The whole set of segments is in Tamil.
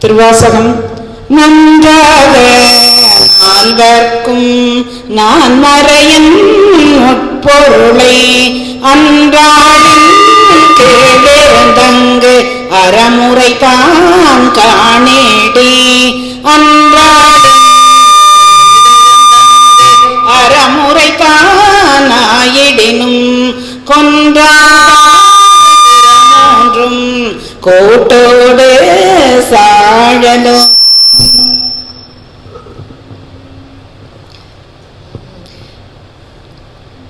திருவாசகம். நன்றாக நால்வர்க்கும் நான் மறையன் பொருளை அன்றாடின் கேளிருந்தங்கு அறமுறை தான் காணேடி. அன்றாடின் அறமுறை தானாயிடினும் கொன்றான்றும் கோட்டோடு சாழலோ.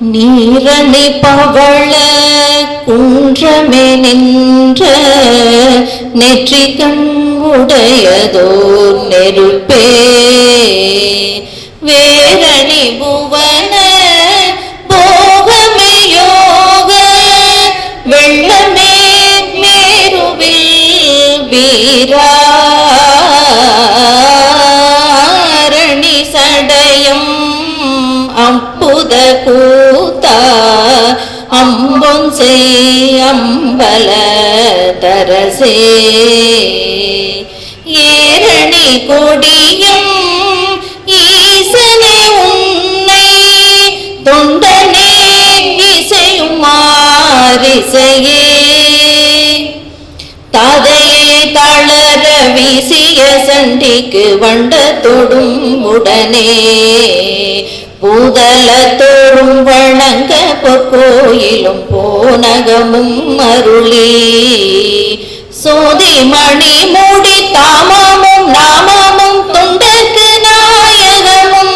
நீரணி பவள குன்றமே நின்ற நெற்றிகண் உடையதோர் நெருப்பே வேரணி புவன போகமே யோக வெள்ளமே மேருவில் வீராரணி சடயம் அம்புத கூத்தா அம்பொன்சே அம்பல தரசே ஏரணி கொடியம் ஈசனே உன்னை தொண்டனே இசையும் மாரிசையே தாதையே தளர வீசிய சண்டிக்கு வண்ட தொடும் உடனே பூதலத்தோடும் வணங்க பொற்கோயிலும் போனகமும் அருளி சோதி மணி மூடி தாமமும் நாமமும் தொண்டர்க்கு நாயகமும்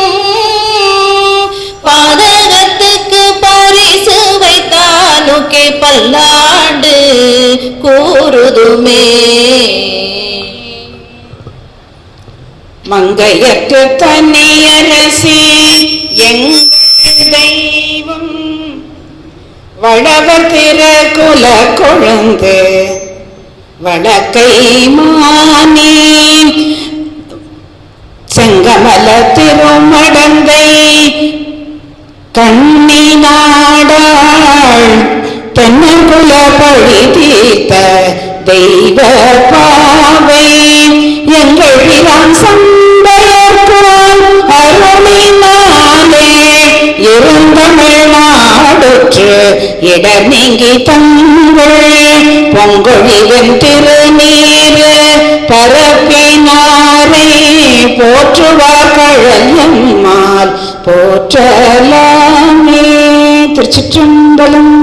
பாதகத்துக்கு பரிசு வைத்தானுக்கே பல்லாண்டு கூறுதுமே. மங்கையற்ற தனியரசி எங்கள் தெய்வம் வளவர் திற குல கொழுந்து வடக்கை மானே செங்கமல திருமடந்தை கண்ணி நாடாள் தென்னகுல பழி தீர்த்த தெய்வ பாவை எங்கள் பிரான் சண்டையர்கோள் அருளினாலே இருந்தமிழ் நாடுற்று இடர் நீங்கி தங்கள் பொங்கொழிவன் திருநீர் பரப்பினாரை போற்றுவார் கழன்மால் போற்றலாமே. திருச்சிற்றம்பலம்.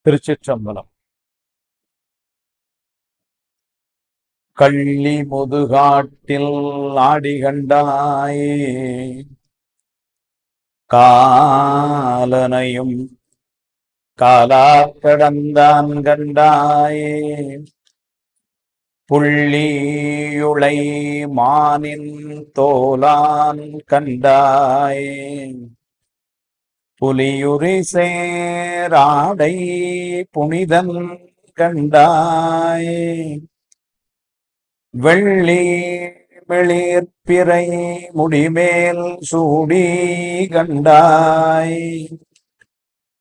திருச்சிற்றம்பலம். கள்ளி முதுகாட்டில் ஆடிகண்டாய் காலனையும் காலாக்கடந்தான் கண்டாய் புள்ளியுளை மானின் தோலான் கண்டாய் புலியுரி சேராடை புனிதன் கண்டாய் வெள்ளி வெளிர்பிறை முடிமேல் சூடி கண்டாய்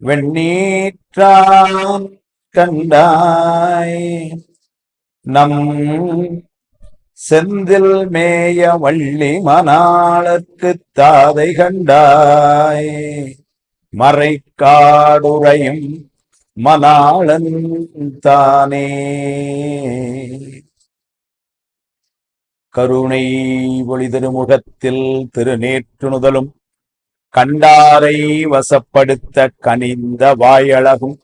வெண்ணீற்றான் கண்டாய் நம் செந்தில் மேய வள்ளி மணாளர்க்கு தாதை கண்டாய் மறைக்காடுரையும் மணாளன் தானே. கருணை ஒளி திருமுகத்தில் திருநேற்றுணுதலும் கண்டாரை வசப்படுத்த கனிந்த வாயழகும்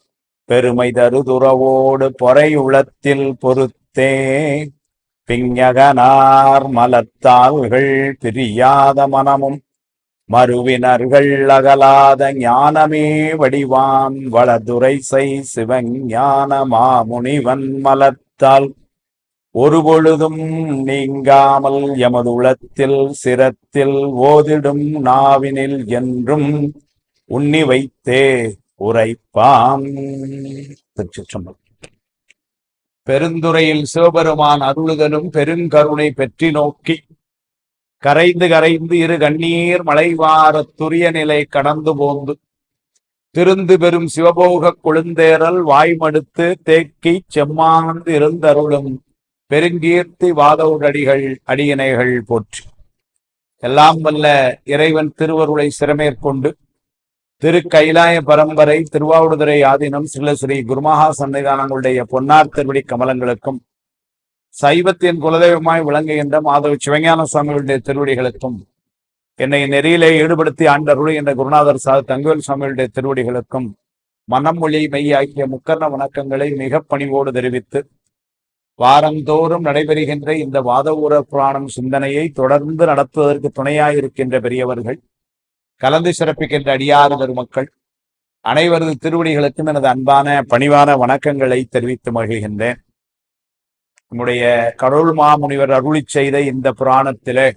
பெருமை தருதுறவோடு பொறையுளத்தில் பொறுத்தே பிஞகனார் மலத்தாள்கள் பிரியாத மனமும் மறுவினர்கள் அகலாத ஞானமே வடிவான் வளதுரைசை சிவஞான மாமுனிவன் மலத்தால் ஒருபொழுதும் நீங்காமல் எமது உளத்தில் சிரத்தில் ஓதிடும் நாவினில் என்றும் உண்ணி வைத்தே உரைப்பான். திருச்சிற்றம்பலம். பெருந்துறையில் சிவபெருமான் அருளுதலும் பெருங்கருணை பெற்றி நோக்கி கரைந்து கரைந்து இரு கண்ணீர் மலைவார துரிய நிலை கடந்து போந்து திருந்து பெரும் சிவபோக கொழுந்தேறல் வாய்மடுத்து தேக்கி செம்மாந்து இருந்தருளும் பெருங்கீர்த்தி வாதவுடடிகள் அடியினைகள் போற்றி. எல்லாம் வல்ல இறைவன் திருவருளை சிறமேற்கொண்டு திரு கைலாய பரம்பரை திருவாவடுதுறை ஆதீனம் ஸ்ரீ குருமகா சன்னிதானங்களுடைய பொன்னார் திருவடி கமலங்களுக்கும் சைவத்தின் குலதெய்வமாய் விளங்குகின்ற மாதவ சிவஞான சுவாமிகளுடைய திருவடிகளுக்கும் என்னை நெறியிலே ஈடுபடுத்தி ஆண்டருளை என்ற குருநாதர் தங்கவேல் சுவாமிகளுடைய திருவடிகளுக்கும் மனம் மொழி மெய் ஆகிய முக்கர்ண வணக்கங்களை மிக பணிவோடு தெரிவித்து வாரந்தோறும் நடைபெறுகின்ற இந்த வாதவூர புராணம் சிந்தனையை தொடர்ந்து நடத்துவதற்கு துணையாயிருக்கின்ற பெரியவர்கள், கலந்து சிறப்பிக்கின்ற அடியாறு பெருமக்கள் அனைவரது திருவடிகளுக்கும் எனது அன்பான பணிவான வணக்கங்களை தெரிவித்து மகிழ்கின்றேன். நம்முடைய கடவுள் மாமுனிவர் அருளி செய்த இந்த புராணத்திலே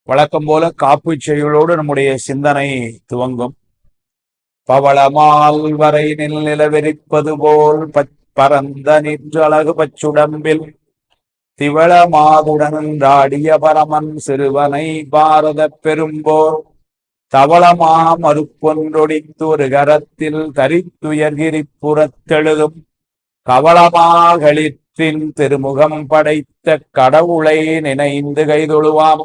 வழக்கம் போல காப்பு செய்களோடு நம்முடைய சிந்தனை துவங்கும். பவளமால் வரை நிலவெறிப்பது போல் பரந்த நின்று அழகு பச்சுடம்பில் திவளமாதுடன்றாடிய பரமன் சிறுவனை பாரத பெரும்போர் தவளமா மறுப்பொன்றொடித்து ஒரு கரத்தில் தரித்துயர்கிரி புறத்தெழுதும் கவளமாகளிற்றின் திருமுகம் படைத்த கடவுளை நினைந்து கைதொழுவாம்.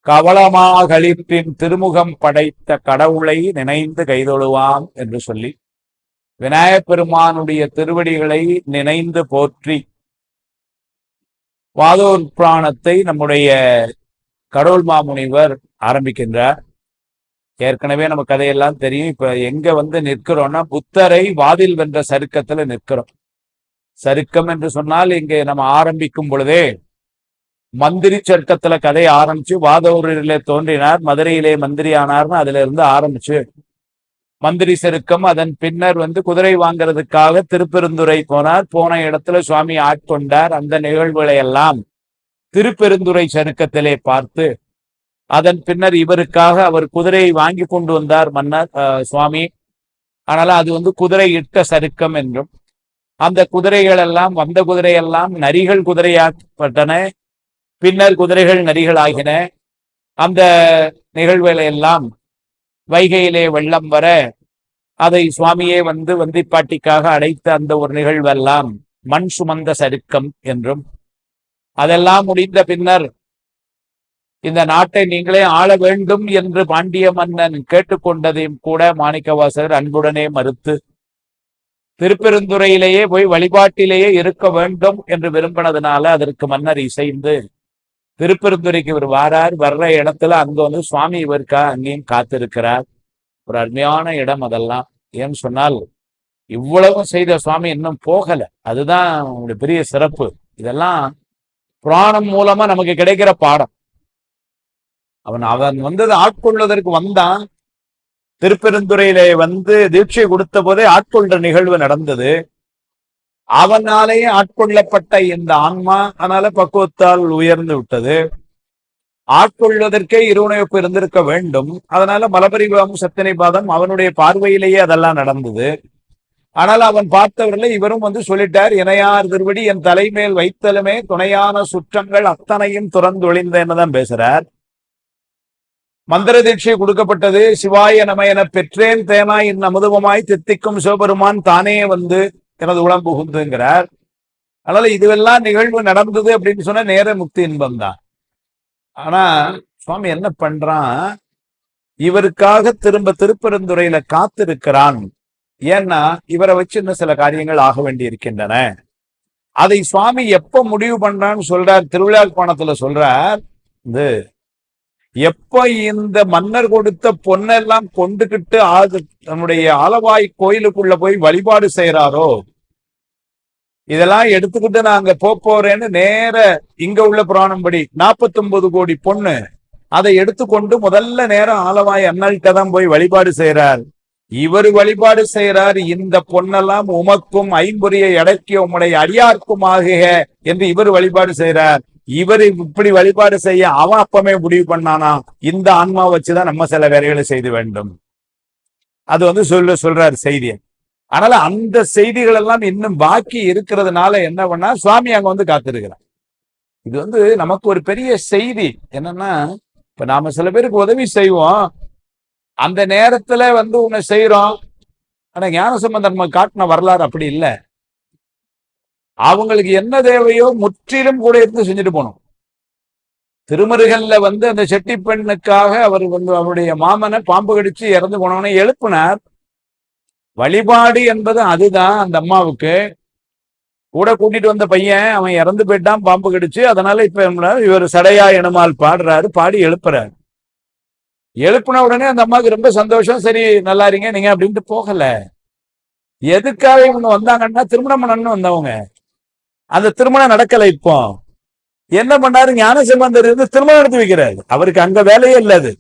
கவளமாகளிற்றின் திருமுகம் படைத்த கடவுளை நினைந்து கைதொழுவாம் என்று சொல்லி விநாயகப் பெருமானுடைய திருவடிகளை நினைந்து போற்றி வாதவூர் புராணத்தை நம்முடைய கடவுள் மாமுனிவர் ஆரம்பிக்கின்றார். ஏற்கனவே நம்ம கதையெல்லாம் தெரியும். இப்ப எங்க நிற்கிறோம்னா புத்தரை வாதில் வென்ற சருக்கத்துல நிற்கிறோம். சருக்கம் என்று சொன்னால் இங்கே நம்ம ஆரம்பிக்கும் பொழுதே மந்திரி சருக்கத்துல கதையை ஆரம்பிச்சு வாதவூரிலே தோன்றினார், மதுரையிலே மந்திரி ஆனார்னு அதுல இருந்து ஆரம்பிச்சு மந்திரி சருக்கம். அதன் பின்னர் குதிரை வாங்கிறதுக்காக திருப்பெருந்துறை போனார். போன இடத்துல சுவாமி ஆட்கொண்டார். அந்த நிகழ்வுகளை எல்லாம் திருப்பெருந்துறை சருக்கத்திலே பார்த்து அதன் பின்னர் இவருக்காக அவர் குதிரையை வாங்கி கொண்டு வந்தார் மன்னர் சுவாமி. அதனால அது குதிரை இட்ட சருக்கம் என்றும், அந்த குதிரைகள் எல்லாம் வந்த குதிரையெல்லாம் நரிகள் குதிரையாக்கப்பட்டன. பின்னர் குதிரைகள் நரிகள் ஆகின. அந்த நிகழ்வுகளை எல்லாம் வைகையிலே வெள்ளம் வர அதை சுவாமியே வந்திப்பாட்டிக்காக அடைத்த அந்த ஒரு நிகழ்வெல்லாம் மண் சுமந்த சருக்கம் என்றும், அதெல்லாம் முடிந்த பின்னர் இந்த நாட்டை நீங்களே ஆள வேண்டும் என்று பாண்டிய மன்னன் கேட்டுக்கொண்டதையும் கூட மாணிக்கவாசகர் அன்புடனே மறுத்து திருப்பெருந்துறையிலேயே போய் வழிபாட்டிலேயே இருக்க வேண்டும் என்று விரும்பினதுனால அதற்கு மன்னர் இசைந்து திருப்பெருந்துறைக்கு இவர் வாரார். வர்ற இடத்துல அங்க சுவாமி இவருக்கா அங்கேயும் காத்திருக்கிறார். ஒரு அருமையான இடம் அதெல்லாம். ஏன்னு சொன்னால் இவ்வளவு செய்த சுவாமி இன்னும் போகல. அதுதான் பெரிய சிறப்பு. இதெல்லாம் புராணம் மூலமா நமக்கு கிடைக்கிற பாடம். அவன் ஆட்கொள்வதற்கு வந்தான். திருப்பெருந்துறையிலே தீட்சை கொடுத்த போதே ஆட்கொள்ற நிகழ்வு நடந்தது. அவனாலேயே ஆட்கொள்ளப்பட்ட இந்த ஆன்மா அதனால பக்குவத்தால் உயர்ந்து விட்டது. ஆட்கொள்வதற்கே இருவுணைப்பு இருந்திருக்க வேண்டும். அதனால மலபரிவாம் சத்தினை பாதம் அவனுடைய பார்வையிலேயே அதெல்லாம் நடந்தது. ஆனால் அவன் பார்த்தவர்கள இவரும் சொல்லிட்டார், இணையார் திருவடி என் தலைமேல் வைத்தலுமே துணையான சுற்றங்கள் அத்தனையும் துறந்தொழிந்தேன்னு தான் பேசுறார். மந்திர தீட்சை கொடுக்கப்பட்டது. சிவாய நம என பெற்றேன் தேனாய் என் அமுதமாய் தித்திக்கும் சிவபெருமான் தானே எனது உளம் புகுந்துங்கிறார். அதனால இதுவெல்லாம் நிகழ்வு நடந்தது அப்படின்னு சொன்னா நேர முக்தி இன்பம் தான். ஆனா சுவாமி என்ன பண்றான், இவருக்காக திரும்ப திருப்பெருந்துறையில காத்திருக்கிறான். ஏன்னா இவரை வச்சு இன்னும் சில காரியங்கள் ஆக வேண்டி இருக்கின்றன. அதை சுவாமி எப்ப முடிவு பண்றான்னு சொல்றார், திருவிழாப்பணத்துல சொல்றார். இது எப்ப இந்த மன்னர் கொடுத்த பொன்னெல்லாம் கொண்டுகிட்டு தன்னுடைய ஆலவாய் கோயிலுக்குள்ள போய் வழிபாடு செய்யறாரோ, இதெல்லாம் எடுத்துக்கிட்டு நான் அங்க போறேன்னு நேர இங்க உள்ள புராணம் படி 49 கோடி பொண்ணு அதை எடுத்துக்கொண்டு முதல்ல நேரம் ஆலவாய் அண்ணல்கிட்ட தான் போய் வழிபாடு செய்யறார். இவர் வழிபாடு செய்யறார், இந்த பொன்னெல்லாம் உமக்கும் ஐம்பொறியை அடக்கிய உம்முடைய அடியார்க்கும் ஆகுக என்று இவர் வழிபாடு செய்யறார். இவர் இப்படி வழிபாடு செய்ய அவன் அப்பமே முடிவு பண்ணானா, இந்த ஆன்மா வச்சுதான் நம்ம சில வேலைகளை செய்து வேண்டும். அது சொல்றாரு செய்தியை. அதனால அந்த செய்திகள் எல்லாம் இன்னும் பாக்கி இருக்கிறதுனால என்ன பண்ணா சுவாமி அங்க காத்திருக்கிறார். இது நமக்கு ஒரு பெரிய செய்தி என்னன்னா, இப்ப நாம சில பேருக்கு உதவி செய்வோம், அந்த நேரத்துல உன்னை செய்யறோம். ஆனா ஞானசம்பந்தர் நம்ம காட்டின வரலாறு அப்படி இல்லை. அவங்களுக்கு என்ன தேவையோ முற்றிலும் கூட இருந்து செஞ்சுட்டு போனோம். திருமருகல்ல அந்த செட்டி பெண்ணுக்காக அவர் அவருடைய மாமனை பாம்பு கடிச்சு இறந்து போனவனை எழுப்பினார். வழிபாடு என்பது அதுதான். அந்த அம்மாவுக்கு கூட கூட்டிட்டு வந்த பையன் அவன் இறந்து போயிட்டான் பாம்பு கடிச்சு. அதனால இப்ப இவர் சடையா எனுமால் பாடுறாரு, பாடி எழுப்புறாரு. எழுப்புன உடனே அந்த அம்மாவுக்கு ரொம்ப சந்தோஷம். சரி நல்லா இருங்க நீங்க அப்படின்ட்டு போகல. எதுக்காக இவங்க வந்தாங்கன்னா திருமணம் பண்ணணும்னு வந்தவங்க. அந்த திருமணம் நடக்கல. இப்போ என்ன பண்ணாரு, ஞானசம்பந்தர் திருமணம் நடத்தி வைக்கிறாரு. அவருக்கு அங்க வேலையே இல்லாது.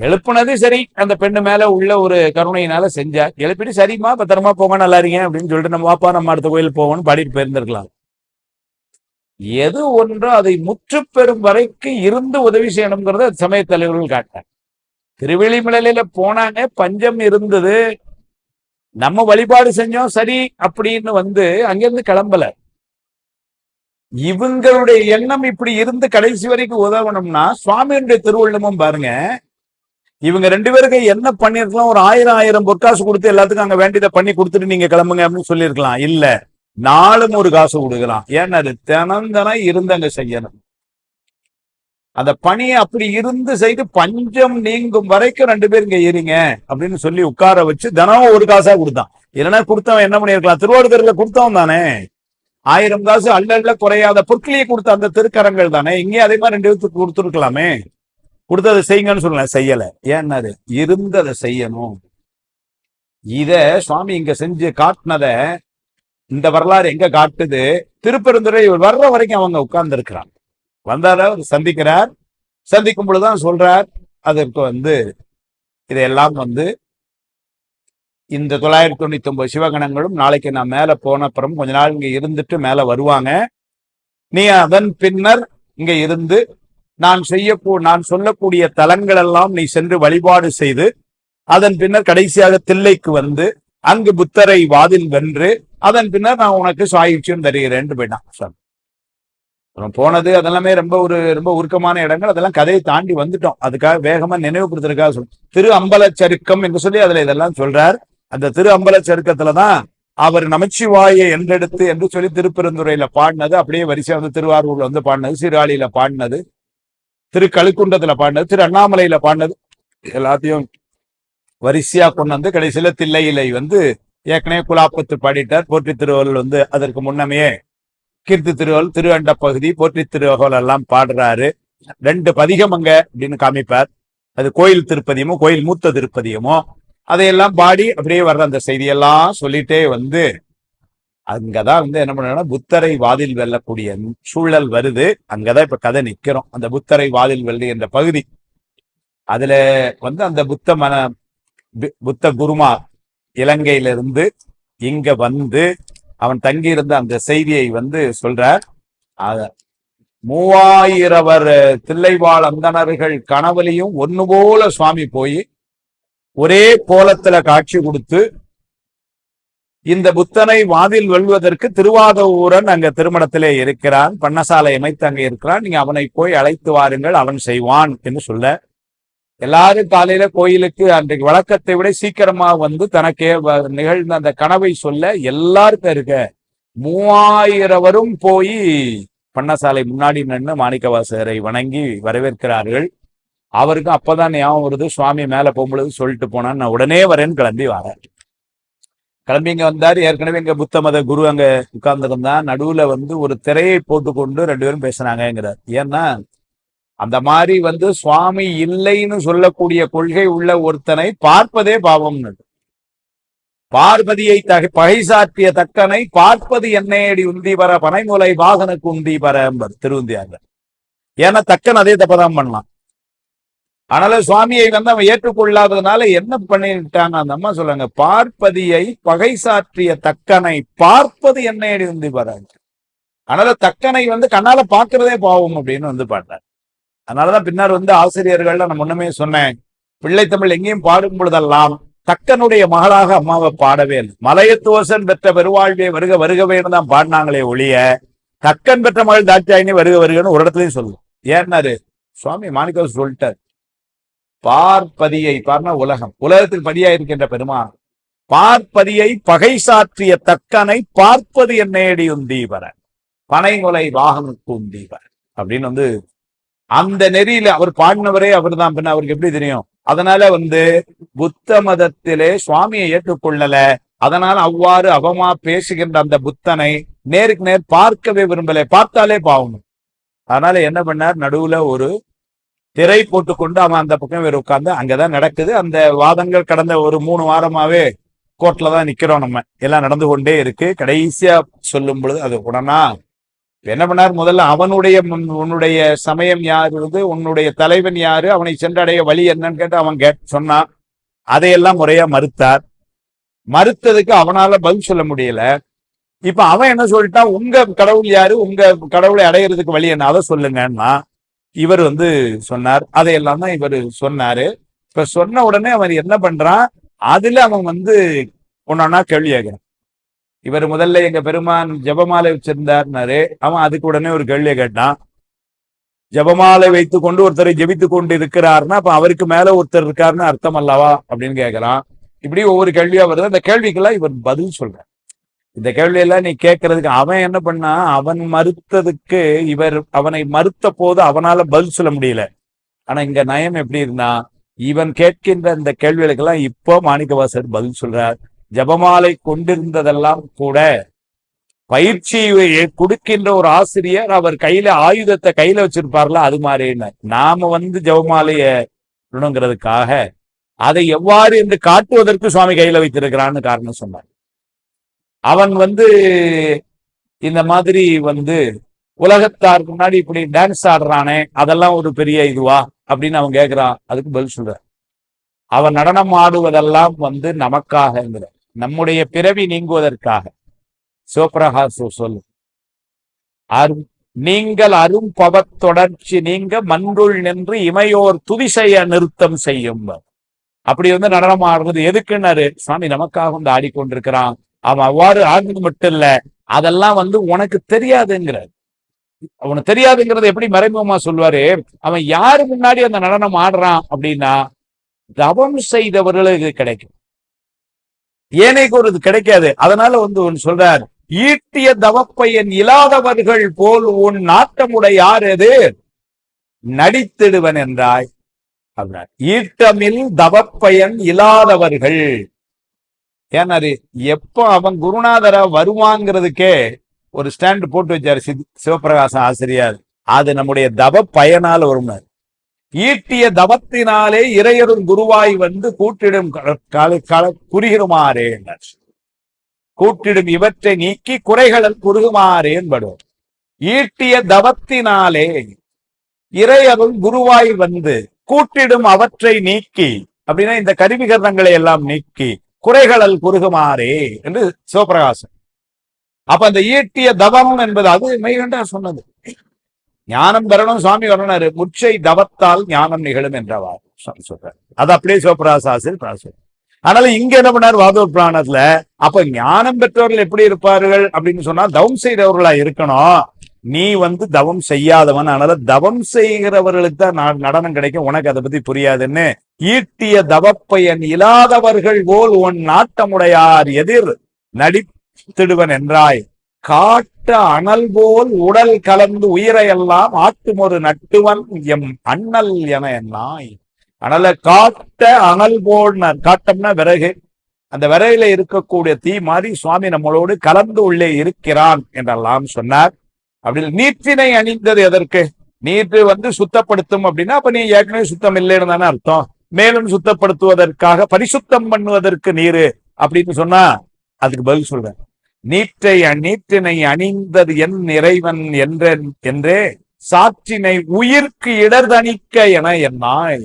எழுப்புனது சரி, அந்த பெண்ணு மேல உள்ள ஒரு கருணையினால செஞ்சார். எழுப்பிட்டு சரிம்மா பத்திரமா போங்க நல்லா இருங்க அப்படின்னு சொல்லிட்டு நம்ம வாப்பா நம்ம அடுத்த கோயில் போவோம்னு பாடிட்டு போயிருந்திருக்கலாம். எது ஒன்றோ அதை முற்று பெறும் வரைக்கும் இருந்து உதவி செய்யணுங்கிறத சமய தலைவர்கள் காட்டார். திருவெளிமலையில போனாங்க, பஞ்சம் இருந்தது, நம்ம வழிபாடு செஞ்சோம் சரி அப்படின்னு அங்கிருந்து கிளம்பல. இவங்களுடைய எண்ணம் இப்படி இருந்து கடைசி வரைக்கும் உதவணும்னா சுவாமியுடைய திருவள்ளமும் பாருங்க. இவங்க 2 பேருக்கு என்ன பண்ணிருக்கலாம், ஒரு 1000 பொற்காசு கொடுத்து எல்லாத்துக்கும் அங்க வேண்டியதை பண்ணி கொடுத்துட்டு நீங்க கிளம்புங்க அப்படின்னு சொல்லியிருக்கலாம். இல்ல, நாளும் ஒரு காசு கொடுக்கலாம். ஏன்னா அது தினம் இருந்து அங்க செய்யணும். அந்த பணியை அப்படி இருந்து செய்து பஞ்சம் நீங்கும் வரைக்கும் 2 பேர் இங்க ஏறிங்க அப்படின்னு சொல்லி உட்கார வச்சு தினமும் ஒரு காசா கொடுத்தான். இல்லைன்னா கொடுத்தவன் என்ன பண்ணிருக்கலாம், திருவாரூர்ல கொடுத்தவன் தானே 1000 காசு அல்ல குறையாத பொற்களையே கொடுத்த அந்த திருக்கரங்கள் தானே. இங்கே அதே மாதிரி 2 பேருக்கு கொடுத்துருக்கலாமே. கொடுத்ததை செய்யுங்கன்னு சொல்லல, செய்யல. ஏன்னாரு இருந்து அதை செய்யணும். இத சுவாமி இங்க செஞ்சு காட்டினத இந்த வரலாறு எங்க காட்டுது, திருப்பெருந்துறை வர்ற வரைக்கும் அவங்க உட்கார்ந்து இருக்கிறாங்க. வந்தார சந்திக்கிறார். சந்திக்கும் பொழுதுதான் சொல்றார், அதற்கு இதையெல்லாம் இந்த 999 சிவகணங்களும் நாளைக்கு நான் மேல போன அப்புறம் கொஞ்ச நாள் இங்க இருந்துட்டு மேல வருவாங்க. நீ அதன் பின்னர் இங்க இருந்து நான் சொல்லக்கூடிய தலங்கள் எல்லாம் நீ சென்று வழிபாடு செய்து அதன் பின்னர் கடைசியாக தில்லைக்கு அங்கு புத்தரை வாதில் வென்று அதன் பின்னர் நான் உனக்கு சாயுச்சியம் தருகிறேன்னு போயிட்டான். போனது அதெல்லாமே ரொம்ப உருக்கமான இடங்கள். அதெல்லாம் கதையை தாண்டி வந்துட்டோம். அதுக்காக வேகமா நினைவுபடுத்துறதுக்காக திரு அம்பலச்சருக்கம் என்று சொல்லி அதுல இதெல்லாம் சொல்றார். அந்த திரு அம்பலச்சருக்கத்துலதான் அவர் நமச்சிவாயை என்றெடுத்து என்று சொல்லி திருப்பெருந்துறையில பாடினது, அப்படியே வரிசையா திருவாரூர்ல பாடினது, சீர்காழியில பாடினது, திரு கழுக்குன்றத்துல பாடினது, திரு அண்ணாமலையில பாடினது, எல்லாத்தையும் வரிசையா கொண்டு கடைசியில தில்லையிலை ஏற்கனவே குலாப்பத்து பாடிட்டார். போற்றி திருவள்ளுவர் அதற்கு முன்னமே கீர்த்தி திருவள் திருவண்ட பகுதி போற்றி திருவகோல் எல்லாம் பாடுறாரு. 2 பதிகம் அங்க அப்படின்னு காமிப்பார். அது கோயில் திருப்பதியமோ கோயில் மூத்த திருப்பதியமோ அதையெல்லாம் பாடி அப்படியே வர்ற அந்த செய்தியெல்லாம் சொல்லிட்டே அங்கதான் என்ன பண்ணா புத்தரை வாதில் வெல்லக்கூடிய சூழல் வருது. அங்கதான் இப்ப கதை நிக்கிறோம். அந்த புத்தரை வாதில் வெல்லு என்ற பகுதி. அதுல அந்த புத்த குருமார் இலங்கையிலிருந்து இங்க அவன் தங்கியிருந்த அந்த செய்தியை சொல்றார். 3000 தில்லைவாழ் அந்தணர்கள் கனவுலையும் ஒண்ணு போல சுவாமி போய் ஒரே கோலத்துல காட்சி கொடுத்து இந்த புத்தனை வாதில் வெல்வதற்கு திருவாதூரன் அங்க திருமணத்திலே இருக்கிறான், பண்ணசாலை அமைத்து அங்க இருக்கிறான், நீங்க அவனை போய் அழைத்து வாருங்கள், அவன் செய்வான் என்று சொல்ல எல்லாரும் காலையில கோயிலுக்கு அன்றைக்கு வழக்கத்தை விட சீக்கிரமா தனக்கே நிகழ்ந்த அந்த கனவை சொல்ல எல்லாருக்கும் இருக்க 3000 போய் பண்ணசாலை முன்னாடி நின்று மாணிக்கவாசகரை வணங்கி வரவேற்கிறார்கள். அவருக்கும் அப்பதான் ஞாபகம் வருது, சுவாமி மேல போகும்பொழுது சொல்லிட்டு போனான்னு நான் உடனே வரேன்னு கிளம்பி வரேன். கிளம்பி இங்க வந்தாரு. ஏற்கனவே இங்க புத்த மத குரு அங்க உட்கார்ந்துருந்தா. நடுவுல ஒரு திரையை போட்டுக்கொண்டு 2 பேரும் பேசினாங்கிறார். ஏன்னா அந்த மாதிரி சுவாமி இல்லைன்னு சொல்லக்கூடிய கொள்கை உள்ள ஒருத்தனை பார்ப்பதே பாவம்னு. பார்வதியை பகை சாற்றிய தக்கனை பார்ப்பது என்னையடி உந்தி வர பனைமுலை வாகனுக்கு உந்தி வர என்பது திருவுந்தியாங்க. ஏன்னா தக்கன் அதே தப்பதான் பண்ணலாம். அதனால சுவாமியை அவன் ஏற்றுக்கொள்ளாததுனால என்ன பண்ணிட்டாங்க அந்த அம்மா சொல்லுங்க, பார்ப்பதியை பகை சாற்றிய தக்கனை பார்ப்பது என்னையடி உந்தி வராங்க. அதனால தக்கனை கண்ணால பாக்குறதே பாவம் அப்படின்னு பாட்டார். அதனாலதான் பின்னர் ஆசிரியர்கள் நான் முன்னமே சொன்னேன், பிள்ளை தமிழ் எங்கேயும் பாடும் பொழுதெல்லாம் தக்கனுடைய மகளாக அம்மாவை பாடவே இல்லை. மலையத்துவசன் பெற்ற பெருவாழ்வே வருக வருகவேன்னு தான் பாடினாங்களே ஒழிய தக்கன் பெற்ற மகள் தாட்சாயினி வருக வருகன்னு ஒரு இடத்துலயும் சொல்லும். ஏன்னாரு சுவாமி மாணிக்கவாசகர் சொல்லிட்டார், பார்ப்பதியை பார்னா உலகம், உலகத்தில் பதியா இருக்கின்ற பெருமான், பார்ப்பதியை பகை சாற்றிய தக்கனை பார்ப்பது என்னையடி உந்தீவர பனைமுலை வாகனுக்கு உந்தீவர அப்படின்னு அந்த நெறியில அவர் பாடினவரே அவர் தான். பின்ன அவருக்கு எப்படி தெரியும்? அதனால புத்த மதத்திலே சுவாமியை ஏற்றுக்கொள்ளல. அதனால அவ்வாறு அவமா பேசுகின்ற அந்த புத்தனை நேருக்கு நேர் பார்க்கவே விரும்பல, பார்த்தாலே பாவம். அதனால என்ன பண்ணார், நடுவுல ஒரு திரை போட்டுக்கொண்டு அவன் அந்த பக்கம் வேற உட்கார்ந்து அங்கதான் நடக்குது அந்த வாதங்கள். கடந்த ஒரு 3 வாரமாவே கோர்ட்ல தான் நிக்கிறோம், நம்ம எல்லாம் நடந்து கொண்டே இருக்கு. கடைசியா சொல்லும் பொழுது அது உடனா என்ன பண்ணார், முதல்ல அவனுடைய உன்னுடைய சமயம் யாரு, உன்னுடைய தலைவன் யாரு, அவனை சென்றடைய வழி என்னன்னு கேட்டு அவன் சொன்னான். அதையெல்லாம் முறையா மறுத்தார். மறுத்ததுக்கு அவனால பதில் சொல்ல முடியல. இப்ப அவன் என்ன சொல்லிட்டான், உங்க கடவுள் யாரு, உங்க கடவுளை அடையிறதுக்கு வழி என்ன, அதை சொல்லுங்கன்னா இவர் சொன்னார். அதையெல்லாம் தான் இவர் சொன்னாரு. இப்ப சொன்ன உடனே அவன் என்ன பண்றான், அதுல அவன் ஒன்னா கேள்வி கேட்கிறான். இவர் முதல்ல எங்க பெருமான் ஜபமாலை வச்சிருந்தார்னாரு. அவன் அதுக்கு உடனே ஒரு கேள்வியை கேட்டான், ஜபமாலை வைத்துக் கொண்டு ஒருத்தரை ஜெபித்துக் கொண்டு இருக்கிறாருன்னா அப்ப அவருக்கு மேல ஒருத்தர் இருக்காருன்னு அர்த்தம் அல்லவா அப்படின்னு கேட்கிறான். இப்படி ஒவ்வொரு கேள்வியா வருது. அந்த கேள்விக்கெல்லாம் இவர் பதில் சொல்றார். இந்த கேள்வியெல்லாம் நீ கேட்கறதுக்கு அவன் என்ன பண்ணா, அவன் மறுத்ததுக்கு இவர் அவனை மறுத்த போது அவனால பதில் சொல்ல முடியல. ஆனா இங்க நயம் எப்படி இருந்தா, இவன் கேட்கின்ற இந்த கேள்விகளுக்கெல்லாம் இப்போ மாணிக்கவாசகர் பதில் சொல்றார். ஜபமாலை கொண்டிருந்ததெல்லாம் கூட பயிற்சியை கொடுக்கின்ற ஒரு ஆசிரியர் அவர் கையில ஆயுதத்தை கையில வச்சிருப்பார்ல, அது மாதிரி நாம ஜபமாலைய விடணுங்கிறதுக்காக அதை எவ்வாறு என்று காட்டுவதற்கு சுவாமி கையில வைத்திருக்கிறான்னு காரணம் சொன்னார். அவன் இந்த மாதிரி உலகத்தாருக்கு முன்னாடி இப்படி டான்ஸ் ஆடுறானே, அதெல்லாம் ஒரு பெரிய இதுவா அப்படின்னு அவன் கேட்கிறான். அதுக்கு பதில் சொல்ற, அவன் நடனம் ஆடுவதெல்லாம் நமக்காக, நம்முடைய பிறவி நீங்குவதற்காக. சிவபிரகாசு சொல்லு, நீங்கள் அரும் பவத்தொடர்ச்சி நீங்க மன்றுள் நின்று இமையோர் துதிசெய்ய நிறுத்தம் செய்யும். அப்படி நடனம் ஆடுறது எதுக்குன்னாரு, சுவாமி நமக்காக ஆடிக்கொண்டிருக்கிறான். அவன் அவ்வாறு ஆடுறது மட்டும் இல்ல, அதெல்லாம் உனக்கு தெரியாதுங்கிறார். அவனுக்கு தெரியாதுங்கிறத எப்படி மறைமுகமா சொல்வாரு, அவன் யாரு முன்னாடி அந்த நடனம் ஆடுறான் அப்படின்னா தவம் செய்தவர்களுக்கு கிடைக்கும், ஏனைக்கு ஒரு இது கிடைக்காது. அதனால சொல்றார், ஈட்டிய தவப்பையன் இல்லாதவர்கள் போல் உன் நாட்டமுடைய யார் எது நடித்திடுவன் என்றாய் அப்படின்னா, ஈட்டமில் தவப்பயன் இல்லாதவர்கள். ஏன்னாரு எப்ப அவன் குருநாதரா வருவாங்கிறதுக்கே ஒரு ஸ்டாண்ட் போட்டு வச்சாரு சிவபிரகாசம் ஆசிரியர். அது நம்முடைய தவ பயனால் வரும்னார். ஈட்டிய தவத்தினாலே இறையரும் குருவாய் கூட்டிடும் குறுகிடுமாறே, கூட்டிடும் இவற்றை நீக்கி குறைகள் குறுகுமாறே என்படும். ஈட்டிய தவத்தினாலே இறையரும் குருவாய் கூட்டிடும் அவற்றை நீக்கி அப்படின்னா இந்த கருவிகரணங்களை எல்லாம் நீக்கி குறைகளல் குறுகுமாறே என்று சிவபிரகாசம். அப்ப அந்த ஈட்டிய தவம் என்பது அது மெய்கண்டா சொன்னது. ஞானம் பெறணும் சுவாமி வரணும்னாரு, முச்சை தவத்தால் ஞானம் நிகழும் என்றவார் சொல்றாரு. அது அப்படியே சிவபிரகாசாசிரியர். அதனால இங்க என்ன பண்ணார் வாதூர் புராணத்துல, அப்ப ஞானம் பெற்றவர்கள் எப்படி இருப்பார்கள் அப்படின்னு சொன்னா தவம் செய்தவர்களா இருக்கணும். நீ தவம் செய்யாதவன், அதனால தவம் செய்கிறவர்களுக்கு தான் நடனம் கிடைக்கும், உனக்கு அதை பத்தி புரியாதுன்னு ஈட்டிய தவப்பயன் இல்லாதவர்கள் போல் உன் நாட்டமுடையார் எதிர் நடித்திடுவன் என்றாய். காட்ட அனல் போல் உடல் கலந்து உயிரையெல்லாம் ஆட்டும் ஒரு நட்டுவன் எம் அண்ணல் என என்னாய். அனல காட்ட அனல் போல், காட்டம்னா விறகு, அந்த விரையில இருக்கக்கூடிய தீ மாதிரி சுவாமி நம்மளோடு கலந்து உள்ளே இருக்கிறான் என்றெல்லாம் சொன்னார். அப்படி நீற்றினை அணிந்தது எதற்கு? நீற்று சுத்தப்படுத்தும் அப்படின்னா அப்ப நீ ஏற்கனவே சுத்தம் இல்லைன்னு தானே அர்த்தம். மேலும் சுத்தப்படுத்துவதற்காக பரிசுத்தம் பண்ணுவதற்கு நீரு அப்படின்னு சொன்னா அதுக்கு பதில் சொல்றேன். நீற்றினை அணிந்தது என் இறைவன் என்றே சாற்றினை உயிர்க்கு இடர்தணிக்க என என்னாய்.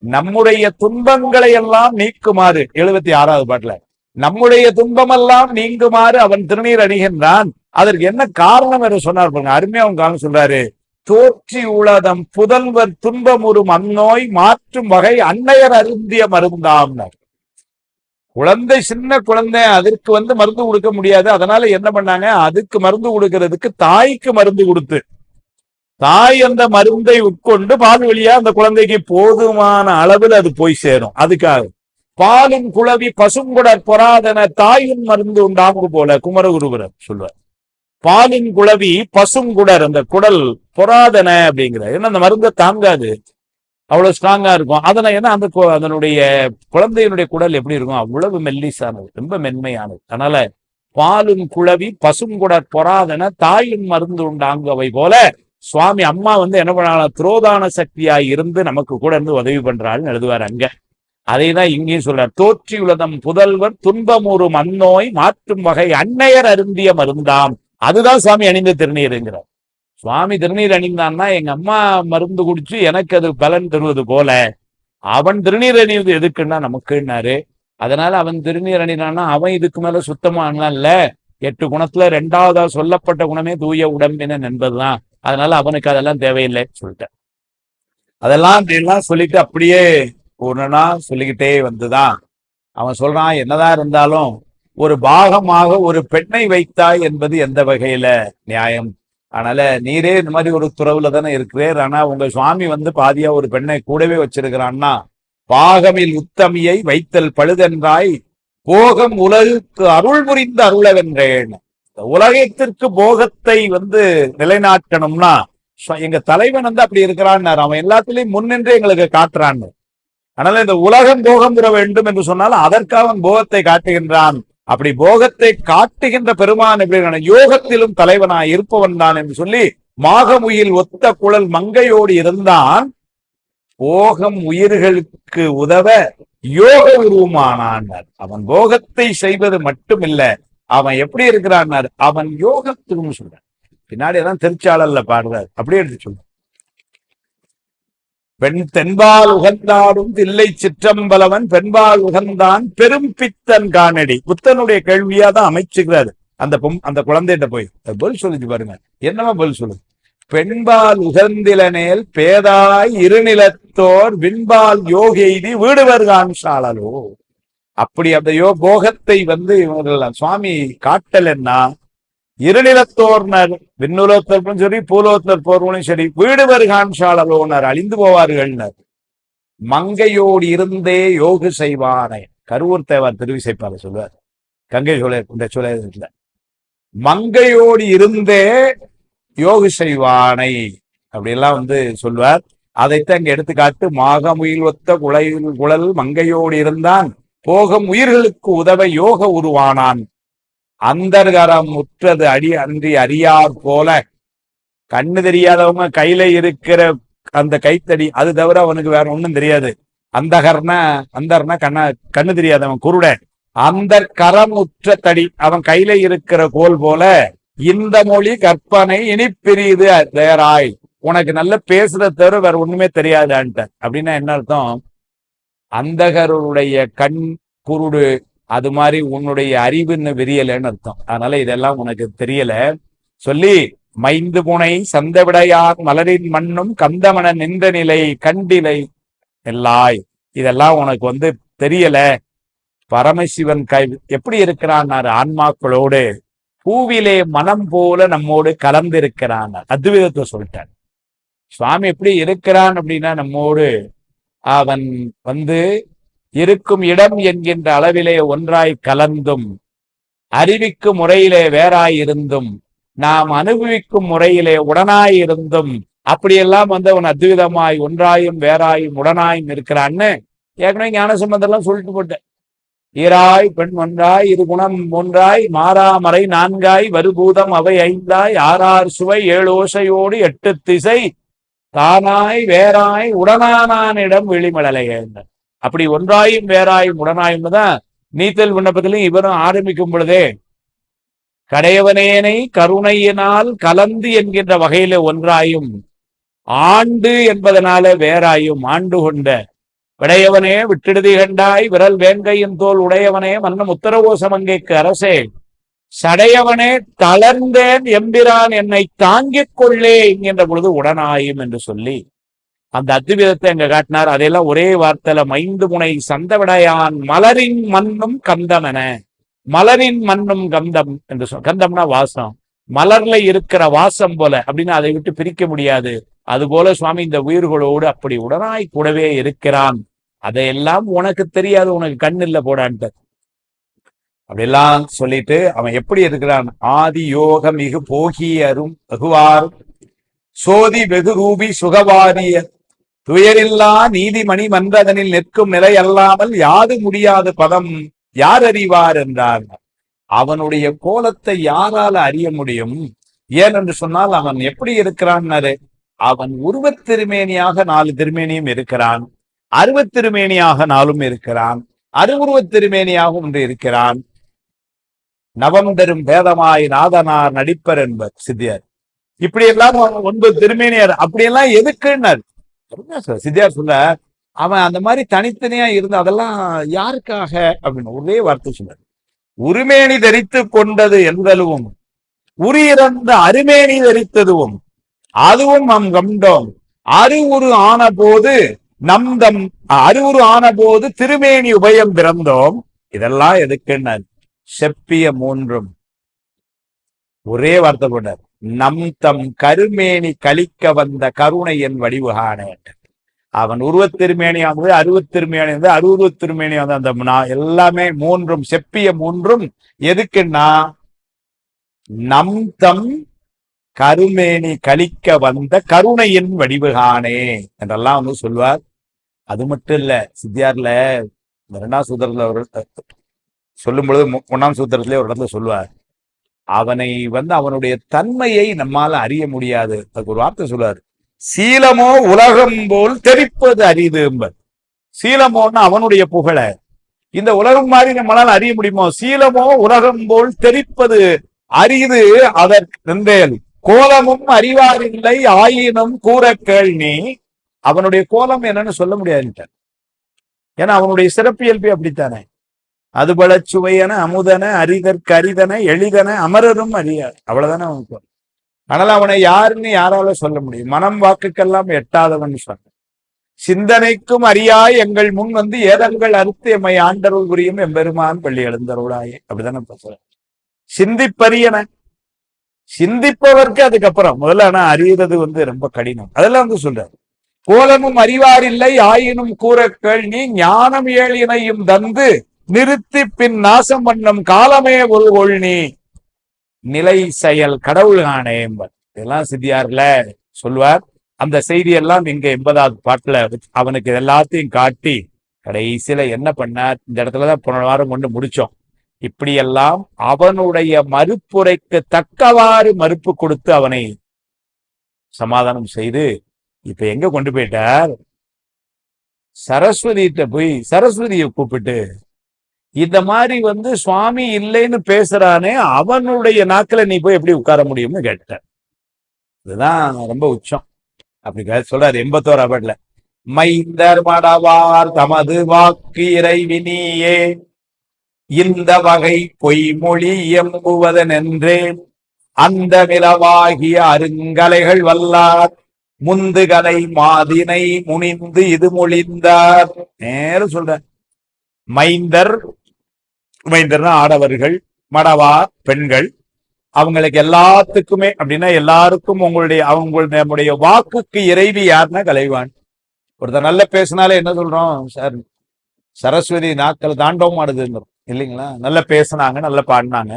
நம்முடைய துன்பங்களை எல்லாம் நீக்குமாறு 76வது பாட்டுல நம்முடைய துன்பமெல்லாம் நீங்குமாறு அவன் திருநீர் அணிகின்றான். அதற்கு என்ன காரணம் என்று சொன்னார் பாருங்க. அருமையா அவங்க காரணம் சொல்றாரு. தோற்றி உளதம் புதல்வர் துன்பமுறும் அந்நோய் மாற்றும் வகை அன்னையர் அருந்திய மருந்தாம்னார். குழந்தை சின்ன குழந்தை, அதற்கு மருந்து கொடுக்க முடியாது. அதனால என்ன பண்ணாங்க, அதுக்கு மருந்து கொடுக்கறதுக்கு தாய்க்கு மருந்து கொடுத்து தாய் அந்த மருந்தை உட்கொண்டு பால் வழியா அந்த குழந்தைக்கு போதுமான அளவில் அது போய் சேரும். அதுக்காக பாலின் குளவி பசுங்குடற் பொறாதன தாயின் மருந்து உண்டாங்கு போல குமரகுருபரர் சொல்வார். பாலின் குளவி பசுங்குடர், அந்த குடல் பொறாதன அப்படிங்கிற, ஏன்னா அந்த மருந்தை தாங்காது, அவ்வளவு ஸ்ட்ராங்கா இருக்கும். ஏன்னா அதனுடைய குழந்தையினுடைய குடல் எப்படி இருக்கும், அவ்வளவு மெல்லிசானது, ரொம்ப மென்மையானது. அதனால பாலின் குளவி பசுங்குடற் பொறாதன தாயின் மருந்து உண்டாங்கவை போல சுவாமி அம்மா என்ன பண்ணாலும் துரோதான சக்தியாய் இருந்து நமக்கு கூட இருந்து உதவி பண்றாள்னு எழுதுவார் அங்க. அதை தான் இங்கேயும் சொல்றார். தோற்றி உலகம் புதல்வர் துன்பமுறும் அந்நோய் மாற்றும் வகை அன்னையர் அருந்திய மருந்தாம். அதுதான் சுவாமி அணிந்த திருநீருங்கிறார். சுவாமி திருநீர் அணிந்தான்னா எங்க அம்மா மருந்து குடிச்சு எனக்கு அது பலன் தருவது போல அவன் திருநீர் அணிவது எதுக்குன்னா நமக்குன்னாரு. அதனால அவன் திருநீர் அணினான்னா அவன் இதுக்கு மேல சுத்தமானா இல்ல. 8 குணத்துல 2வதா சொல்லப்பட்ட குணமே தூய உடம்பினன் என்பதுதான். அதனால அவனுக்கு அதெல்லாம் தேவையில்லை சொல்லிட்டேன். அதெல்லாம் சொல்லிட்டு அப்படியே ஒண்ணுனா சொல்லிக்கிட்டே வந்துதான் அவன் சொல்றான். என்னதான் இருந்தாலும் ஒரு பாகமாக ஒரு பெண்ணை வைத்தாய் என்பது எந்த வகையில நியாயம்? அதனால நீரே இந்த மாதிரி ஒரு துறவுல தானே இருக்கிறேர். ஆனா உங்க சுவாமி பாதியா ஒரு பெண்ணை கூடவே வச்சிருக்கிறான்னா, பாகமில் உத்தமியை வைத்தல் பழுதென்றாய் போகம் உலகுக்கு அருள் புரிந்த அருளவென்றேன். உலகத்திற்கு போகத்தை நிலைநாட்டணும்னா எங்க தலைவன் அப்படி இருக்கிறான். அவன் எல்லாத்திலையும் முன்னின்று எங்களுக்கு காட்டுறான்னு. அதனால இந்த உலகம் போகம் பெற வேண்டும் என்று சொன்னாலும் அதற்காக அவன் போகத்தை காட்டுகின்றான். அப்படி போகத்தை காட்டுகின்ற பெருமான் எப்படி யோகத்திலும் தலைவனாய் இருப்பவன் தான் என்று சொல்லி மாகமுயில் ஒத்த குழல் மங்கையோடு இருந்தான். போகம் உயிர்களுக்கு உதவ யோக உருவமானான். அவன் போகத்தை செய்வது மட்டுமில்ல, அவன் எப்படி இருக்கிறான், அவன் யோகத்துக்கும் சொல்றான். பின்னாடி எல்லாம் திருச்சாளர்ல பாடுறாரு, அப்படியே எடுத்து சொல்ற. பெண் தென்பால் உகந்தாடும் தில்லை சிற்றம்பலவன் பெண்பால் உகந்தான் பெரும் பித்தன் காணடி. புத்தனுடைய கேள்வியா தான் அமைச்சுக்கிறாரு. அந்த குழந்தைகிட்ட போய் பதில் சொல்லிச்சு பாருங்க. என்னமா பதில் சொல்லுது? பெண்பால் உகந்திலனேல் பேதாய் இருநிலத்தோர் விண்பால் யோகெய்தி வீடுவர்கான் சாளலோ. அப்படி அந்த போகத்தை இவர்கள் சுவாமி காட்டலன்னா இருநிலத்தோர்னர், விண்ணுலத்தோர்னும் சரி பூலோத்தர் போர்வனும் சரி, வீடு வருகான் சாளலோனர் அழிந்து போவார்கள்னர். மங்கையோடு இருந்தே யோகு செய்வானே. கருவூர் தேவார் திருவிசைப்பால சொல்வார். கங்கை சோழ இந்த சோழ மங்கையோடு இருந்தே யோகு செய்வானை அப்படியெல்லாம் சொல்வார். அதைத்தான் இங்க எடுத்துக்காட்டு. மாகமுயில் ஒத்த குழல் மங்கையோடு இருந்தான் போகம் உயிர்களுக்கு உதவ யோக உருவானான். அந்தர்கரம் உற்றது அடி அன்றி அறியார் போல. கண்ணு தெரியாதவங்க கையில இருக்கிற அந்த கைத்தடி, அது தவிர அவனுக்கு வேற ஒண்ணும் தெரியாது. அந்தர்னா கண்ணு தெரியாதவன் குருட. அந்த கரம் உற்ற தடி, அவன் கையில இருக்கிற கோல் போல. இந்த மொழி கற்பனை இனி பிரியுது தேராய். உனக்கு நல்ல பேசுறத தவிர வேற ஒண்ணுமே தெரியாதான்ட்ட. அப்படின்னா என்ன அர்த்தம்? அந்தகருடைய கண் குருடு, அது மாதிரி உன்னுடைய அறிவுன்னு விரியலன்னு அர்த்தம். அதனால இதெல்லாம் உனக்கு தெரியல சொல்லி, மைந்து புனை சந்தவிடையார் மலரின் மண்ணும் கந்தமன நின்ற நிலை கண்டிலை எல்லாய். இதெல்லாம் உனக்கு தெரியல. பரமசிவன் எப்படி இருக்கிறான்? ஆன்மாக்களோடு பூவிலே மனம் போல நம்மோடு கலந்திருக்கிறான். அத்வைதத்தை சொல்லிட்டான். சுவாமி எப்படி இருக்கிறான் அப்படின்னா, நம்மோடு அவன் இருக்கும் இடம் என்கின்ற அளவிலே ஒன்றாய் கலந்தும், அறிவிக்கும் முறையிலே வேறாயிருந்தும், நாம் அனுபவிக்கும் முறையிலே உடனாயிருந்தும், அப்படியெல்லாம் அவன் அத்விதமாய் ஒன்றாயும் வேறாயும் உடனாயும் இருக்கிறான்னு ஏற்கனவே ஞான சம்பந்தெல்லாம் சொல்லிட்டு போட்டேன். ஈராய் பெண் ஒன்றாய் இரு குணம் ஒன்றாய் மாறாமறை நான்காய் வருபூதம் அவை ஐந்தாய் ஆறார் சுவை ஏழோசையோடு எட்டு திசை தானாய் வேறாய் உடனானிடம் விழிமழலைய. அப்படி ஒன்றாயும் வேறாயும் உடனாயும் தான் நீத்தல் விண்ணப்பத்திலும் இவரும் ஆரம்பிக்கும் பொழுதே கடையவனேனை கருணையினால் கலந்து என்கின்ற வகையில ஒன்றாயும் ஆண்டு என்பதனால வேறாயும் ஆண்டு கொண்ட விடையவனே விட்டிடுதி கண்டாய் விரல் வேங்கையின் தோல் உடையவனே மன்னம் உத்தரகோசமங்கைக்கு அரசே சடையவனே தளர்ந்தேன் எம்பிரான் என்னை தாங்கிக் கொள்ளே என்கின்ற பொழுது உடனாயும் என்று சொல்லி அந்த அத்விதத்தை அங்க காட்டினார். அதையெல்லாம் ஒரே வார்த்தையில மைந்து முனை சந்தவிடையான் மலரின் மண்ணும் கந்தமென. மலரின் மண்ணும் கந்தம் என்று சொல். கந்தம்னா வாசம், மலர்ல இருக்கிற வாசம் போல அப்படின்னு அதை விட்டு பிரிக்க முடியாது. அது போல சுவாமி இந்த உயிர்களோடு அப்படி உடனாய் கூடவே இருக்கிறான். அதையெல்லாம் உனக்கு தெரியாது, உனக்கு கண் இல்ல போடான்ட்டு அப்படியெல்லாம் சொல்லிட்டு அவன் எப்படி இருக்கிறான். ஆதி யோக மிகு போகியரும் வெகுவார் சோதி வெகு ரூபி சுகவாரிய துயரில்லா நீதிமணி மன்றதனில் நிற்கும் நிலை அல்லாமல் யாது முடியாது பதம் யார் அறிவார் என்றார். அவனுடைய கோலத்தை யாரால அறிய முடியும்? ஏனென்று சொன்னால் அவன் எப்படி இருக்கிறான். அவன் உருவத் திருமேனியாக 4 திருமேனியும் இருக்கிறான், அருவத் திருமேனியாக 4 இருக்கிறான், அருவுருவத் திருமேனியாக ஒன்று இருக்கிறான். நவம் தரும் பேதமாய் நாதனார் நடிப்பர் என்பர் சித்தியார். இப்படி எல்லாம் 9 திருமேனியார். அப்படியெல்லாம் எதுக்குன்னார் சித்தியார் சொல்ல. அவன் அந்த மாதிரி தனித்தனியா இருந்து அதெல்லாம் யாருக்காக அப்படின்னு ஒரே வார்த்தை சொன்னார். உருமேனி தரித்து கொண்டது என்பதுவும் உரியிறந்த அருமேனி தரித்ததுவும் அதுவும் நம் கண்டோம். அருவுரு ஆன போது நம்தம் அருவுரு ஆன போது திருமேனி உபயம் பிறந்தோம். இதெல்லாம் எதுக்குன்னார். செப்பிய 3ம் ஒரே வார்த்தை கொண்டார். நம் தம் கருமேனி கழிக்க வந்த கருணையின் வடிவுகான. அவன் உருவத் திருமேனியானது, அருவத் திருமேனியானது, அருவுருவத் திருமேனியானது. அந்த எல்லாமே 3ம் செப்பிய 3ம் எதுக்குன்னா நம் தம் கருமேனி கழிக்க வந்த கருணையின் வடிவுகானே என்றெல்லாம் சொல்வார். அது மட்டும் இல்ல, சித்தியார்ல 2ஆம் சூத்திரத்துல சொல்லும் பொழுது 1ஆம் சூத்திரத்திலே ஒரு இடத்துல சொல்வார். அவனை அவனுடைய தன்மையை நம்மால அறிய முடியாது. அதுக்கு ஒரு வார்த்தை சொல்வார். சீலமோ உலகம் போல் தெரிப்பது அரிது என்பது. சீலமோன்னா அவனுடைய புகழ இந்த உலகம் மாதிரி நம்மளால அறிய முடியுமோ? சீலமோ உலகம் போல் தெரிப்பது அரிது அதற்கு கோலமும் அறிவாரில்லை ஆயினும் கூற கேள்வி. அவனுடைய கோலம் என்னன்னு சொல்ல முடியாது. ஏன்னா அவனுடைய சிறப்பியல்பு அப்படித்தானே. அதுபல சுவையன அமுதன அரிதற்கு அரிதன எளிதன அமரரும் அறியார். அவ்வளவுதானே அவனுக்கு. ஆனால் அவனை யாருன்னு யாரால சொல்ல முடியும்? மனம் வாக்குக்கெல்லாம் எட்டாதவன் சொன்ன. சிந்தனைக்கும் அறியாய் எங்கள் முன் ஏதங்கள் அறுத்து எம்மை ஆண்டருள் புரியும் எம்பெருமான் பள்ளி எழுந்தருளாயே. அப்படிதானே பேசுற. சிந்திப்பரியன சிந்திப்பவர்க்கு அதுக்கப்புறம் முதல்ல ஆனா அறியறது ரொம்ப கடினம். அதெல்லாம் சொல்றாரு. கோலமும் அறிவாரில்லை ஆயினும் கூற கேள்வி ஞானம் ஏழினையும் தந்து நிறுத்தி பின் நாசம் பண்ணும் காலமே ஒரு கொள்னி நிலை செயல் கடவுள் காணே என்பர். இதெல்லாம் சித்தியார்ல சொல்வார். அந்த செய்தியெல்லாம் இங்க 80வது பாட்டுல அவனுக்கு எல்லாத்தையும் காட்டி கடைசியில என்ன பண்ணார். இந்த இடத்துலதான் போன வாரம் கொண்டு முடிச்சோம். இப்படியெல்லாம் அவனுடைய மறுப்புரைக்கு தக்கவாறு மறுப்பு கொடுத்து அவனை சமாதானம் செய்து இப்ப எங்க கொண்டு போயிட்டார். சரஸ்வதிட்ட போய் சரஸ்வதியை கூப்பிட்டு இந்த மாதிரி சுவாமி இல்லைன்னு பேசுறானே அவனுடைய நாக்கில நீ போய் எப்படி உட்கார முடியும்னு கேட்டார். இதுதான் ரொம்ப உச்சம். அப்படி சொல்றாரு 81ஆம் பாட்டுல. மைந்தர் மடவார் தமது வாக்கு இறைவினியே இந்த வகை பொய்மொழி எம்புவதன் என்றே அந்த விளவாகிய அருங்கலைகள் வல்லார் முந்துகலை மாதினை முனிந்து இது மொழிந்தார். நேரம் சொல்ற. மைந்தர்னா ஆடவர்கள், மடவார் பெண்கள். அவங்களுக்கு எல்லாத்துக்குமே அப்படின்னா எல்லாருக்கும் நம்முடைய வாக்குக்கு இறைவி யாருன்னா கலைவான். ஒருத்தர் நல்ல பேசினாலே என்ன சொல்றோம்? சார் சரஸ்வதி நாட்கள் தாண்டவம் ஆடுதுன்னு இல்லைங்களா? நல்ல பேசினாங்க, நல்ல பாடினாங்க.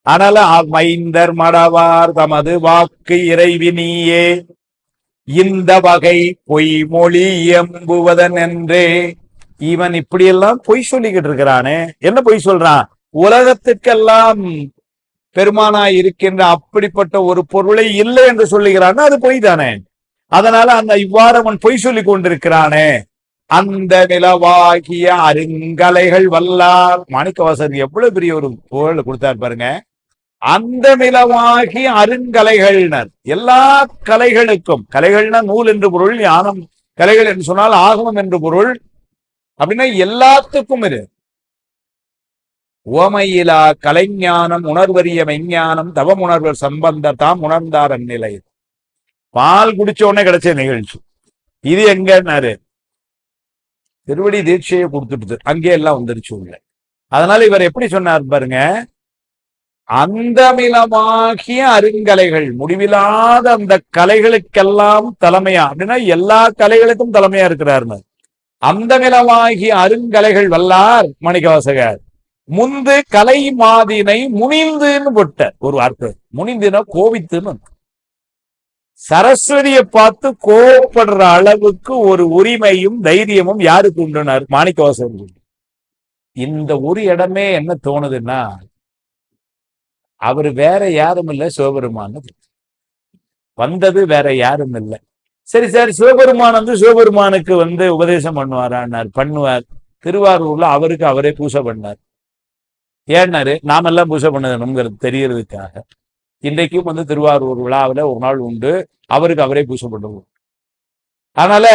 ஆனால மைந்தர் மடவார் தமது வாக்கு இறைவி நீயே இந்த வகை பொய்மொழி எம்புவதன் என்றே இவன் இப்படியெல்லாம் பொய் சொல்லிக்கிட்டு இருக்கிறானே, என்ன பொய் சொல்றான்? உலகத்துக்கெல்லாம் பெருமானாய் இருக்கின்ற அப்படிப்பட்ட ஒரு பொருளை இல்லை என்று சொல்லுகிறான், அது பொய் தானே. அதனால அந்த இவ்வாறு அவன் பொய் சொல்லி கொண்டிருக்கிறானே. அந்த நிலவாகிய அருங்கலைகள் வல்லார், மாணிக்கவாசகர் எவ்வளவு பெரிய ஒரு புகழ் கொடுத்தார் பாருங்க. அந்த நிலவாகிய அருங்கலைகள்னர், எல்லா கலைகளுக்கும், கலைகள்னா நூல் என்று பொருள், ஞானம் கலைகள் என்று சொன்னால் ஆகமம் என்று பொருள். அப்படின்னா எல்லாத்துக்கும் இரு ஓமையிலா கலைஞானம் உணர்வறிய மெஞ்ஞானம் தவம் உணர்வர் சம்பந்தர் தாம் உணர்ந்தார் அந்நிலை. பால் குடிச்ச உடனே கிடைச்ச நிகழ்ச்சி இது. எங்கன்னாரு திருவடி தீட்சையை கொடுத்துட்டு அங்கே எல்லாம் வந்துருச்சு உள்ள. அதனால இவர் எப்படி சொன்னார் பாருங்க, அந்தமிலமாகிய அருங்கலைகள், முடிவில்லாத அந்த கலைகளுக்கெல்லாம் தலைமையா, அப்படின்னா எல்லா கலைகளுக்கும் தலைமையா இருக்கிறார். அந்தமிலமாகிய அருங்கலைகள் வல்லார் மாணிக்கவாசகர் முந்து கலை மாதினை முனிந்துன்னு போட்ட ஒரு வார்த்தை. முனிந்துனா கோபித்துன்னு. சரஸ்வதியை பார்த்து கோபப்படுற அளவுக்கு ஒரு உரிமையும் தைரியமும் யாருக்கு உண்டுனார்? மாணிக்கவாசகர். இந்த ஒரு இடமே என்ன தோணுதுன்னா, அவரு வேற யாரும் இல்லை, சிவபெருமான் வந்தது வேற யாரும் இல்லை. சரி சார், சிவபெருமான் சிவபெருமானுக்கு உபதேசம் பண்ணுவாரான்னார். பண்ணுவார். திருவாரூர்ல அவருக்கு அவரே பூசை பண்ணார். ஏன்னாரு, நாமெல்லாம் பூசை பண்ணணுங்கிறது தெரியறதுக்காக. இன்றைக்கும் திருவாரூர் விழாவில் ஒரு நாள் உண்டு, அவருக்கு அவரே பூசை பண்ணுவோம். அதனால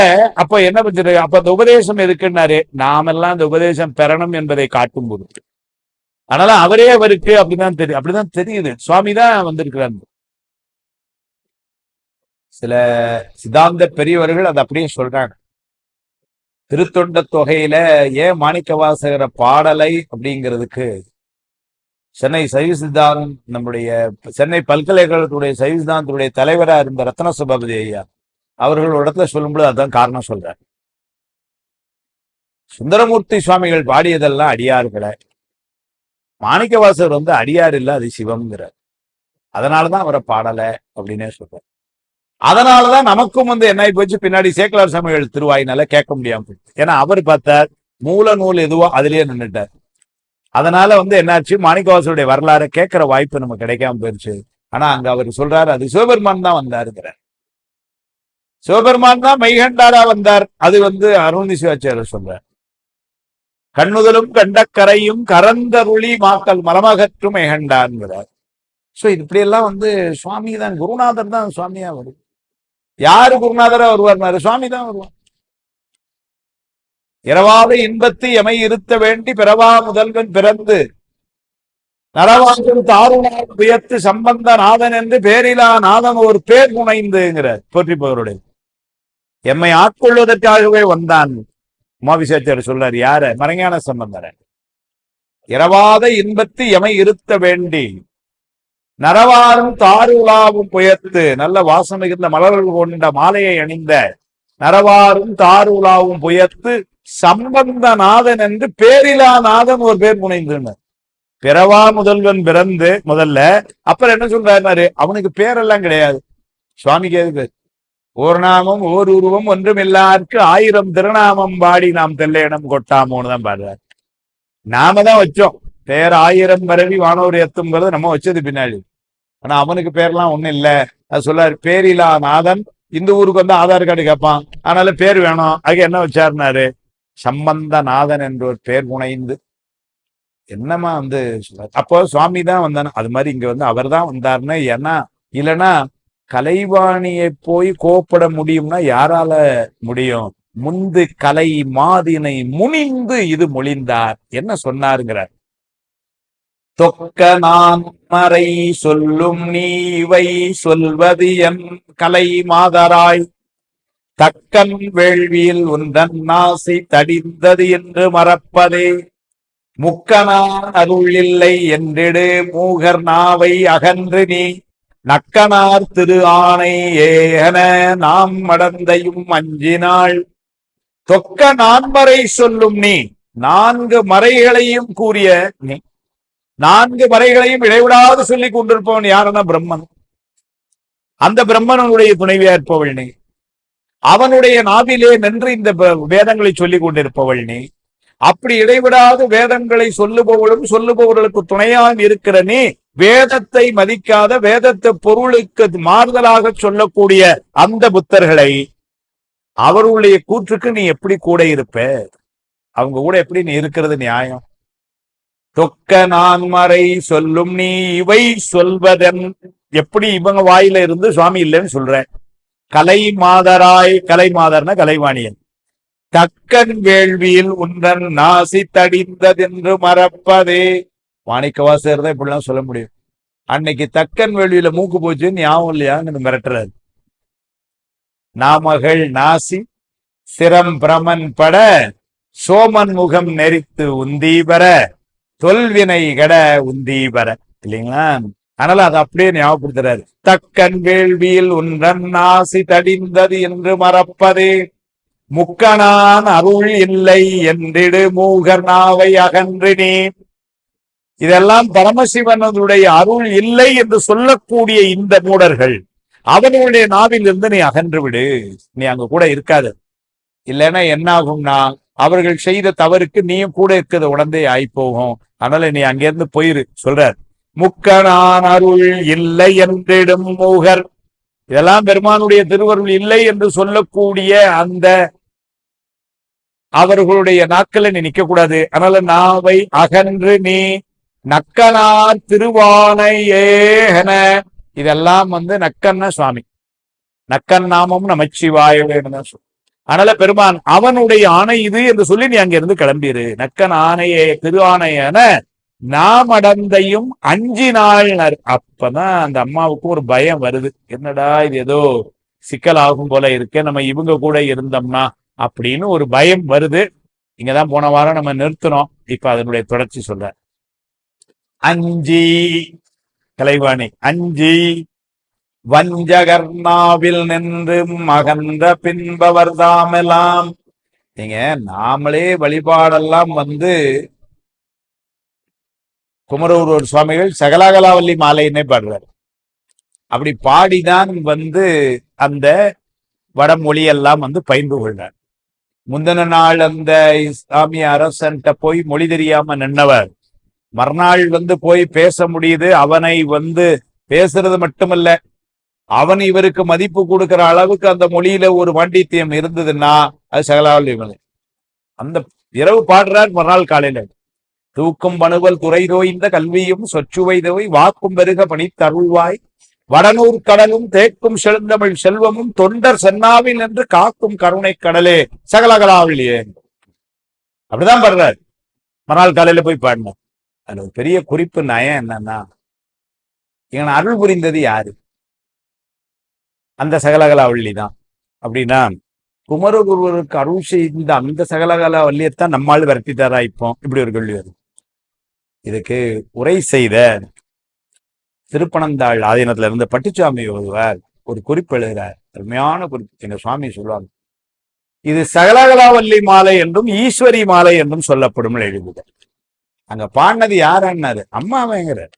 அப்ப என்ன பண்றது, அப்ப அந்த உபதேசம் எதுக்குன்னாரு, நாமெல்லாம் அந்த உபதேசம் பெறணும் என்பதை காட்டும் போது. அதனால அவரே அவருக்கு அப்படிதான் தெரியுது. சுவாமி தான் வந்திருக்கிறார். சில சித்தாந்த பெரியவர்கள் அதை அப்படியே சொல்றாங்க. திருத்தொண்ட தொகையில ஏன் மாணிக்கவாசகர பாடலை அப்படிங்கிறதுக்கு சென்னை சைவ சித்தாந்தம், நம்முடைய சென்னை பல்கலைக்கழகத்துடைய சைவ சித்தாந்தத்துடைய தலைவராக இருந்த ரத்ன சபாபதி ஐயா அவர்கள் ஒரு இடத்துல சொல்லும்போது அதான் காரணம் சொல்றார். சுந்தரமூர்த்தி சுவாமிகள் பாடியதெல்லாம் அடியார்களை, மாணிக்கவாசகர் அடியார் இல்ல, அது சிவம்ங்கிறார். அதனாலதான் அவரை பாடலை அப்படின்னே சொல்றார். அதனாலதான் நமக்கும் என்ன ஆகி போச்சு, பின்னாடி சேக்கலார் சுவாமிகள் திருவாயினால கேட்க முடியாம போயிடுச்சு. ஏன்னா அவர் பார்த்தார் மூல நூல் எதுவோ அதுலயே நின்றுட்டார். அதனால என்னாச்சு, மாணிக்கவாசருடைய வரலாறை கேட்கிற வாய்ப்பு நமக்கு கிடைக்காம போயிருச்சு. ஆனா அங்க அவர் சொல்றாரு, அது சிவபெருமான் தான் வந்தாருங்கிறார். சிவபெருமான் தான் மெய்கண்டாரா வந்தார். அது அருள்ந்தி சிவாச்சாரியர் சொல்றார். கண்ணுதலும் கண்டக்கரையும் கரந்தருளி மாக்கள் மலமகற்றும் மெய்கண்டான்கிறார். சோ இப்படி எல்லாம் சுவாமி தான், குருநாதர் தான் சுவாமியா வரும். யாரு குருநாதரா வருவார்? சுவாமி தான் வருவார். இரவாத இன்பத்து எமை இருத்த வேண்டி பிறவா முதல்வன் பிறந்து நரவாசல் தாருணால் புயத்து சம்பந்த நாதன் என்று பேரிலா நாதன் ஒரு பேர் முனைந்துங்கிறார் போற்றிப்பவருடைய. எம்மை ஆட்கொள்வதற்காகவே வந்தான் உமாவிசேச்சர் சொல்றார். யார? மறைஞான சம்பந்தர. இரவாத இன்பத்து எமை இருத்த வேண்டி நரவாரும் தாருலாவும் புயத்து, நல்ல வாசம் மிகுந்த மலர்கள் கொண்ட மாலையை அணிந்த நரவாரும் தாருலாவும் புயத்து சம்பந்த நாதன் என்று பேரிலா நாதன் ஒரு பேர் முனைந்து. பிறவா முதல்வன் பிறந்து முதல்ல, அப்புறம் என்ன சொல்றாரு, அவனுக்கு பேரெல்லாம் கிடையாது. சுவாமிக்கு எதுக்கு? ஒரு நாமம் ஓர் உருவம் ஒன்றும் இல்லாருக்கு 1000 திருநாமம் பாடி நாம் தெல்லையிடம் கொட்டாமோன்னு தான் பாடுறாரு. நாம தான் வச்சோம் பேர். 1000 பரவி வானோர் எத்துங்கிறது நம்ம வச்சது பின்னாடி. ஆனா அவனுக்கு பேர்லாம் ஒண்ணும் இல்லை. அது சொல்றாரு, பேரிலா நாதன். இந்த ஊருக்கு ஆதார் கார்டு கேட்பான், அதனால பேர் வேணும். அதுக்கு என்ன வச்சாருனாரு, சம்பந்த நாதன் என்று ஒரு பேர் முனைந்து. என்னமா சொல்றாரு. அப்போ சுவாமி தான் வந்தானே, அது மாதிரி இங்க அவர் தான் வந்தாருன்னு. ஏன்னா இல்லைன்னா கலைவாணியை போய் கோப்பட முடியும்னா யாரால முடியும்? முந்து கலை மாதினை முனிந்து இது மொழிந்தார். என்ன சொன்னாருங்கிறார். தொக்க நான் மறை சொல்லும் நீவை சொல்வது என் கலை மாதராய் தக்கன் வேள்வியில் உந்தன் நாசை தடிந்தது என்று மறப்பதே முக்கனான் அருள் இல்லை என்றிடு மூகர் நாவை அகன்று நீ நக்கனார் திரு ஆணை ஏகன நாம் மடந்தையும் அஞ்சினாள். தொக்க நான்மறை சொல்லும் நீ, 4 மறைகளையும் கூறிய நீ, 4 மறைகளையும் இடைவிடாது சொல்லிக் கொண்டிருப்பவன் யாருன்னா பிரம்மன். அந்த பிரம்மனுடைய துணைவியா இருப்பவள் நீ. அவனுடைய நாவிலே நின்று இந்த வேதங்களை சொல்லிக் கொண்டிருப்பவள் நீ. அப்படி இடைவிடாது வேதங்களை சொல்லுபவளும் சொல்லுபவர்களுக்கு துணையாக இருக்கிற நீ வேதத்தை மதிக்காத, வேதத்தை பொருளுக்கு மாறுதலாக சொல்லக்கூடிய அந்த புத்தர்களை அவர்களுடைய கூற்றுக்கு நீ எப்படி கூட இருப்ப? அவங்க கூட எப்படி நீ இருக்கிறது நியாயம்? தொக்க நான்மறை சொல்லும் நீ இவை சொல்வதன். எப்படி இவங்க வாயில இருந்து சுவாமி இல்லைன்னு சொல்ற? கலை மாதராய், கலை மாதர்னா கலைவாணியன், தக்கன் வேள்வியில் உந்தன் நாசி தடிந்ததென்று மறப்பதே. மாணிக்கவாசகர் தான் இப்படிலாம் சொல்ல முடியும். அன்னைக்கு தக்கன் வேள்வியில மூக்கு போச்சுன்னு ஞாபகம் இல்லையான்னு மிரட்டுறாரு. நாமகள் நாசி சிரம் பிரமன் பட சோமன் முகம் நெறித்து உந்தீபர தொல்வினை கட உந்தீபர, இல்லைங்களா? அதனால அதை அப்படியே ஞாபகப்படுத்துறாரு. தக்கன் வேள்வியில் உன்றன் நாசி தடிந்தது என்று மறப்பதே, முக்கனான் அருள் இல்லை என்றிடு மூகர் நாவை அகன்றினே. இதெல்லாம் பரமசிவனுடைய அருள் இல்லை என்று சொல்லக்கூடிய இந்த மூடர்கள், அவனுடைய நாவில் இருந்து நீ அகன்று விடு, நீ அங்க கூட இருக்காது. இல்லைன்னா என்ன ஆகும்னா அவர்கள் செய்த தவறுக்கு நீயும் கூட இருக்கிறத உடனே ஆயிப்போகும். அதனால நீ அங்கிருந்து போயிரு சொல்றார். முக்கனான் அருள் இல்லை என்றிடும் மூகர், இதெல்லாம் பெருமானுடைய திருவருள் இல்லை என்று சொல்லக்கூடிய அந்த அவர்களுடைய நாட்களை நீ நிக்க கூடாது. அதனால நாவை அகன்று நீ நக்கனார் திருவானை ஏகன. இதெல்லாம் நக்கன்னா சுவாமி, நக்கன் நாமம் நமச்சிவாயவேன்னு சொல்லு. அதனால பெருமான் அவனுடைய ஆணை இது என்று சொல்லி நீ அங்கிருந்து கிளம்பிரு. நக்கன் ஆணையே திரு ஆணையன நாம் அடந்தையும் 5 நாள். அப்பதான் அந்த அம்மாவுக்கு ஒரு பயம் வருது. என்னடா இது ஏதோ சிக்கலாகும் போல இருக்கு, நம்ம இவங்க கூட இருந்தோம்னா அப்படின்னு ஒரு பயம் வருது. இங்கதான் போன வாரம் நம்ம நிறுத்தினோம். இப்ப அதனுடைய தொடர்ச்சி சொல்ற. அஞ்சி கலைவாணி அஞ்சி வஞ்சகர்ணாவில் நின்று மகந்த பின்பவர் தாமெல்லாம். நீங்க நாமளே வழிபாடெல்லாம் குமரூர் சுவாமிகள் சகலகலாவல்லி மாலைன்னே பாடுறாரு. அப்படி பாடிதான் அந்த வடமொழியெல்லாம் பயின்று கொள்றார். முந்தின நாள் அந்த இஸ்லாமிய அரசன்ட்ட போய் மொழி தெரியாம நின்னவர் மறுநாள் போய் பேச முடியுது. அவனை பேசுறது மட்டுமல்ல, அவன் இவருக்கு மதிப்பு கொடுக்கிற அளவுக்கு அந்த மொழியில ஒரு பாண்டித்தியம் இருந்ததுன்னா அது சகலாவல்லி மலை. அந்த இரவு பாடுறார், மறுநாள் காலையில தூக்கும் பணுவல் துறை தோய்ந்த கல்வியும் சொச்சுவை தோய் வாக்கும் பெருக பணித்தருள்வாய் வடநூர் கடலும் தேக்கும் செழுந்தமிழ் செல்வமும் தொண்டர் சென்னாவில் என்று காக்கும் கருணை கடலே சகலகலாவல்லியே. அப்படிதான் பாடுறார். மறுநாள் காலையில போய் பாடினார். அதுல ஒரு பெரிய குறிப்பு நயம் என்னன்னா, இவன் அருள் புரிந்தது யாரு? அந்த சகலகலாவல்லி தான். அப்படின்னா குமரகுருவருக்கு அருள் செய்த அந்த சகலகலாவல்லியத்தான் நம்மால் விரட்டிட்டாரா இப்போ? இப்படி ஒரு கேள்வி வரும். இதுக்கு உரை செய்த திருப்பனந்தாள் ஆதீனத்துல இருந்து பட்டுச்சாமி ஒருவர் ஒரு குறிப்பு எழுதுறார். அருமையான குறிப்பு. எங்க சுவாமி சொல்லுவாங்க, இது சகலகலாவல்லி மாலை என்றும் ஈஸ்வரி மாலை என்றும் சொல்லப்படும் எழுதுகிறார். அங்க பாடினது யாருன்னாரு? அம்மாவைங்கிறார்.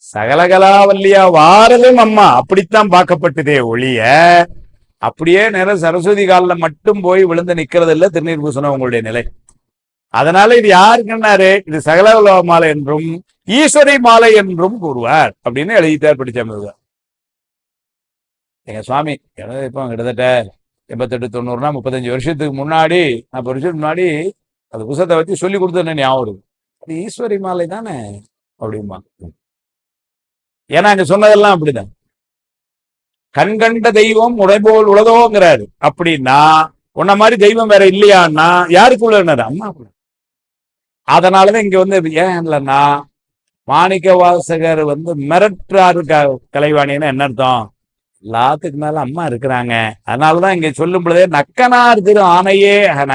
சகலகலாவல்லியா வாரதும் அம்மா அப்படித்தான் பார்க்கப்பட்டதே ஒழிய அப்படியே நேரம் சரஸ்வதி காலில் மட்டும் போய் விழுந்து நிக்கிறது இல்ல திருநீர் பூசணம் உங்களுடைய நிலை. அதனால இது யாருக்குன்னாரு? இது சகலகலா மாலை என்றும் ஈஸ்வரி மாலை என்றும் கூறுவார் அப்படின்னு எழுதிட்டார் படிச்சாங்க. எங்க சுவாமி இப்போ கிட்டத்தட்ட 88-90 35 வருஷத்துக்கு முன்னாடி 40 வருஷத்துக்கு முன்னாடி அந்த புத்தகத்தை வச்சு சொல்லி கொடுத்தேன்னு ஞாபகம். அது ஈஸ்வரி மாலை தானே அப்படிமா. ஏன்னா அங்க சொன்னதெல்லாம் அப்படிதான். கண்கண்ட தெய்வம் உடைபோல் உலகோங்கிறாரு. அப்படின்னா உன்ன மாதிரி தெய்வம் வேற இல்லையான்னா யாருக்குள்ள அம்மாக்குள்ள. அதனாலதான் இங்க ஏன் இல்லைன்னா மாணிக்க வாசகர் மிரட்டுறாரு கலைவாணின்னு என்ன அர்த்தம்? எல்லாத்துக்கு மேல அம்மா இருக்கிறாங்க. அதனாலதான் இங்க சொல்லும் பொழுதே நக்கனார் திரு ஆணையே அகன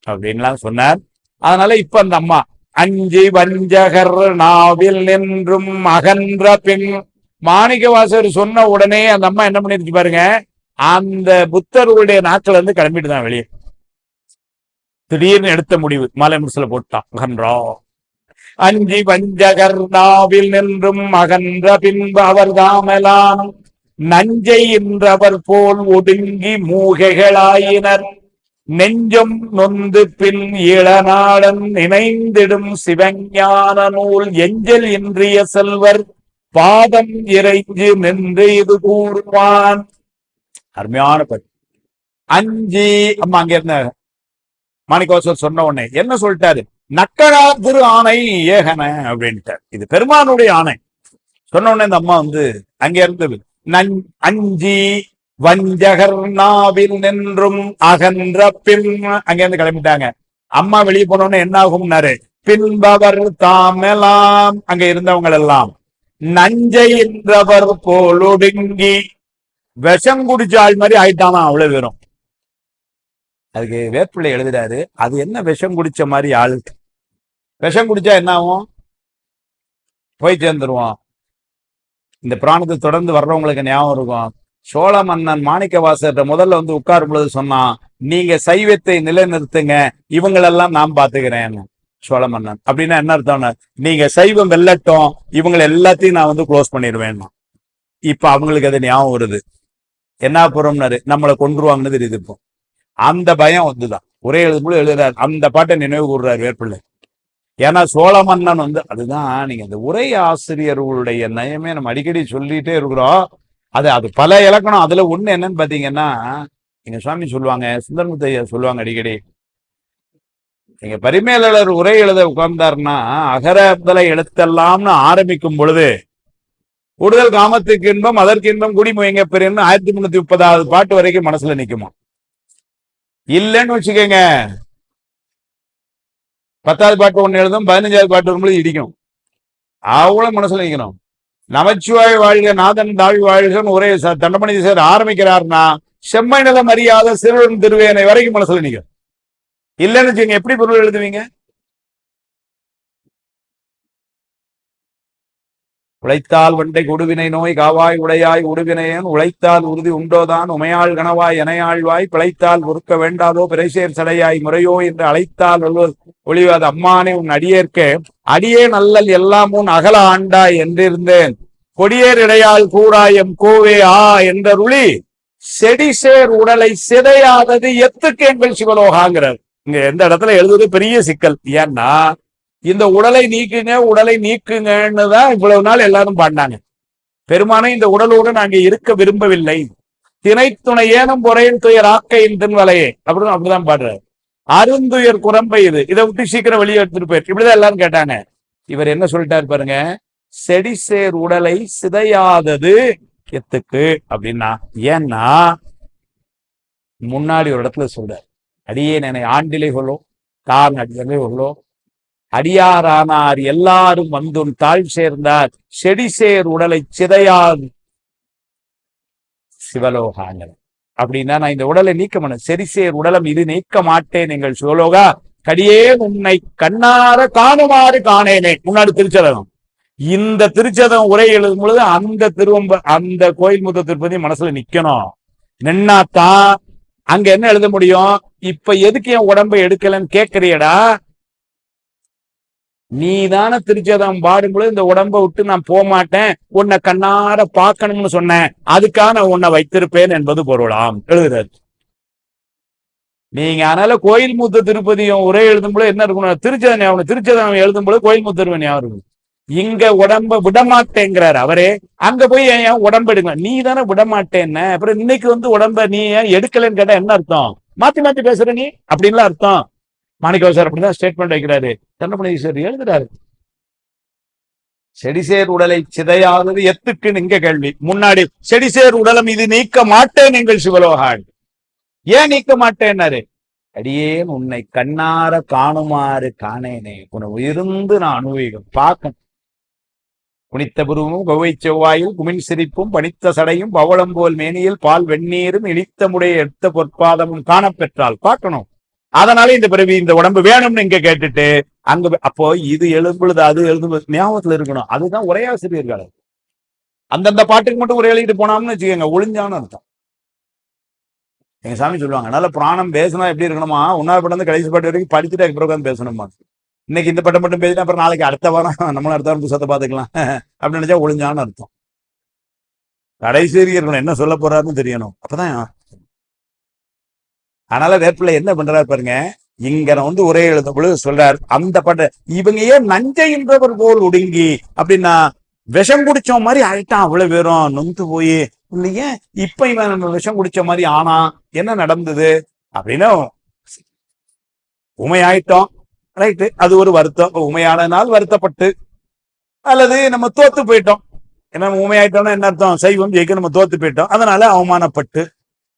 அப்படின்லாம் சொன்னார். அதனால இப்ப அந்த அம்மா அஞ்சி வஞ்சகர் நாவில் நின்றும் அகன்ற பின் மாணிக்க வாசகர் சொன்ன உடனே அந்த அம்மா என்ன பண்ணிருச்சு பாருங்க, அந்த புத்தருடைய நாட்கள் கிளம்பிட்டு தான் வெளியே. திடீர்னு எடுத்த முடிவு மாலை முரசுல போட்டான், அகன்றோ அஞ்சி வஞ்சகர் நாவில் நின்றும் அகன்ற பின்பு அவர் தாமெல்லாம் நஞ்சை என்றவர் போல் ஒடுங்கி மூகைகளாயினர் நெஞ்சம் நொந்து பின் இளநாடன் நினைந்திடும் சிவஞான நூல் எஞ்சல் இன்றிய செல்வர் பாதம் இறைஞ்சு நின்று இது கூறுவான். அருமையான பட்டு. அஞ்சி அம்மா அங்க இருந்த மாணிக்கவாசகர் சொன்ன உடனே என்ன சொல்லிட்டாரு? நக்கடா திரு ஆணை ஏகன அப்படின்ட்டார். இது பெருமானுடைய ஆணை. சொன்ன உடனே இந்த அம்மா அங்க இருந்து அஞ்சி வஞ்சகர் நாவில் நின்றும் அகன்ற பின் அங்க இருந்து கிளம்பிட்டாங்க. அம்மா வெளியே போனோன்னு என்ன ஆகும்னாரு, பின்பவர் தாமெல்லாம் அங்க இருந்தவங்க எல்லாம் நஞ்சை என்றவர் போலொடுங்கி விஷம் குடிச்சாள் மாதிரி ஆயிட்டானா அவ்வளவு வெறும். அதுக்கு வேப்பிள்ளை எழுதுறாரு, அது என்ன விஷம் குடிச்ச மாதிரி ஆளு? விஷம் குடிச்சா என்ன ஆகும்? போய் சேர்ந்துருவோம். இந்த பிராணத்தை தொடர்ந்து வர்றவங்களுக்கு ஞாபகம் இருக்கும், சோழ மன்னன் மாணிக்கவாசகர் முதல்ல உட்காரும் பொழுது சொன்னான், நீங்க சைவத்தை நிலைநிறுத்துங்க, இவங்களெல்லாம் நான் பாத்துக்கிறேன். சோழ மன்னன் அப்படின்னா என்ன அர்த்தம்னா, நீங்க சைவம் வெல்லட்டும், இவங்களை எல்லாத்தையும் நான் க்ளோஸ் பண்ணிடுவேன். இப்ப அவங்களுக்கு அது ஞாபகம் வருது. என்ன புறம்னாரு, நம்மளை கொன்றுவாங்கன்னு தெரியுது. இப்போ அந்த பயம் வந்துதான் ஒரே எழுதும்போது எழுதுறாரு. அந்த பாட்டை நினைவு கூறுறாரு வேப்பிள்ளை. ஏன்னா சோழ மன்னன் அதுதான் நீங்க இந்த உரை ஆசிரியர்களுடைய நயமே நம்ம அடிக்கடி சொல்லிட்டே இருக்கிறோம். அது பல இலக்கணம். அதுல ஒண்ணு என்னன்னு பாத்தீங்கன்னா, எங்க சுவாமி சொல்லுவாங்க, சுந்தரமுத்தையா சொல்லுவாங்க அடிக்கடி, எங்க பரிமேலழகர் உரை எழுத உட்கார்ந்தாருன்னா அகர முதல எழுத்தெல்லாம்னு ஆரம்பிக்கும் பொழுது கூடுதல் காமத்துக்கு இன்பம் அதற்கு இன்பம் குடி முயங்க பெரியன்னு 1330வது பாட்டு வரைக்கும் மனசுல நிக்குமா. இல்லைன்னு வச்சுக்கோங்க, 10வது பாட்டு ஒண்ணு எழுதும், 15வது பாட்டு வரும்போது இடிக்கும். அவ்வளவு மனசுல நிக்கணும். நமச்சிவாய் வாழ்க நாதன் தாழ் வாழ்கன்னு ஒரே தண்டமணி சார் ஆரம்பிக்கிறாருன்னா செம்மை நிலம் அறியாத சிறுவன் திருவேனை வரைக்கும் மனசுல நிக்கும். இல்லைன்னு வச்சுக்கோங்க, எப்படி பொருள் எழுதுவீங்க? உழைத்தால் வண்டை கொடுவினை நோய் காவாய் உடையாய் உடுவினையன் உழைத்தால் உறுதி உண்டோதான் உமையாள் கனவாய் எனையாழ்வாய் பிழைத்தால் பொறுக்க வேண்டாதோ பிறைசேர் சடையாய் முறையோ என்று அழைத்தால் ஒளிவாது அம்மானே உன் அடியேற்க அடியே நல்லல் எல்லாம் உன் அகல ஆண்டாய் என்றிருந்தேன் கொடியேர் இடையால் கூறாயம் கோவே ஆ என்றருளி செடிசேர் உடலை சிதையாதது எத்துக்கு எங்கள் சிவலோகாங்கிறார். இங்க எந்த இடத்துல எழுதுவது பெரிய சிக்கல். ஏன்னா இந்த உடலை நீக்குங்க உடலை நீக்குங்கன்னு தான் இவ்வளவு நாள் எல்லாரும் பாடினாங்க. பெருமானை இந்த உடலோடு நாங்க இருக்க விரும்பவில்லை, திணைத்துணை ஏனும் பொறையின் துயர் ஆக்கையின் தின்வலையே அப்படின்னு அப்படிதான் பாடுறாரு. அருந்துயர் குரம்பை இதை விட்டு சீக்கிரம் வெளியே எடுத்துட்டு போயிரு, இப்படிதான் எல்லாரும் கேட்டாங்க. இவர் என்ன சொல்லிட்டாரு பாருங்க, செடிசேர் உடலை சிதையாதது எத்துக்கு அப்படின்னா, ஏன்னா முன்னாடி ஒரு இடத்துல சொல்றாரு, அடியே என்னை ஆண்டிலே கொள்ளோ தான் அடியே கொள்ளோ அடியாரானார் எல்லாரும் வந்தும் தாழ் சேர்ந்தார் செடிசேர் உடலை சிதையாது சிவலோகாங்க அப்படின்னா, நான் இந்த உடலை நீக்க மாட்டேன், செடிசேர் உடலம் இது நீக்க மாட்டேன் எங்கள் சிவலோகா, கடியே உன்னை கண்ணார காணுமாறு காணேனே. முன்னாடி திருச்சதகம். இந்த திருச்சதகம் உரை எழுதும் பொழுது அந்த கோயில் முத்த திருப்பதி மனசுல நிக்கணும். நின்னாத்தான் அங்க என்ன எழுத முடியும். இப்ப எதுக்கு என் உடம்பை எடுக்கலன்னு கேட்கிறியடா, நீதான திருச்சதம் பாடும்பொழுது இந்த உடம்பை விட்டு நான் போக மாட்டேன், உன்னை கண்ணார பார்க்கணும்னு சொன்னேன், அதுக்காக நான் உன்னை வைத்திருப்பேன் என்பது பொருளாம் எழுதுறாரு. நீங்க அதனால கோயில் மூத்த திருப்பதியும் உரை எழுதும் பொழுது என்ன இருக்கணும், திருச்சதம் எழுதும் பொழுது கோயில் மூத்த திருப்பதி ஞாபகம் இருக்கும். இங்க உடம்ப விடமாட்டேங்கிறாரு அவரே, அங்க போய் ஏன் உடம்பு எடுக்கலாம், நீ தானே விடமாட்டேன்னு. அப்புறம் இன்னைக்கு உடம்ப நீ ஏன் எடுக்கலன்னு கேட்டா என்ன அர்த்தம், மாத்தி மாத்தி பேசுற நீ அப்படின்லாம் அர்த்தம். மாணிக்கவாசகர் அப்படிதான் ஸ்டேட்மெண்ட் வைக்கிறாரு. தண்டமணீஸ்வர் எழுதுறாரு, செடிசேர் உடலை சிதையாதது எத்துக்குன்னு இங்க கேள்வி. முன்னாடி செடிசேர் உடலம் இது நீக்க மாட்டேன் எங்கள் சிவலோகாள், ஏன் நீக்க மாட்டேன்னாரு, அடியேன் உன்னை கண்ணார காணுமாறு காணேனே, உன்னை இருந்து நான் அனுபவிக்கும் பார்க்கணும். குனித்த புருவமும் கௌவை செவ்வாயில் குமின் சிரிப்பும் பனித்த சடையும் பவளம் போல் மேனியில் பால் வெந்நீரும் இனித்த முடைய எடுத்த பொற்பாதமும் காணப்பெற்றால் பார்க்கணும். அதனால இந்த பிறவி இந்த உடம்பு வேணும்னு இங்க கேட்டுட்டு அங்க அப்போ இது எழும்பொழுது அது எழுதும்பொழுது ஞாபகத்துல இருக்கணும். அதுதான் உரையாசிரியர்கள். அந்தந்த பாட்டுக்கு மட்டும் உரை எழுதிட்டு போனோம்னு வச்சுக்கோங்க, ஒளிஞ்சான்னு அர்த்தம். எங்க சாமி சொல்லுவாங்க, அதனால பிராணம் பேசினா எப்படி இருக்கணுமா, ஒன்னாவது படம் கடைசி பாட்டு வரைக்கும் படிச்சுட்டு அதுக்கு பிறகு பேசணுமா. இன்னைக்கு இந்த பட்டம் மட்டும் பேசினா அப்புறம் நாளைக்கு அடுத்த வாரம் நம்மளும் அடுத்த வாரம் புத்தகத்தை பார்த்துக்கலாம் அப்படின்னு நினைச்சா ஒளிஞ்சான்னு அர்த்தம். கடைசி என்ன சொல்ல போறாருன்னு தெரியணும், அப்பதான். அதனால வேப்பிள்ளை என்ன பண்றாரு பாருங்க, இங்க உரை எழுதும் பொழுது சொல்றாரு, அந்த பண்ற இவங்க ஏன் நஞ்சைன்றவர் போல் ஒடுங்கி அப்படின்னா விஷம் குடிச்ச மாதிரி ஆயிட்டான், அவ்வளவு பேரும் நொந்து போய் இல்லையே. இப்ப இவன் விஷம் குடிச்ச மாதிரி ஆனா என்ன நடந்தது அப்படின்னா, உமையாயிட்டோம், ரைட்டு, அது ஒரு வருத்தம். உமையான நாள் வருத்தப்பட்டு, அல்லது நம்ம தோத்து போயிட்டோம். ஏன்னா உமையாயிட்டோம்னா என்ன அர்த்தம், சைவம் ஜெயிக்க நம்ம தோத்து போயிட்டோம், அதனால அவமானப்பட்டு.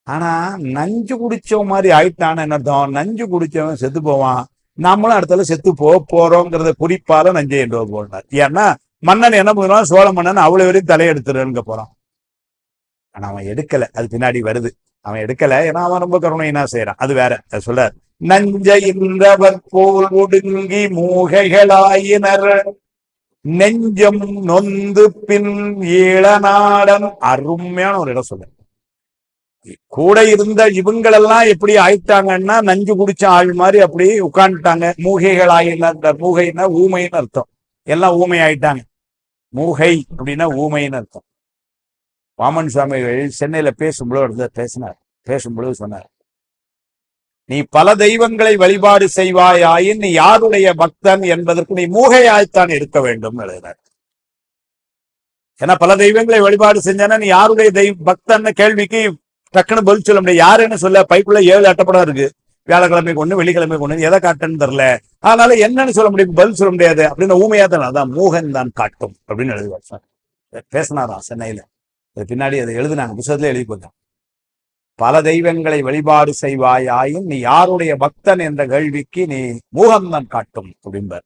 ஆனா நஞ்சு குடிச்ச மாதிரி ஆயிட்டான்னு என்ன அர்த்தம், நஞ்சு குடிச்சவன் செத்து போவான், நம்மளும் அடுத்தால செத்து போறோங்கிறத குறிப்பால நஞ்சை என்று போனார். ஏன்னா மன்னன் என்ன பண்ணுவான், சோழ மன்னன் அவ்வளவு வரையும் தலையெடுத்துருங்க போறான். ஆனா அவன் எடுக்கல, அது பின்னாடி வருது. அவன் எடுக்கல, ஏன்னா அவன் ரொம்ப கருணையினா செய்யறான், அது வேற. அது சொல்ற, நஞ்சை இன்றவர் போல் ஒடுங்கி மூகைகளாயினர் நெஞ்சம் நொந்து பின் ஈழநாடன். அருமையான ஒரு இடம் சொல்ல. கூட இருந்த இவங்களெல்லாம் எப்படி ஆயிட்டாங்கன்னா, நஞ்சு குடிச்ச ஆள் மாதிரி அப்படி உட்காந்துட்டாங்க. மூகைகள் ஆயினர், மூகைன்னா ஊமைன்னு அர்த்தம், எல்லாம் ஊமை ஆயிட்டாங்க. மூகை அப்படின்னா ஊமைன்னு அர்த்தம். வாமன் சுவாமிகள் சென்னையில பேசும்பொழுது சொன்னார், நீ பல தெய்வங்களை வழிபாடு செய்வாயாயின் நீ யாருடைய பக்தன் என்பதற்கு நீ மூகையாய்த்தான் இருக்க வேண்டும் எழுதினார். ஏன்னா பல தெய்வங்களை வழிபாடு செஞ்சானா நீ யாருடைய பக்தன்னு கேள்விக்கு டக்குன்னு பதில் சொல்ல முடியாது. யாருன்னு சொல்ல, பைக்குள்ள 7 அட்டப்படம் இருக்கு, வியாழக்கிழமைக்கு ஒண்ணு, வெள்ளிக்கிழமைக்கு ஒண்ணு, எதை காட்டுன்னு தெரியல, அதனால என்னன்னு சொல்ல முடியும், பதில் சொல்ல முடியாது. அப்படின்னு ஊமையா தான், அதான் மூகன் தான் காட்டும் அப்படின்னு எழுதுவார். பேசினாராம் சென்னையில, அது பின்னாடி அதை எழுதுனாங்க, புத்தகத்துல எழுதி போட்டாங்க. பல தெய்வங்களை வழிபாடு செய்வாயாயின் நீ யாருடைய பக்தன் என்ற கேள்விக்கு நீ மூகம்தான் காட்டும் அப்படின்பார்.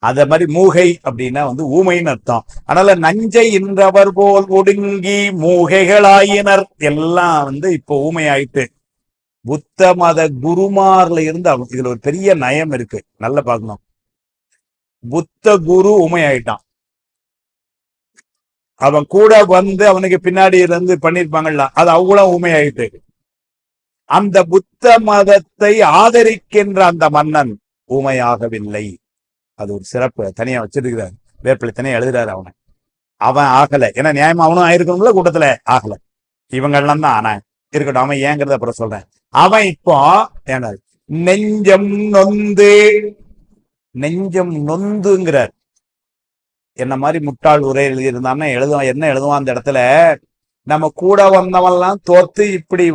அத மாதிரி மூகை அப்படின்னா ஊமைன்னு அர்த்தம். அதனால நஞ்சை இன்றவர் போல் ஒடுங்கி மூகைகளாயினர் எல்லாம் இப்போ ஊமையாயிட்டு. புத்த மத குருமார்ல இருந்து இதுல ஒரு பெரிய நயம் இருக்கு, நல்லா பார்க்கணும். புத்த குரு ஊமையாயிட்டான், அவன் கூட அவனுக்கு பின்னாடி இருந்து பண்ணிருப்பாங்கல்ல, அது அவ்வளவு ஊமையாயிட்டு. அந்த புத்த மதத்தை ஆதரிக்கின்ற அந்த மன்னன் ஊமையாகவில்லை. அது ஒரு சிறப்பு, தனியா வச்சிருக்கிறார் வேப்பிலை, தனியா எழுதுறாரு. அவன் ஆகல, ஏன்னா நியாயமா அவனும் ஆயிருக்கணும்ல, கூட்டத்துல ஆகல. இவங்கெல்லாம் தான் ஆனா இருக்கட்டும், அவன் ஏங்கிறத அப்புறம் சொல்றேன். அவன் இப்போ ஏன்னா நெஞ்சம் நொந்துங்கிறார். என்ன மாதிரி முட்டாள் உரை எழுதியிருந்தான்னு எழுதுவான். என்ன எழுதுவான் அந்த இடத்துல, நம்ம கூட வந்தவெல்லாம் தோத்து இப்படி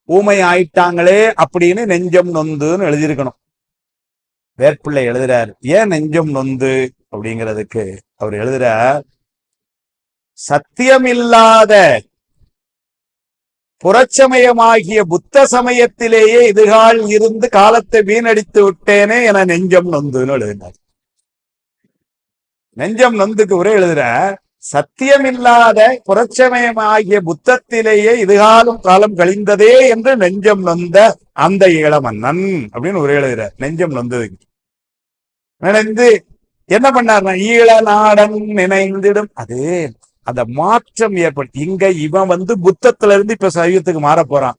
ஊமை ஆயிட்டாங்களே அப்படின்னு நெஞ்சம் நொந்துன்னு எழுதியிருக்கணும். வேற்பிள்ளை எழுதுறார், ஏன் நெஞ்சம் நொந்து அப்படிங்கிறதுக்கு அவர் எழுதுறார், சத்தியமில்லாத புறச்சமயமாகிய புத்த சமயத்திலேயே இதுகால் இருந்து காலத்தை வீணடித்து விட்டேனே என நெஞ்சம் நொந்துன்னு எழுதினார். நெஞ்சம் நொந்துக்கு உரை எழுதுற, சத்தியமில்லாத புறச்சமயமாகிய புத்தத்திலேயே இதுகாலும் காலம் கழிந்ததே என்று நெஞ்சம் நொந்த அந்த இளமன்னன் அப்படின்னு உரை எழுதுற. நெஞ்சம் நொந்ததுக்கு நினைந்து என்ன பண்ணார்னா, ஈழ நாடன் நினைந்திடும். அது அந்த மாற்றம் ஏற்படும். இங்க இவன் புத்தத்துல இருந்து இப்ப சைவத்துக்கு மாற போறான்.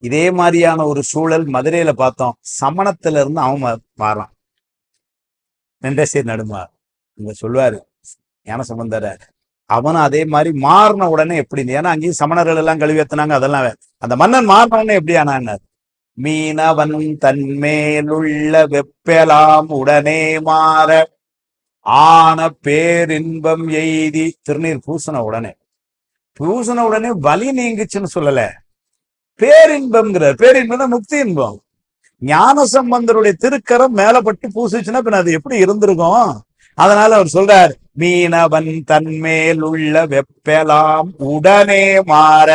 இதே மாதிரியான ஒரு சூழல் மதுரையில பார்த்தோம். சமணத்துல இருந்து அவன் மாறான். நெண்டசேர் நடுமார் இங்க சொல்லுவாரு ஞானசம்பந்தர, அவனும் அதே மாதிரி மாறின உடனே எப்படி, ஏன்னா அங்கேயும் சமணர்கள் எல்லாம் கழுவியத்தினாங்க, அதெல்லாம் அந்த மன்னன் மாறின உடனே எப்படி ஆனான்னு, மீனவன் தன்மேலுள்ள வெப்பெலாம் உடனே மாற ஆன பேரின்பம் எய்தி. திருநீர் பூசின உடனே வலி நீங்குச்சுன்னு சொல்லல, பேரின்பம்ங்கிறார். பேரின்பம் முக்தி இன்பம். ஞானசம்பந்தருடைய திருக்கரம் மேலப்பட்டு பூசிச்சுன்னா பின்ன அது எப்படி இருந்திருக்கும். அதனால அவர் சொல்றார், மீனவன் தன்மேல் உள்ள வெப்பெலாம் உடனே மாற.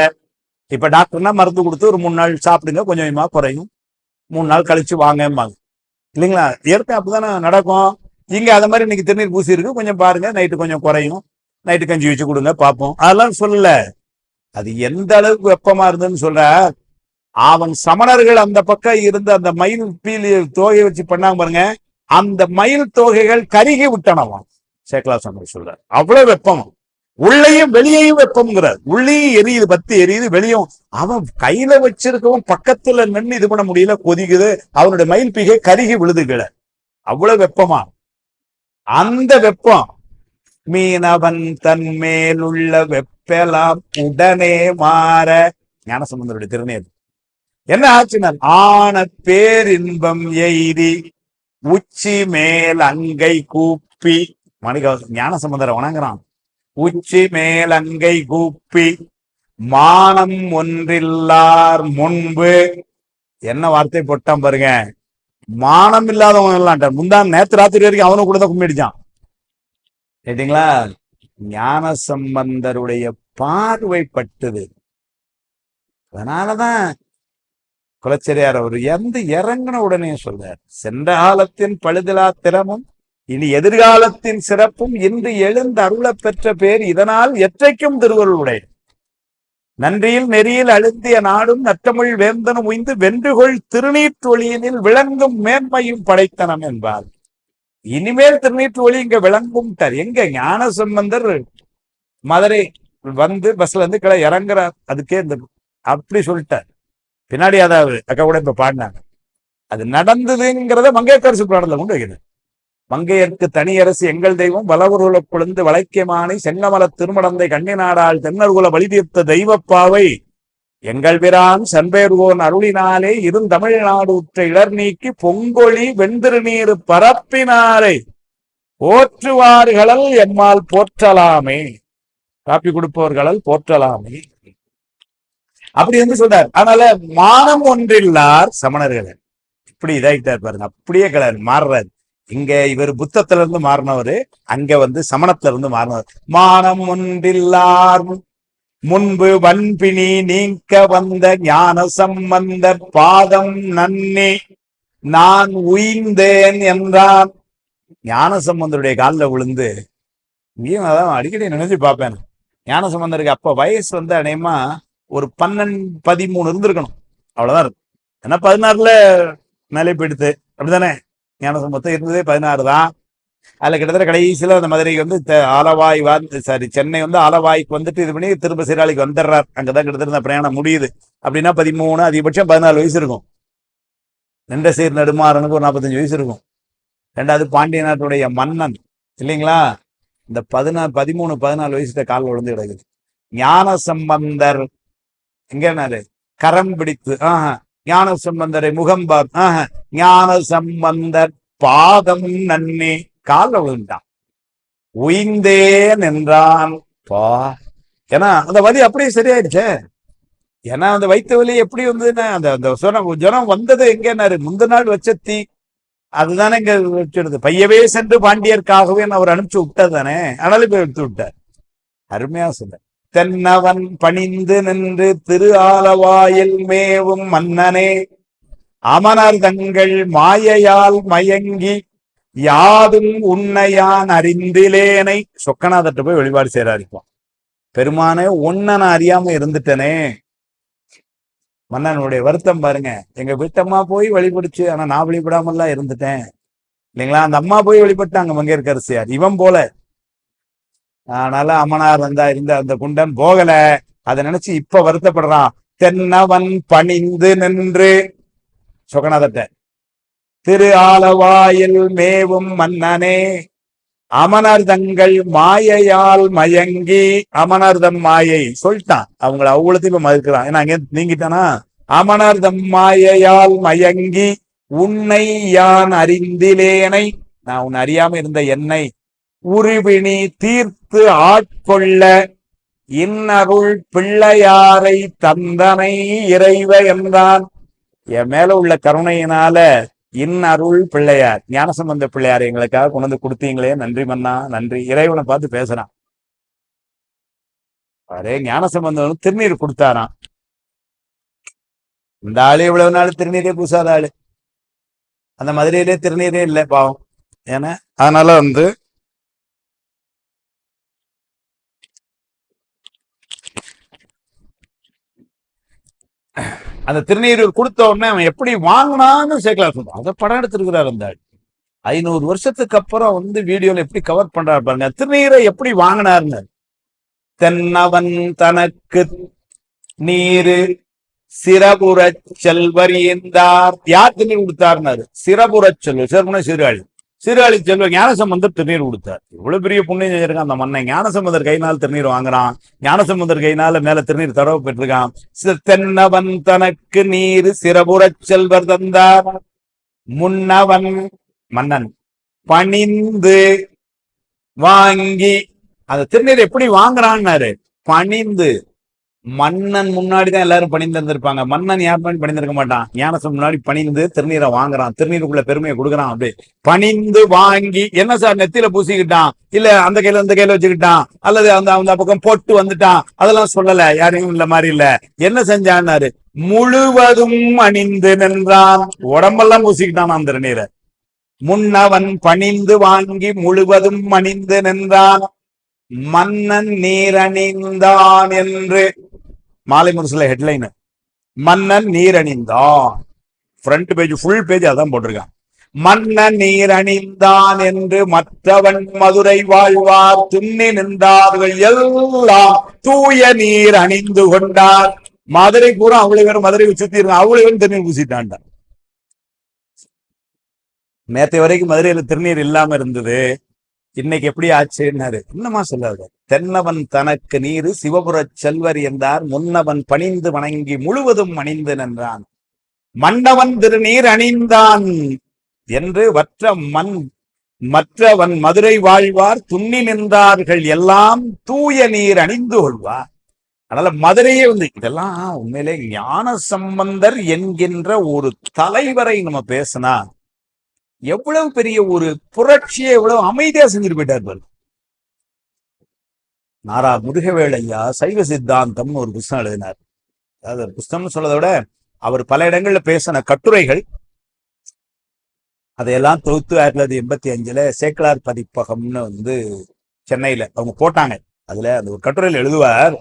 இப்ப டாக்டர்னா மருந்து கொடுத்து ஒரு 3 நாள் சாப்பிடுங்க, கொஞ்சம் கொஞ்சமா குறையும், 3 நாள் கழிச்சு வாங்கம்பாங்க இல்லைங்களா. இயற்கை அப்படிதானே நடக்கும். இங்க அத மாதிரி இன்னைக்கு திருநீர் பூசி இருக்கு, கொஞ்சம் பாருங்க, நைட்டு கொஞ்சம் குறையும், நைட்டு கஞ்சி வச்சு கொடுங்க பார்ப்போம், அதெல்லாம் சொல்லல. அது எந்த அளவுக்கு வெப்பமா இருந்ததுன்னு சொல்ற. அவன் சமணர்கள் அந்த பக்கம் இருந்து அந்த மயில் பீலி தோகை வச்சு பண்ணாங்க பாருங்க, அந்த மயில் தோகைகள் கருகி விட்டனவான். சேக்கலா சுவாமி சொல்றார், அவ்வளவு வெப்பம். உள்ளேயும் வெளியையும் வெப்பம்ங்கிறார். உள்ளேயும் எரியுது, பத்தி எரியுது, வெளியும். அவன் கையில வச்சிருக்கவும் பக்கத்துல நின்று இது பண்ண முடியல, கொதிக்குது, அவனுடைய மயில் பீகை கருகி விழுதுகிற, அவ்வளவு வெப்பமா. அந்த வெப்பம் மீனவன் தன்மேலுள்ள வெப்பெல்லாம் உடனே மாற. ஞானசம்பந்தருடைய திருநீர் என்ன ஆச்சுன்னா, ஆன பேரின்பம் எய்தி உச்சி மேல் அங்கை கூப்பி. மணிக்கவாசம் ஞானசம்பந்தரை வணங்குறான். உச்சி மேல் அங்கை கூப்பி மானம் ஒன்றில்லார் முன்பு. என்ன வார்த்தை போட்டான் பாருங்க, மானம் இல்லாதவன் எல்லாம் முந்தான் நேத்து ராத்திரி வரைக்கும் அவனும் கூட தான் கும்பிடிச்சான். கேட்டீங்களா? ஞான சம்பந்தருடைய பார்வை பட்டுது. அதனாலதான் குலச்சரியார் அவர் இறங்கின உடனே சொல்றார், சென்ற காலத்தின் பழுதிலா திறமும் இனி எதிர்காலத்தின் சிறப்பும் இன்று எழுந்து அருள பெற்ற பேர் இதனால் எற்றைக்கும் திருவருளுடைய நன்றியில் நெறியில் அழுந்திய நாடும் நற்றமிழ் வேந்தனும் உய்ந்து வென்றுகொள் திருநீற்றொழியினில் விளங்கும் மேன்மையும் படைத்தனம் என்பார். இனிமேல் திருநீற்று ஒளி இங்க விளங்கும். எங்க ஞான சம்பந்தர் மதுரை வந்து பஸ்ல இருந்து கிளை இறங்குறார். அதுக்கே இந்த அப்படி சொல்லிட்டார். பின்னாடி அதாவது அக்கா கூட இப்ப பாடினாங்க. அது நடந்ததுங்கிறத மங்கையரசு புராணத்துல கொண்டு வைக்கிறது. மங்கையர்க்கு தனியரசு எங்கள் தெய்வம் வளவுருள குழந்து வளைக்கியமானை செங்கமல திருமடந்தை கண்ணினாடால் தென்னர்குல வழி தீர்த்த தெய்வப்பாவை எங்கள் பிரான் சண்பேர்கோன் அருளினாலே இருந்தமிழ்நாடு உற்ற இடர் நீக்கி பொங்கொழி வெண்திருநீர் பரப்பினாரை போற்றுவார்களல் எம்மால் போற்றலாமே. காப்பி கொடுப்பவர்களால் போற்றலாமே அப்படி என்று சொல்றார். அதனால மானம் ஒன்றில்லார் சமணர்கள் இப்படி இதாகிட்டார் பாருங்க. அப்படியே கலர் மாறுறாரு. இங்க இவர் புத்தத்துல இருந்து மாறினவரு, அங்க வந்து சமணத்துல இருந்து மாறினவர். மானம் ஒன்றில்லார் முன்பு வன்பினி நீக்க வந்த ஞான சம்பந்தர் பாதம் நன்னி நான் உயிர்ந்தேன் என்றான். ஞான சம்பந்தருடைய காலில் விழுந்து இங்கேயும் அதான் அடிக்கடி நினைச்சு பார்ப்பேன். ஞான சம்பந்தருக்கு அப்ப வயசு வந்து அநேகமா ஒரு 12-13 இருந்திருக்கணும், அவ்வளவுதான் இருக்கு. ஏன்னா 16ல நிலை போயிடுது, அப்படித்தானே? ஞான சம்பந்தம் இருந்ததே 16 தான். அதுல கிட்டத்தட்ட கடைசியில அந்த மதுரைக்கு வந்து ஆலவாய் சென்னை வந்து ஆலவாய்க்கு வந்துட்டு இது பண்ணி திரும்ப சீராளிக்கு வந்துடுறார். அங்கதான் கிட்டத்தட்ட பிரயாணம் முடியுது. அப்படின்னா 13, அதிகபட்சம் 14 வயசு இருக்கும். நின்ற சீர் நெடுமாறனுக்கு ஒரு 45 வயசு இருக்கும். ரெண்டாவது பாண்டிய நாட்டுடைய மன்னன் இல்லைங்களா? இந்த 13-14 வயசுல காலில் விழுந்து கிடக்குது. ஞான சம்பந்தர் எங்கன்னாரு கரம் பிடித்து ஞான சம்பந்தரை முகம் பார்த்து ஞான சம்பந்தர் பாதம் நன்னி காலில் விழுந்தான். உயிர்ந்தேன் என்றான். ஏன்னா அந்த வலி அப்படியே சரியாயிடுச்சே. ஏன்னா அந்த வைத்த வலி எப்படி வந்ததுன்னா அந்த ஜனம் வந்தது எங்கன்னாரு முந்த நாள் வச்ச தீ அதுதானே இங்க வச்சிடுது. பையவே சென்று பாண்டியர்க்காகவே அவர் அனுப்பிச்சு விட்டது தானே. ஆனாலும் போய் எடுத்து விட்டார். அருமையா சொல்ல, தென்னவன் பணிந்து நின்று திரு ஆலவாயில் மேவும் மன்னனே அமனர் தங்கள் மாயையால் மயங்கி யாதும் உன்னையான் அறிந்திலேனை. சொக்கநாதர்கிட்ட போய் வழிபாடு செய்யறாருப்பான். பெருமானே உன்னை நான் அறியாம இருந்துட்டனே. மன்னனுடைய வருத்தம் பாருங்க. எங்க வீட்டம்மா போய் வழிபடுச்சு, ஆனா நான் வழிபடாமல்லாம் இருந்துட்டேன் இல்லைங்களா? அந்த அம்மா போய் வழிபட்டாங்க மங்கையர்க்கரசியார், இவன் போல. அதனால அம்மனார் வந்தா இருந்த அந்த குண்டன் போகல. அதை நினைச்சு இப்ப வருத்தப்படுறான். தென்னவன் பணிந்து நின்று சொக்கநாதட்ட திரு ஆலவாயில் மேவும் மன்னனே அமனர் தங்கள் மாயையால் மயங்கி. அமனர்தம் மாயை சொல்லிட்டான். அவங்கள அவ்வளோத்தையும் இப்ப மறுக்கிறான். ஏன்னா அங்கே நீங்கிட்டானா? அமனர்தம் மாயையால் மயங்கி உன்னை யான் அறிந்திலேனை. நான் உன்னை அறியாம இருந்த என்னை உருவினி தீர்த்து ஆட்கொள்ள இன்னருள் பிள்ளையாரை தந்தனை இறைவ என்றான். என் மேல உள்ள கருணையினால இன்னருள் பிள்ளையார் ஞானசம்பந்த பிள்ளையார் எங்களுக்காக கொண்டு வந்து கொடுத்தீங்களே, நன்றி மன்னா, நன்றி. இறைவனை பார்த்து பேசுறான். அரே ஞானசம்பந்தம் திருநீர் கொடுத்தாராம். இந்த ஆளு இவ்வளவு நாள் திருநீரே பூசாத ஆளு. அந்த மதுரையிலே திருநீரே இல்லை பாவம். ஏன்னா அதனால வந்து அந்த திருநீர் கொடுத்த உடனே அவன் எப்படி வாங்கினான்னு சேர்க்கலாம் சொல்றான். அதை படம் எடுத்திருக்கிறார் அந்த ஆள். 500 வருஷத்துக்கு அப்புறம் வந்து வீடியோல எப்படி கவர் பண்றாரு பாருங்க. திருநீரை எப்படி வாங்கினார்னு. தென்னவன் தனக்கு நீரு சிறபுறச் செல்வர் ஈந்தார். யார் திருநீர் கொடுத்தாருனாரு? சிறபுறச் செல்வர். சிறப்புனா சீர்காழி. சீர்காழி செல்வ ஞானசம்பந்தர் திருநீர் கொடுத்தார். இவ்வளவு பெரிய புண்ணியம் செஞ்சிருக்கான் அந்த மண்ணை. ஞானசம்பந்தர் கையினால் திருநீர் வாங்குறான். ஞானசம்பந்தர் கையினால மேல திருநீர் தடவை பெற்றிருக்கான். தென்னவன் தனக்கு நீர் சிறபுறச் செல்வர் தந்தார். முன்னவன் மன்னன் பணிந்து வாங்கி, அந்த திருநீர் எப்படி வாங்குறான்னாரு, பணிந்து. மன்னன் முன்னாடிதான் எல்லாரும் பணிந்து இருந்திருப்பாங்க. மன்னன் யார் பணிந்திருக்க மாட்டான். ஞானசம் முன்னாடி பணிந்து திருநீரை வாங்குறான். திருநீருக்குள்ள பெருமையை கொடுக்குறான். அப்படி பணிந்து வாங்கி, என்ன சார் நெத்தியில பூசிக்கிட்டான், இல்ல அந்த கையில இந்த கையில வச்சுக்கிட்டான், அல்லது அந்த அந்த பக்கம் பொட்டு வந்துட்டான், அதெல்லாம் சொல்லல. யாரையும் இல்ல மாதிரி இல்ல. என்ன செஞ்சான்னாரு, முழுவதும் அணிந்து நின்றான். உடம்பெல்லாம் பூசிக்கிட்டான் அந்த திருநீரை. முன்னவன் பணிந்து வாங்கி முழுவதும் அணிந்து நின்றான். மன்னன் நீர் அணிந்தான் என்று மாலை முரசுல ஹெட்லைன், மன்னன் நீர் அணிந்தான். ஃப்ரண்ட் பேஜ் ஃபுல் பேஜ் அதான் போட்டிருக்கான். மன்னன் நீர் அணிந்தான் என்று மற்றவன் மதுரை வாழ்வார் துண்ணி நின்றார்கள் எல்லாம் தூய நீர் அணிந்து கொண்டார். மதுரை பூரா அவ்வளவு பேரும் மதுரை சுத்தி இருக்கான். அவ்வளவு பேரும் திருநீர் பூசிட்டான்டா. நேற்று வரைக்கும் மதுரையில திருநீர் இல்லாம இருந்தது, இன்னைக்கு எப்படி ஆச்சுன்னாரு. இன்னமா சொல்லாது. தென்னவன் தனக்கு நீர் சிவபுரச் செல்வர் என்றார். முன்னவன் பணிந்து வணங்கி முழுவதும் அணிந்து நின்றான். மன்னவன் திருநீர் அணிந்தான் என்று மற்றவன் மதுரை வாழ்வார் துண்ணி நின்றார்கள் எல்லாம் தூய நீர் அணிந்து கொள்வார். அதனால மதுரையே இதெல்லாம் உண்மையிலே ஞான சம்பந்தர் என்கின்ற ஒரு தலைவரை நம்ம பேசினா எவ்வளவு பெரிய ஒரு புரட்சியை எவ்வளவு அமைதியா செஞ்சுட்டு போயிட்டார் பாரு. நாரா முருகவேளையா சைவ சித்தாந்தம்னு ஒரு புத்தகம் எழுதினார். அதாவது புத்தகம்னு சொல்றதை விட அவர் பல இடங்கள்ல பேசின கட்டுரைகள், அதையெல்லாம் தொகுத்து 1985 சேக்கலார் பதிப்பகம்னு சென்னையில அவங்க போட்டாங்க. அதுல அந்த ஒரு கட்டுரையில் எழுதுவார்,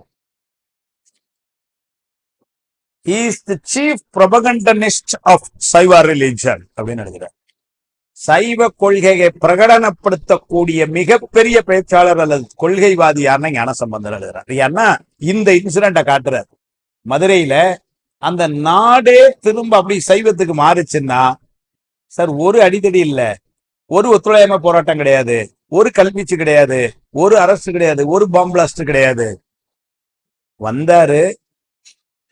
he is the chief propagandist of Saiva religion அப்படின்னு எழுதுறார். சைவ கொள்கையை பிரகடனப்படுத்தக்கூடிய மிகப்பெரிய பேச்சாளர் அல்லது கொள்கைவாதி யாருன்னா ஞானசம்பந்தர் எழுதுறார். ஏன்னா இந்த இன்சிடென்ட காட்டுறார். மதுரையில அந்த நாடே திரும்ப அப்படி சைவத்துக்கு மாறுச்சுன்னா சார், ஒரு அடித்தடி இல்ல, ஒரு ஒத்துழையாமை போராட்டம் கிடையாது, ஒரு கல்வீச்சு கிடையாது, ஒரு அரசு கிடையாது, ஒரு பாம் பிளாஸ்ட் கிடையாது. வந்தாரு,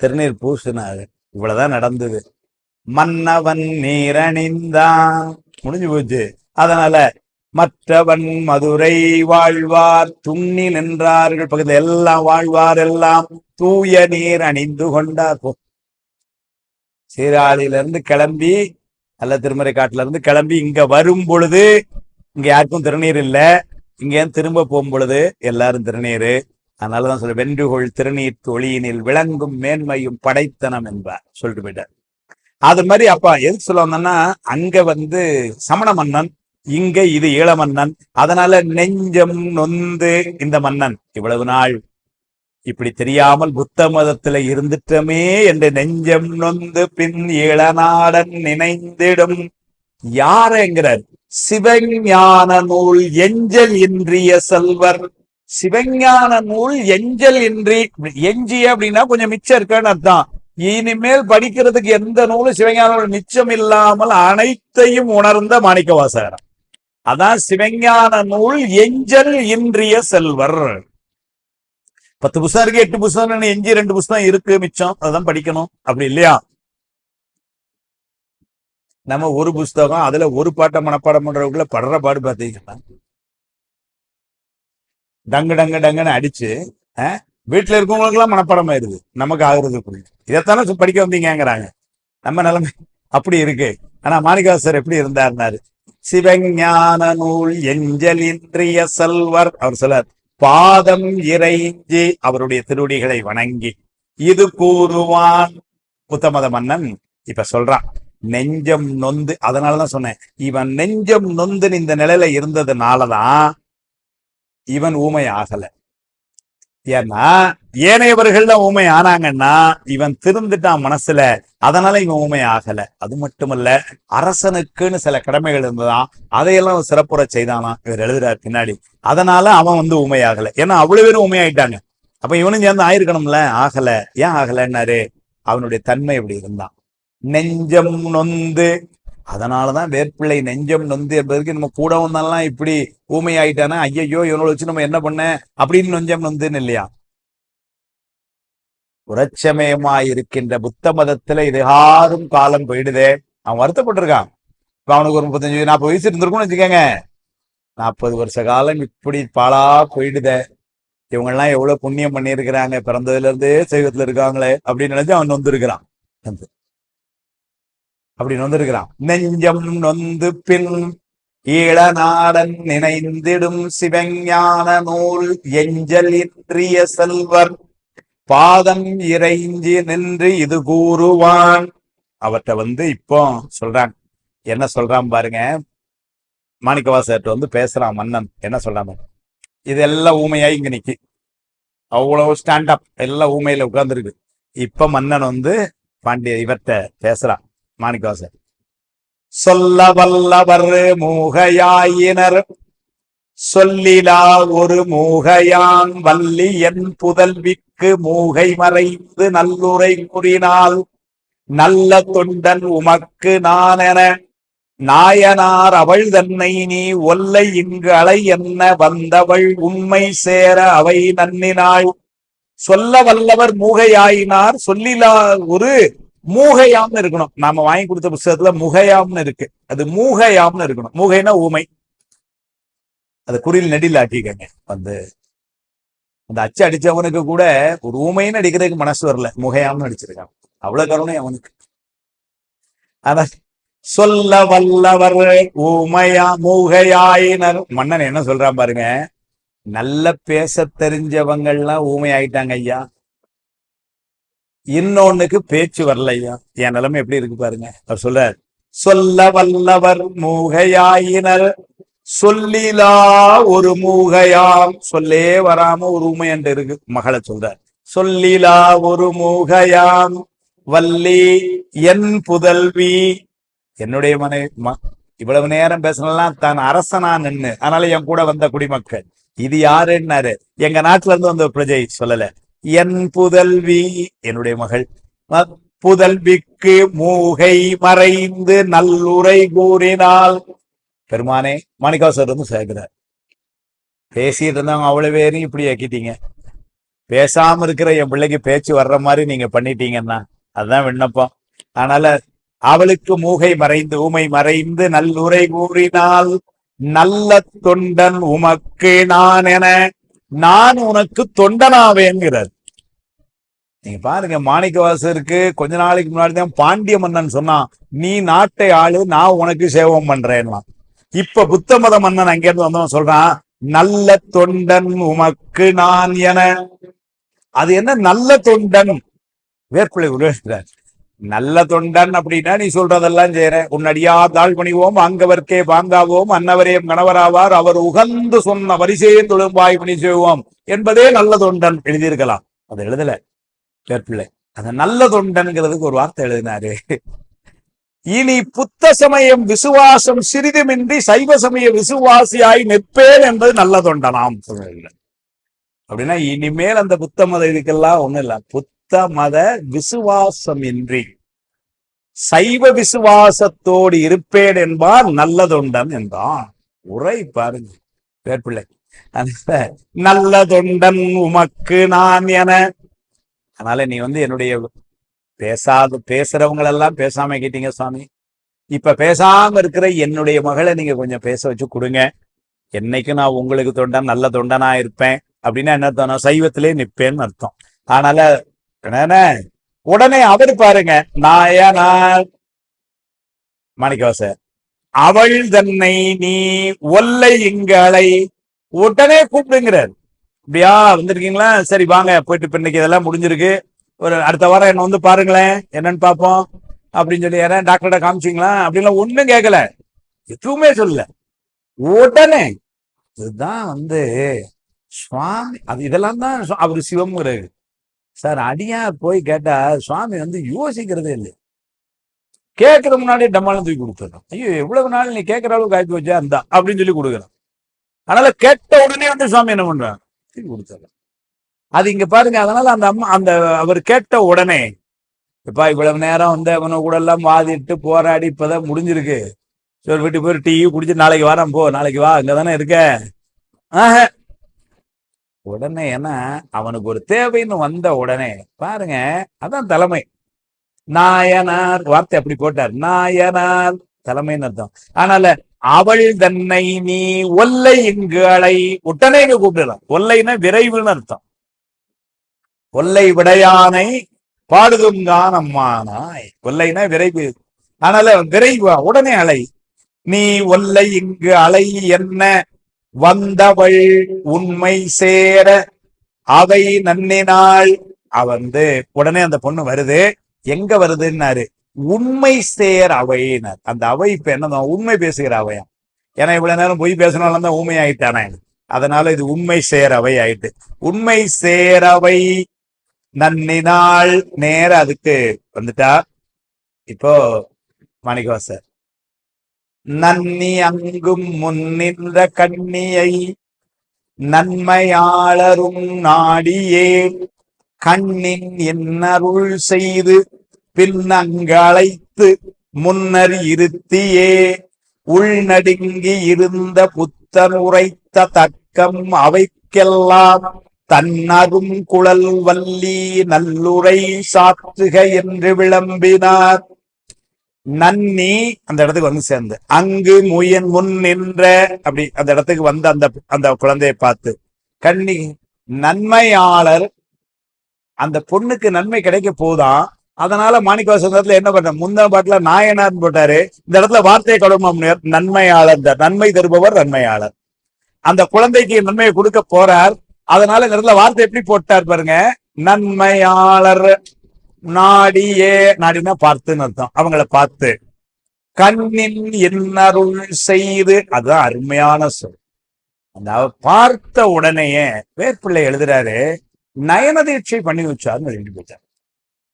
திருநீர் பூசினாரு, இவ்வளவுதான் நடந்தது. மன்னவன் நீரணிந்தான், முடிஞ்சு போச்சு. அதனால மற்றவன் மதுரை வாழ்வார் துண்ணி நின்றார்கள், பக்கத்துல எல்லாம் வாழ்வார் எல்லாம் தூய நீர் அணிந்து கொண்டார். சீராழியில இருந்து கிளம்பி அல்ல திருமறை காட்டுல இருந்து கிளம்பி இங்க வரும் பொழுது இங்க யாருக்கும் திருநீர் இல்ல, இங்க திரும்ப போகும் பொழுது எல்லாரும் திருநீரு. அதனாலதான் சொல்ல, வென்றுகொள் திருநீர் தொழியினில் விளங்கும் மேன்மையும் படைத்தனம் என்பார் சொல்லிட்டு போயிட்டார். அது மாதிரி அப்பா எதுக்கு சொல்ல வந்தோம்னா, அங்க சமண மன்னன், இங்க இது ஈழ மன்னன். அதனால நெஞ்சம் நொந்து இந்த மன்னன் இவ்வளவு நாள் இப்படி தெரியாமல் புத்த மதத்துல இருந்துட்டமே என்று நெஞ்சம் நொந்து பின் ஈழநாடன் நினைந்திடும் யாருங்கிறார். சிவஞான நூல் எஞ்சல் இன்றிய செல்வர். சிவஞான நூல் எஞ்சல் இன்றி, எஞ்சிய அப்படின்னா கொஞ்சம் மிச்சம் இருக்கான்னு அர்த்தம். இனிமேல் படிக்கிறதுக்கு எந்த நூலும் சிவஞான நூல் மிச்சம் இல்லாமல் அனைத்தையும் உணர்ந்த மாணிக்கவாசகர். அதான் சிவஞான நூல் எஞ்சல் இன்றிய செல்வர். 10 புத்தகம் இருக்கு, 8 புத்தகம் எஞ்சி 2 புத்தகம் இருக்கு மிச்சம், அதான் படிக்கணும் அப்படி இல்லையா? நம்ம ஒரு புஸ்தகம் அதுல ஒரு பாட்டை மனப்பாடம் பண்றவங்கள படுற பாடு பார்த்தீங்கன்னா, டங்கு டங்கு டங்குன்னு அடிச்சு வீட்டுல இருக்கவங்களுக்கு எல்லாம் மனப்பாடம் ஆயிருது, நமக்கு ஆகுறது. இதைத்தானே படிக்க வந்தீங்கிறாங்க. நம்ம நிலைமை அப்படி இருக்கு. ஆனா மாணிக்கவாசகர் எப்படி இருந்தாருனாரு, சிவஞான நூல் எஞ்சல் இன்றிய செல்வர். அவர் சொல்லார், பாதம் இறைஞ்சி அவருடைய திருவடிகளை வணங்கி இது கூறுவான். புத்தமத மன்னன் இப்ப சொல்றான், நெஞ்சம் நொந்து. அதனாலதான் சொன்னேன், இவன் நெஞ்சம் நொந்து இந்த நிலையில இருந்ததுனாலதான் இவன் ஊமை ஆகல. ஏன்னா ஏனையவர்கள் தான் ஊமை ஆனாங்கன்னா இவன் திருந்துட்டான் மனசுல, அதனால இவன் ஊமை ஆகல. அது மட்டுமல்ல, அரசனுக்குன்னு சில கடமைகள் இருந்ததான், அதையெல்லாம் சிறப்புற செய்தானா இவர் எழுதுறாரு பின்னாடி. அதனால அவன் ஊமை ஆகல. ஏன்னா அவ்வளவு பேரும் ஊமையாயிட்டாங்க. அப்ப இவனும் சேர்ந்து ஆயிருக்கணும்ல, ஆகல. ஏன் ஆகலன்னாரு, அவனுடைய தன்மை எப்படி இருந்தான். நெஞ்சம் நொந்து அதனாலதான் வேர்ப்பிள்ளை நெஞ்சம் நொந்து என்பதற்கு நம்ம கூட வந்தாலாம் இப்படி ஊமையாயிட்டானா ஐயையோ இவனோட வச்சு நம்ம என்ன பண்ண அப்படின்னு நெஞ்சம் நொந்துன்னு இல்லையா. புரட்சமயமாயிருக்கின்ற புத்த மதத்துல இதுகாரும் காலம் போயிடுதே. அவன் வருத்தப்பட்டிருக்கான். இப்ப அவனுக்கு ஒரு 35-40 வயசு இருந்திருக்கும்னு வச்சுக்கோங்க. 40 வருஷ காலம் இப்படி பாலா போயிடுதே. இவங்க எல்லாம் எவ்வளவு புண்ணியம் பண்ணியிருக்கிறாங்க, பிறந்ததுல இருந்தே சைவத்துல இருக்காங்களே அப்படின்னு நினைச்சு அவன் நொந்திருக்கிறான். அப்படி நொந்திருக்கிறான். நெஞ்சம் நொந்து பின் ஈழநாடன் நினைந்திடும் சிவஞான நூல் எஞ்சல் இன்றிய செல்வர் பாதம் இறைஞ்சி நின்று இது கூறுவான். அவற்றை இப்போ சொல்றான். என்ன சொல்றான் பாருங்க. மாணிக்கவாசகர்கிட்ட பேசுறான் மன்னன். என்ன சொல்றான், இதெல்லாம் ஊமையாய் இங்க நிக்கி, அவ்வளவு ஸ்டாண்ட் அப் எல்லாம் ஊமையில உட்கார்ந்துருக்கு. இப்ப மன்னன் பாண்டிய இவர்கிட்ட பேசுறான். மாணிக்கவாசகர் சொல்ல வல்லவர் மூகையாயினர் சொல்லிலா ஒரு மூகையான் வள்ளி என் புதல்விக்கு மூகை மறைந்து நல்லுரை கூறினால் நல்ல தொண்டன் உமக்கு நான் என நாயனார் அவள் தன்னை நீ ஒல்லை இங்கு அலை என்ன வந்தவள் உண்மை சேர அவை நன்னினாள். சொல்ல வல்லவர் மூகையாயினார் சொல்லிலா ஒரு மூகையாம்னு இருக்கணும். நாம வாங்கி கொடுத்த புத்தகத்துல முகையாம்னு இருக்கு. அது மூகையாம்னு இருக்கணும். மூகைனா ஊமை. அது குறில் நெடில் ஆக்கிக்கங்க. அந்த அச்சு அடிச்சவனுக்கு கூட ஒரு ஊமைன்னு அடிக்கிறதுக்கு மனசு வரல, முகையாம்னு அடிச்சிருக்கான். அவ்வளவு கருணை அவனுக்கு. ஆனா சொல்ல வல்லவர் ஊமையா மூகையாயினர். மன்னன் என்ன சொல்றான் பாருங்க. நல்ல பேச தெரிஞ்சவங்கள்லாம் ஊமை ஆயிட்டாங்க ஐயா, இன்னொன்னுக்கு பேச்சு வரல ஐயா. என் நிலைமை எப்படி இருக்கு பாருங்க. அவர் சொல்றார், சொல்ல வல்லவர் மூகையாயினர் சொல்லிலா ஒரு மூகையாம். சொல்லே வராம ஒரு ஊமை என்று இருக்கு. மகளை சொல்றார், சொல்லிலா ஒரு மூகையாம் வள்ளி என் புதல்வி. என்னுடைய இவ்வளவு நேரம் பேசலாம் தான் அரசனா நின்னு, அதனால என் கூட வந்த குடிமக்கள். இது யாருன்னாரு, எங்க நாட்டுல இருந்து வந்த பிரஜை சொல்லல. என் புதல்வி, என்னுடைய மகள். புதல்விக்கு மூகை மறைந்து நல்லுரை கூறினால். பெருமானே, மாணிக்கவாசகர் சேர்க்கிறார். பேசிட்டு இருந்தாங்க அவ்வளவு பேரையும் இப்படி ஆக்கிட்டீங்க. பேசாம இருக்கிற என் பிள்ளைக்கு பேச்சு வர்ற மாதிரி நீங்க பண்ணிட்டீங்கன்னா அதுதான் விண்ணப்பம். அதனால அவளுக்கு மூகை மறைந்து ஊமை மறைந்து நல்லுரை கூறினால் நல்ல தொண்டன் உமக்கு நான் என நான் உனக்கு தொண்டனாவேங்கிறார். நீங்க பாருங்க, மாணிக்கவாசகருக்கு கொஞ்ச நாளைக்கு முன்னாடிதான் பாண்டிய மன்னன் சொன்னான், நீ நாட்டை ஆளு, நான் உனக்கு சேவம் பண்றேன்னா. இப்ப புத்த மத மன்னன் அங்கிருந்து வந்தவன் சொல்றான், நல்ல தொண்டன் உமக்கு நான் என. அது என்ன நல்ல தொண்டன்? வேர்ப்பிள்ளை உருவாக்குறார். நல்ல தொண்டன் அப்படின்னா நீ சொல்றதெல்லாம் செய்யற. உன்னடியா தாழ் பணிவோம் அங்கவர்க்கே பாங்காவோம் அன்னவரையும் கணவராவார் அவர் உகந்து சொன்ன வரிசையே தொழும்பாய் பணி செய்வோம் என்பதே நல்ல தொண்டன் எழுதியிருக்கலாம். அது எழுதல வேர்ப்பிள்ளை. அந்த நல்ல தொண்டன்கிறதுக்கு ஒரு வார்த்தை எழுதினாரு. இனி புத்த சமயம் விசுவாசம் சிறிதுமின்றி சைவ சமய விசுவாசியாய் நிற்பேன் என்பது நல்ல தொண்டனாம். அப்படின்னா இனிமேல் அந்த புத்த மத இதுக்கெல்லாம் ஒண்ணும் இல்ல. புத்த மத விசுவாசம் இன்றி சைவ விசுவாசத்தோடு இருப்பேன் என்பார் நல்ல தொண்டன் என்றான். உரை பாருங்க வேர்ப்பிள்ளை. நல்ல தொண்டன் உமக்கு நான் என. அதனால நீ என்னுடைய பேசுறவங்களெல்லாம் பேசாம கேட்டீங்க சுவாமி. இப்ப பேசாம இருக்கிற என்னுடைய மகளை நீங்க கொஞ்சம் பேச வச்சு கொடுங்க. என்னைக்கு நான் உங்களுக்கு தொண்டன் நல்ல தொண்டனா இருப்பேன் அப்படின்னா என்ன அர்த்தம்? சைவத்திலே நிற்பேன்னு அர்த்தம். அதனால உடனே அவரு பாருங்க, மாணிக்கவாசகர் அவள் தன்னை நீ ஒல்லை இங்களை உடனே கூப்பிடுங்கிறார். அப்படியா வந்திருக்கீங்களா? சரி வாங்க போயிட்டு இன்னைக்கு இதெல்லாம் முடிஞ்சிருக்கு, ஒரு அடுத்த வாரம் என்ன பாருங்களேன், என்னன்னு பார்ப்போம் அப்படின்னு சொல்லி யாரா டாக்டர்கிட்ட காமிச்சிங்களா அப்படின்லாம் ஒண்ணும் கேட்கல, எதுவுமே சொல்லல. உடனே இதுதான் சுவாமி. அது இதெல்லாம் தான் அவரு சிவம்ங்கிறாரு. சார் அடியார் போய் கேட்டா சுவாமி யோசிக்கிறதே இல்லை. கேட்கற முன்னாடி டம்மாலும் தூக்கி கொடுத்துறோம். ஐயோ எவ்வளவு நாள் நீ கேட்கற அளவுக்கு ஆக்கி வச்சா இருந்தா அப்படின்னு சொல்லி கொடுக்குறோம். அதனால கேட்ட உடனே சுவாமி என்ன பண்றாங்க, தூக்கி கொடுத்துறோம். அது இங்க பாருங்க. அதனால அந்த அவர் கேட்ட உடனே இப்ப இவ்வளவு நேரம் வந்து அவனை கூட எல்லாம் வாதிட்டு போராடி இப்பதான் முடிஞ்சிருக்கு. சரி வீட்டுக்கு போய் டீ குடிச்சு நாளைக்கு வரேன், போ நாளைக்கு வா, இங்கதானே இருக்க. உடனே ஏன்னா அவனுக்கு ஒரு தேவைன்னு வந்த உடனே பாருங்க, அதான் தலைமை. நாயனார் வார்த்தை அப்படி போட்டார், நாயனார் தலைமைன்னு அர்த்தம். ஆனால அவள் தன்னை நீ ஒல்லை இங்கு அலை, உடனே இங்க கூப்பிடலாம். ஒல்லைன்னா விரைவுன்னு அர்த்தம். ஒல்லை விடையானை பாடுதுங்கான் அம்மானாய், ஒல்லைனா விரைவு. அதனால விரைவா உடனே அலை. நீ ஒல்லை இங்கு அலை என்ன வந்தவள் உண்மை சேர அவை நன்னினாள். வந்து உடனே அந்த பொண்ணு வருது. எங்க வருதுன்னாரு, உண்மை சேர் அவையினர். அந்த அவை இப்ப என்ன, உண்மை பேசுகிற அவையா. ஏன்னா இவ்வளவு நேரம் பொய் பேசினாலும் தான் ஊமை ஆயிட்டானே, அதனால இது உண்மை சேர் அவை ஆயிட்டு. உண்மை சேரவை நன்னினாள் நேர அதுக்கு வந்துட்டா. இப்போ மாணிக்கவாசர், நன்னி அங்கும் முன்னின்ற கண்ணியை நன்மையாளரும் நாடியே கண்ணின் என்னருள் செய்து பின்னங்களைத்து முன்னர் இருத்தியே உள்நடுங்கி இருந்த புத்தன் உரைத்த தக்கம் அவைக்கெல்லாம் தன்னரும் குழல் வள்ளி நல்லுரை சாற்றுக என்று விளம்பினார். நன்னி அந்த இடத்துக்கு வந்து சேர்ந்து அங்கு முன் நின்ற அப்படி அந்த இடத்துக்கு வந்து அந்த குழந்தையை பார்த்து கண்ணி நன்மையாளர், அந்த பொண்ணுக்கு நன்மை கிடைக்க போதான். அதனால மாணிக்கவாசகத்துல என்ன பண்ண, முந்தா பாட்டுல நாயனார்னு போட்டாரு, இந்த இடத்துல வார்த்தையை கடமை நன்மையாளர், நன்மை தருபவர் நன்மையாளர். அந்த குழந்தைக்கு நன்மையை கொடுக்க போறார். அதனால இந்த இடத்துல வார்த்தை எப்படி போட்டார் பாருங்க, நன்மையாளர் நாடியே, நாடினா பார்த்துன்னு அர்த்தம், அவங்கள பார்த்து கண்ணின் என்னருள் செய்து, அதுதான் அருமையான சொல். அந்த பார்த்த உடனேயே வேற்பிள்ளை எழுதுறாரு, நயன தீட்சை பண்ணி வச்சாருன்னு எழுதி போச்சார்.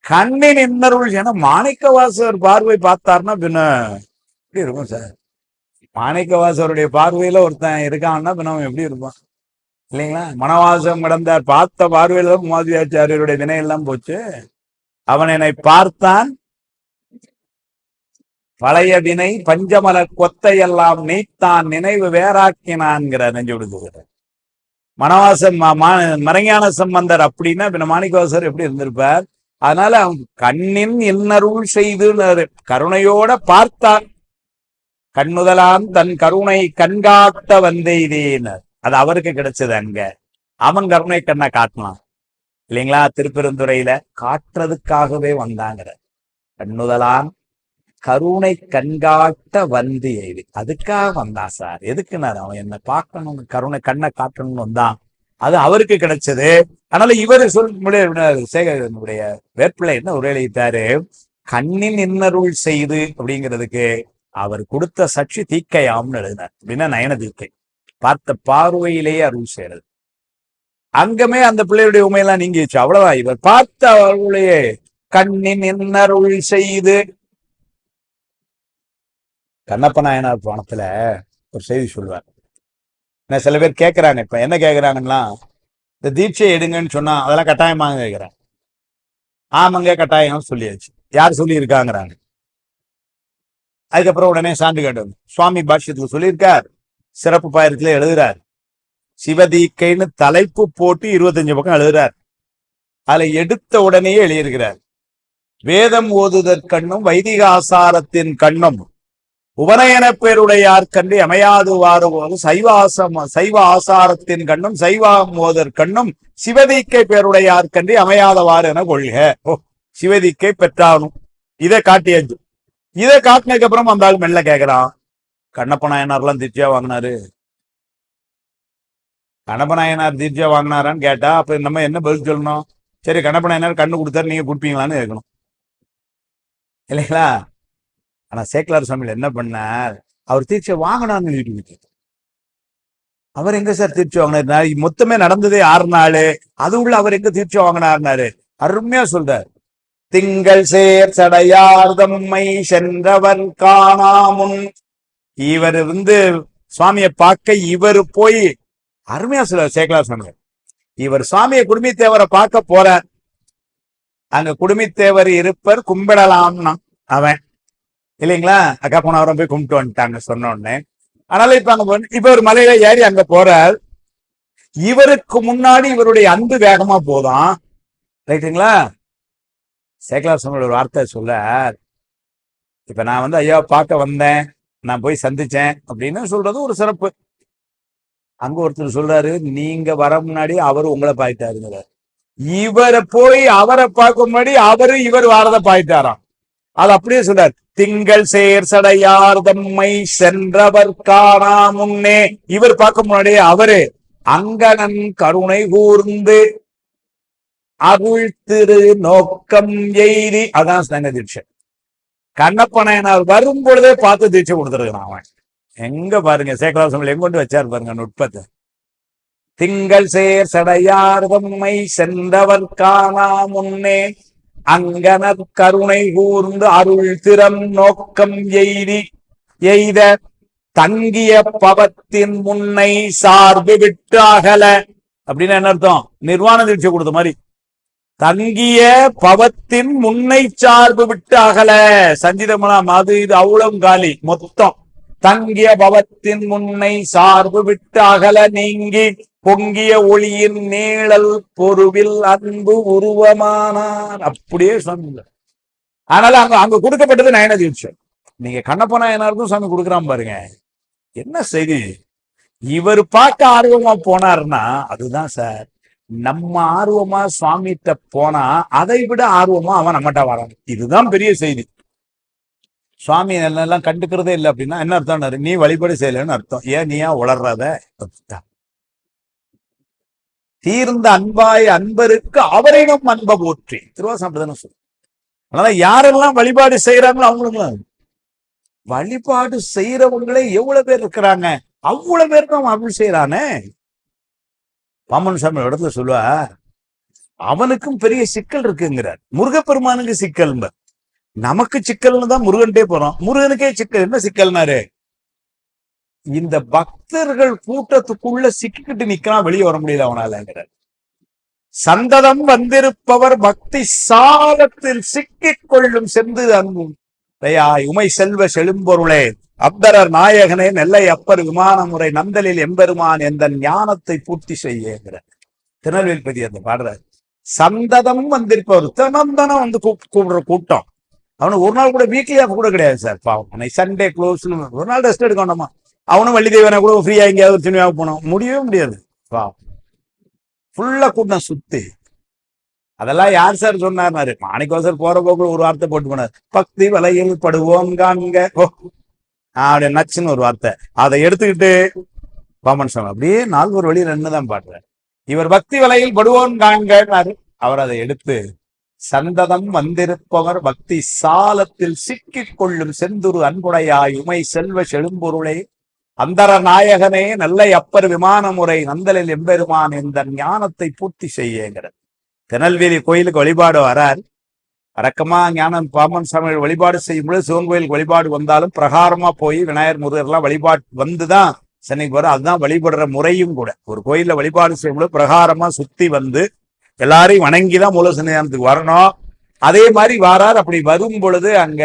கண்ணின் இன்னருள், ஏன்னா மாணிக்கவாசகர் பார்வை பார்த்தாருன்னா பின்ன எப்படி இருக்கும் சார். மாணிக்கவாசகருடைய பார்வையில ஒருத்தன் இருக்கான்னா பின்ன அவன் எப்படி இருப்பான் இல்லைங்களா. மனவாசம் கடந்தார், பார்த்த பார்வையில தான் உமாதியாச்சாரியருடைய வினை எல்லாம் போச்சு. அவன் என்னை பார்த்தான், பழைய வினை பஞ்சமல கொத்தையெல்லாம் நீத்தான் நினைவு வேறாக்கினான்ங்கிற நெஞ்சு விடுகிறார். மனவாசம் மறைஞான சம்பந்தர் அப்படின்னா பின்ன மாணிக்கவாசகர் எப்படி இருந்திருப்பார். அதனால அவன் கண்ணின் இன்னருள் செய்து கருணையோட பார்த்தான். கண்ணுதலான் தன் கருணை கண்காட்ட வந்தெய்தேனர், அது அவருக்கு கிடைச்சது. அங்க அவன் கருணை கண்ணை காட்டலாம் இல்லைங்களா. திருப்பெருந்துறையில காட்டுறதுக்காகவே வந்தாங்கிற, கண்ணுதலான் கருணை கண்காட்ட வந்து எய்தி, அதுக்காக வந்தான் சார். எதுக்குன்னாரு, அவன் என்ன பார்க்கணும், கருணை கண்ணை காட்டணும்னு வந்தான், அது அவருக்கு கிடைச்சது. அதனால இவர் சேகரனுடைய வேற்பிள்ளை என்ன உரை எழுதிட்டாரு, கண்ணின் இன்னருள் செய்து அப்படிங்கிறதுக்கு அவர் கொடுத்த சக்தி தீக்கையாம்னு எழுதினார். அப்படின்னா நயன தீக்கை, பார்த்த பார்வையிலேயே அருள் செய்யறது. அங்கமே அந்த பிள்ளையுடைய உண்மையெல்லாம் நீங்கிச்சு, அவ்வளவுதான். இவர் பார்த்த அவர்களுடைய கண்ணின் இன்னருள் செய்து. கண்ணப்ப நாயனார் புராணத்துல ஒரு செய்தி சொல்லுவார். சில பேர் கேட்கிறாங்க, இப்ப என்ன கேட்கிறாங்கன்னா, இந்த தீட்சை எடுங்கன்னு சொன்னா அதெல்லாம் கட்டாயமாக கேட்கிறாங்க. ஆமாங்க கட்டாயம் சொல்லியாச்சு, யார் சொல்லி இருக்காங்கிறாங்க. அதுக்கப்புறம் உடனே சான்று கேட்டது, சுவாமி பாஷ்யத்துல சொல்லியிருக்கார், சிறப்பு பாயிரத்துல எழுதுறார், சிவதீக்கைன்னு தலைப்பு போட்டு 25 பக்கம் எழுதுறார். அதுல எடுத்த உடனேயே எழுதியிருக்கிறார், வேதம் ஓதுதற்கண்ணும் வைதிக ஆசாரத்தின் கண்ணும் உபநயன பேருடையார் கண்டு அமையாது வாருவோது சைவ ஆசாரத்தின் கண்ணும் சைவம் ஓதற்கண்ணும் சிவதீக்கை பேருடையார் கண்டு அமையாதவாறு என கொள்க. ஓ, சிவதீக்கை பெற்றானும் இதை காட்டியாச்சு. இதை காட்டினதுக்கு அப்புறம் அந்த ஆள் மெல்ல கேட்கிறான், கண்ணப்ப நாயனார்லாம் தீட்சையா வாங்கினாரு, கண்ணப்ப நாயனார் தீட்சையா வாங்கினாரான்னு கேட்டா அப்ப நம்ம என்ன பதில் சொல்லணும்? சரி, கண்ணப்ப நாயனார் கண்ணு கொடுத்தாரு, நீங்க கொடுப்பீங்களான்னு கேட்கணும் இல்லைங்களா. ஆனா சேக்கலார் சுவாமியில் என்ன பண்ணார், அவர் தீட்சை வாங்கினார்னு எழுதிட்டு, அவர் எங்க சார் தீட்சை வாங்கினார், மொத்தமே நடந்ததே 6 நாள், அது உள்ள அவர் எங்க தீட்சை வாங்கினார்னாரு. அருமையா சொல்றார், திங்கள் சேர் சடையார் தம்மை சென்றவர் காணாமுன். இவர் சுவாமியை பார்க்க இவர் போய், அருமையா சொல்றார் சேக்கலார் சுவாமி, இவர் சுவாமியை குடும்பத்தேவரை பார்க்க போறார். அங்க குடுமித்தேவர் இருப்பர் கும்பிடலாம்னா அவன் இல்லைங்களா. அக்கா போனவரம் போய் கும்பிட்டு வந்துட்டாங்க சொன்ன உடனே. அதனால இப்ப அங்க இப்ப ஒரு மலையில ஏறி அங்க போறார். இவருக்கு முன்னாடி இவருடைய அன்பு வேகமா போதான். ரைட்டுங்களா. சேக்கலார் சுவாமி ஒரு வார்த்தை சொல்ல, இப்ப நான் ஐயா பார்க்க வந்தேன், நான் போய் சந்திச்சேன் அப்படின்னு சொல்றது ஒரு சிறப்பு. அங்க ஒருத்தர் சொல்றாரு, நீங்க வர முன்னாடி அவரு உங்களை பாய்த்தாருங்கிறார். இவரை போய் அவரை பார்க்க முன்னாடி அவரு இவர் வாரத பாய்த்தாராம். அது அப்படியே சொல்றாரு. திங்கள் சேர் சடையார் தம்மை சென்றவர் காணா முன்னே. இவர் பார்க்க முன்னாடி அவரு அங்கனன் கருணை கூர்ந்து அருள் திரு நோக்கம் எய்தி. அதான் ஸ்நான தீட்சை. கண்ணப்பனார் வரும் பொழுதே பார்த்து தீட்சை கொடுத்துருக்கான் அவன். எங்க பாருங்க சேக்கலார் சுவாமி எங்க கொண்டு வச்சாரு பாருங்க நுட்பத்தை. திங்கள் சேர் சடையார் தம்மை சென்றவர் காணா முன்னே அங்கனர் கருணை கூர்ந்து அருள் திறம் நோக்கம் எய்த தங்கிய பவத்தின் முன்னை சார்பு விட்டு அகல. அப்படின்னு என்ன அர்த்தம்? நிர்வாண தீட்சை கொடுத்த மாதிரி. தங்கிய பவத்தின் முன்னை சார்பு விட்டு அகல. சஞ்சிதமலாம் அது இது அவ்வளவு காலி மொத்தம். தங்கிய பவத்தின் முன்னை சார்பு விட்டு அகல நீங்கி பொங்கிய ஒளியின் நீழல் பொருவில் அன்பு உருவமானார். அப்படியே சொன்ன. அதனால அங்க கொடுக்கப்பட்டது நயன தீட்சை. நீங்க கண்ணப்ப நாயனாருக்கும் சாமி கொடுக்குறான் பாருங்க. என்ன செய்தி? இவர் பார்க்க ஆர்வமா போனார்னா அதுதான் சார். நம்ம ஆர்வமா சுவாமிகிட்ட போனா அதை விட ஆர்வமா அவன் நம்மகிட்ட வரான். இதுதான் பெரிய செய்தி. சுவாமி எல்லாம் கண்டுக்கிறதே இல்லை அப்படின்னா என்ன அர்த்தம்? நீ வழிபாடு செய்யலன்னு அர்த்தம். ஏன் நீயா உளர்றத? தீர்ந்த அன்பாய் அன்பருக்கு அவரிடம் அன்பை போற்றி. திருவாசகம் அப்படிதானே சொல்லு. அதனால யாரெல்லாம் வழிபாடு செய்யறாங்களோ அவங்களும் வழிபாடு செய்யறவங்களே எவ்வளவு பேர் இருக்கிறாங்க, அவ்வளவு பேருக்கு அவன் அருள் செய்யறானே. பாமன் சாமி இடத்துல சொல்லுவா, அவனுக்கும் பெரிய சிக்கல் இருக்குங்கிறார். முருகப்பெருமானுக்கு சிக்கல், நமக்கு சிக்கல்னு தான் முருகன்டே போறோம். முருகனுக்கே சிக்கல். என்ன சிக்கல்னாரு? இந்த பக்தர்கள் கூட்டத்துக்குள்ள சிக்கிக்கிட்டு நிக்கிறான், வெளியே வர முடியல அவனாலங்கிறார். சந்ததம் வந்திருப்பவர் பக்தி சாலத்தில் சிக்கிக் கொள்ளும் சென்று அன்பும் உமை செல்வ செழும்பொருளே அப்தரர் நாயகனே நெல்லை அப்பர் விமான முறை நந்தலில் எம்பெருமான் எந்த ஞானத்தை பூர்த்தி செய்யுங்கிற திருநெல்வேலி பதி அந்த பாடுறாரு. சந்ததம் வந்திருப்பவர் தினந்தனம் கூப்பிடுற கூட்டம். அவனுக்கு ஒரு நாள் கூட வீக்லி ஆஃப் கூட கிடையாது சார். பாவம் சண்டே க்ளோஸ், ஒரு நாள் ரெஸ்ட் எடுக்கணுமா? அவனும் வள்ளி தேவனை கூட ஃப்ரீயா எங்கேயாவது ஒரு சினிமாவுக்கு போனோம், முடியவே முடியாது. பாவம் ஃபுல்லா கூட்டம் சுத்தி. அதெல்லாம் யார் சார் சொன்னார்னாரு? மாணிக்கவாசர் போற போக்குல ஒரு வார்த்தை போட்டு போனார். பக்தி வலையில் படுவோம் காண்க அப்படி நச்சுன்னு ஒரு வார்த்தை. அதை எடுத்துக்கிட்டு பாமன் சாமி அப்படியே நால்வர் வழியில் என்னதான் பாடுறாரு. இவர் பக்தி வலையில் படுவோம் காண்கன்னாரு. அவர் அதை எடுத்து சந்ததம் வந்திருப்பவர் பக்தி சாலத்தில் சிக்கிக் கொள்ளும் செந்துரு அன்புடையாய் உமை செல்வ செழும்பொருளே அந்தர நாயகனே நல்ல அப்பர் விமான முறை நந்தலில் எம்பெருமான் இந்த ஞானத்தை பூர்த்தி செய்யுங்கிற. திருநெல்வேலி கோயிலுக்கு வழிபாடு வரார். வழக்கமா ஞானம் பாமன் சாமி வழிபாடு செய்யும் பொழுது சிவன் கோயிலுக்கு வழிபாடு வந்தாலும் பிரகாரமா போய் விநாயகர் முருகர் எல்லாம் வழிபாடு வந்துதான் சென்னைக்கு வரும். அதுதான் வழிபடுற முறையும் கூட. ஒரு கோயில்ல வழிபாடு செய்யும் பொழுது பிரகாரமா சுத்தி வந்து எல்லாரையும் வணங்கிதான் மூல சன்னிதானத்துக்கு வரணும். அதே மாதிரி வாரார். அப்படி வரும் பொழுது அங்க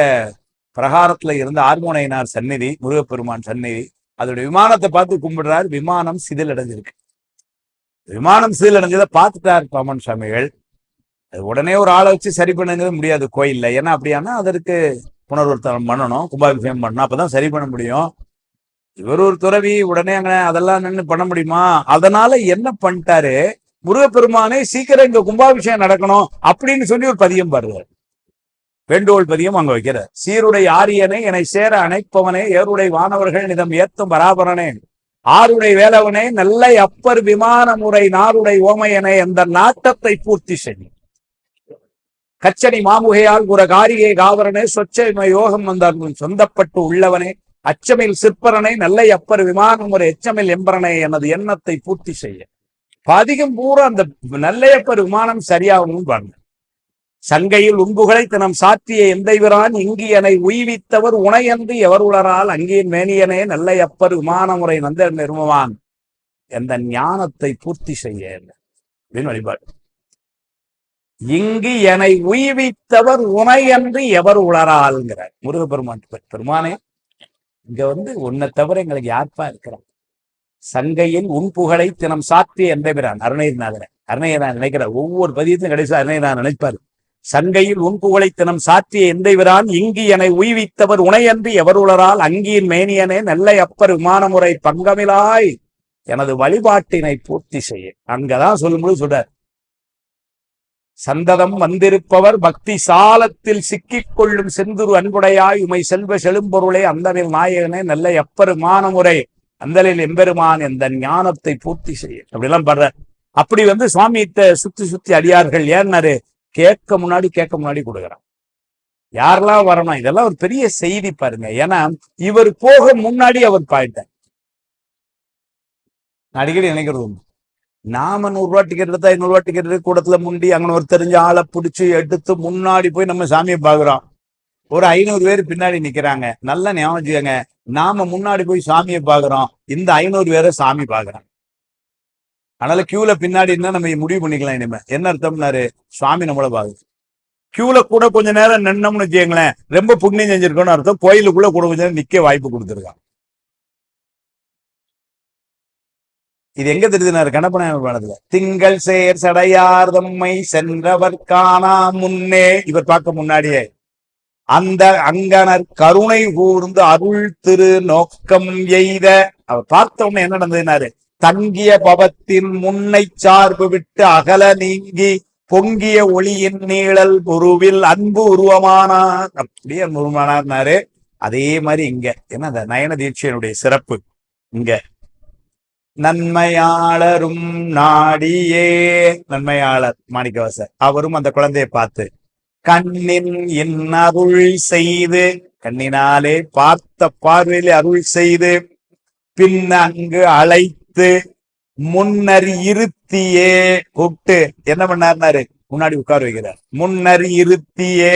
பிரகாரத்துல இருந்த ஆர்மோனையனார் சந்நிதி, முருகப்பெருமான் சந்நிதி, அதோட விமானத்தை பார்த்து கும்பிடுறாரு. விமானம் சிதில் அடைஞ்சிருக்கு. விமானம் சிதில் அடைஞ்சதை பார்த்துட்டார் பாமன் சாமிகள். அது உடனே ஒரு ஆளை வச்சு சரி பண்ணுங்கிறது முடியாது கோயில்ல. ஏன்னா அப்படியானா அதற்கு புனர்வர்த்தனம் பண்ணணும், கும்பாபிஷேகம் பண்ணணும், அப்பதான் சரி பண்ண முடியும். இவர் ஒரு துறவி, உடனே அங்க அதெல்லாம் நின்று பண்ண முடியுமா? அதனால என்ன பண்ணிட்டாரு, முருகப்பெருமானே சீக்கிரம் இங்க கும்பாபிஷேகம் நடக்கணும் அப்படின்னு சொல்லி ஒரு பதியம் பாடுறாரு. வேண்டுகோள் பதியம் அங்க வைக்கிற. சீருடை ஆரியனை என்னை சேர அணைப்பவனே ஏருடை வானவர்கள் நிதம் ஏத்தும் பராபரனே ஆருடை வேலவனே நல்ல அப்பர் விமான முறை நாருடை ஓமையனே அந்த நாட்டத்தை பூர்த்தி செய்யும் கச்சனி மாமுகையால் புற காரிகை காவரனே சொச்ச யோகம் வந்தார் சொந்தப்பட்டு உள்ளவனே அச்சமில் சிற்பரனை நல்ல அப்பர் விமான முறை எச்சமில் எம்பரனை எனது எண்ணத்தை பூர்த்தி செய்ய. அதிகம் பூரா அந்த நல்லையப்பர் விமானம் சரியாகணும் பாருங்க. சங்கையில் உண்புகளை தினம் சாற்றிய எந்தைவரான் இங்கியனை உய்வித்தவர் உணையன்று எவர் உளரால் அங்கேயின் மேனியனே நல்லையப்பர் விமான முறை நந்த நிறுவவான் எந்த ஞானத்தை பூர்த்தி செய்ய அப்படின்னு வழிபாடு. இங்கு என்னை உய்வித்தவர் உனை என்று எவர் உளராள்ங்கிறார் முருகப்பெருமான். பெருமானே, இங்க உன்னை தவிர எங்களுக்கு யார்ப்பா இருக்கிறான்? சங்கையில் உன் புகழை தினம் சாத்திய எந்தபிரான் அருணகிரிநாதர். அருணகிரிநாதன் நினைக்கிறார், ஒவ்வொரு பதியத்திலும் கடைசி அருணகிரிநாதன் நினைப்பார். சங்கையில் உன் புகழை தினம் சாத்திய எந்தைவிரான் இங்கு என்னை உய்வித்தவர் உனையன்று எவர் உளரால் அங்கியின் மேனியனே நெல்லை அப்பர் விமானமுறை பங்கமிலாய் எனது வழிபாட்டினை பூர்த்தி செய்ய. அங்கதான் சொல்லும்போது சொல்றார், சந்ததம் வந்திருப்பவர் பக்தி சாலத்தில் சிக்கிக் கொள்ளும் செந்துரு அன்புடையாய் உமை செல்வ செழும்பொருளே அந்தவில் நாயகனே நெல்லை அப்பர் விமானமுறை அந்தலில் எம்பெருமான் எந்த ஞானத்தை பூர்த்தி செய்ய. அப்படிலாம் படுற. அப்படி சுவாமியிட்ட சுத்தி சுத்தி அடியார்கள் ஏன்னாரு கேட்க முன்னாடி கொடுக்குறான். யாரெல்லாம் வரணும், இதெல்லாம் ஒரு பெரிய செய்தி பாருங்க. ஏன்னா இவர் போக முன்னாடி அவர் பாயிட்டார். அடிக்கடி நினைக்கிறது, நாம 100 ரூபா டிக்கெட் எடுத்தா 200 ரூபா டிக்கெட் கூடத்துல முண்டி அங்கே ஒரு தெரிஞ்ச ஆளை பிடிச்சி எடுத்து முன்னாடி போய் நம்ம சாமியை பாக்குறோம். ஒரு 500 பேர் பின்னாடி நிக்கிறாங்க. நல்ல ஞாபகம், நாம முன்னாடி போய் சாமியை பாக்குறோம், இந்த 500 பேரை சாமி பாக்குறான். அதனால கியூல பின்னாடி இருந்தா நம்ம முடிவு பண்ணிக்கலாம். இனிமே என்ன அர்த்தம்னாரு, சுவாமி நம்மளை பாக்குது. கியூல கூட கொஞ்ச நேரம் நின்னோம்னு வச்சுக்கங்களேன், ரொம்ப புண்ணியம் செஞ்சிருக்கோம்னு அர்த்தம். கோயிலுக்குள்ள கூட கொஞ்ச நேரம் நிக்க வாய்ப்பு கொடுத்துருக்கான். இது எங்க தெரியுதுனாரு, கணப்பனத்துல திங்கள் சேர் சடையார் தம்மை சென்றவர் காணா முன்னே, இவர் பார்க்க முன்னாடியே அந்த அங்கனர் கருணை கூர்ந்து அருள் திரு நோக்கம் எய்த. அவர் பார்த்த உடனே என்ன நடந்ததுனாரு, தங்கிய பவத்தின் முன்னை சார்பு விட்டு அகல நீங்கி பொங்கிய ஒளியின் நீழல் உருவில் அன்பு உருவமானார். அப்படியே உருவமானார்னாரு. அதே மாதிரி இங்க என்ன அந்த நயன தீட்சையினுடைய சிறப்பு, இங்க நன்மையாளரும் நாடியே, நன்மையாளர் மாணிக்கவாசர் அவரும் அந்த குழந்தையை பார்த்து கண்ணின் என் அருள் செய்து, கண்ணினாலே பார்த்த பார்வையிலே அருள் செய்து, பின் அங்கு அழைத்து முன்னர் இருத்தியே கூப்பிட்டு என்ன பண்ணார்னாரு, முன்னாடி உட்கார வைக்கிறார். முன்னர் இருத்தியே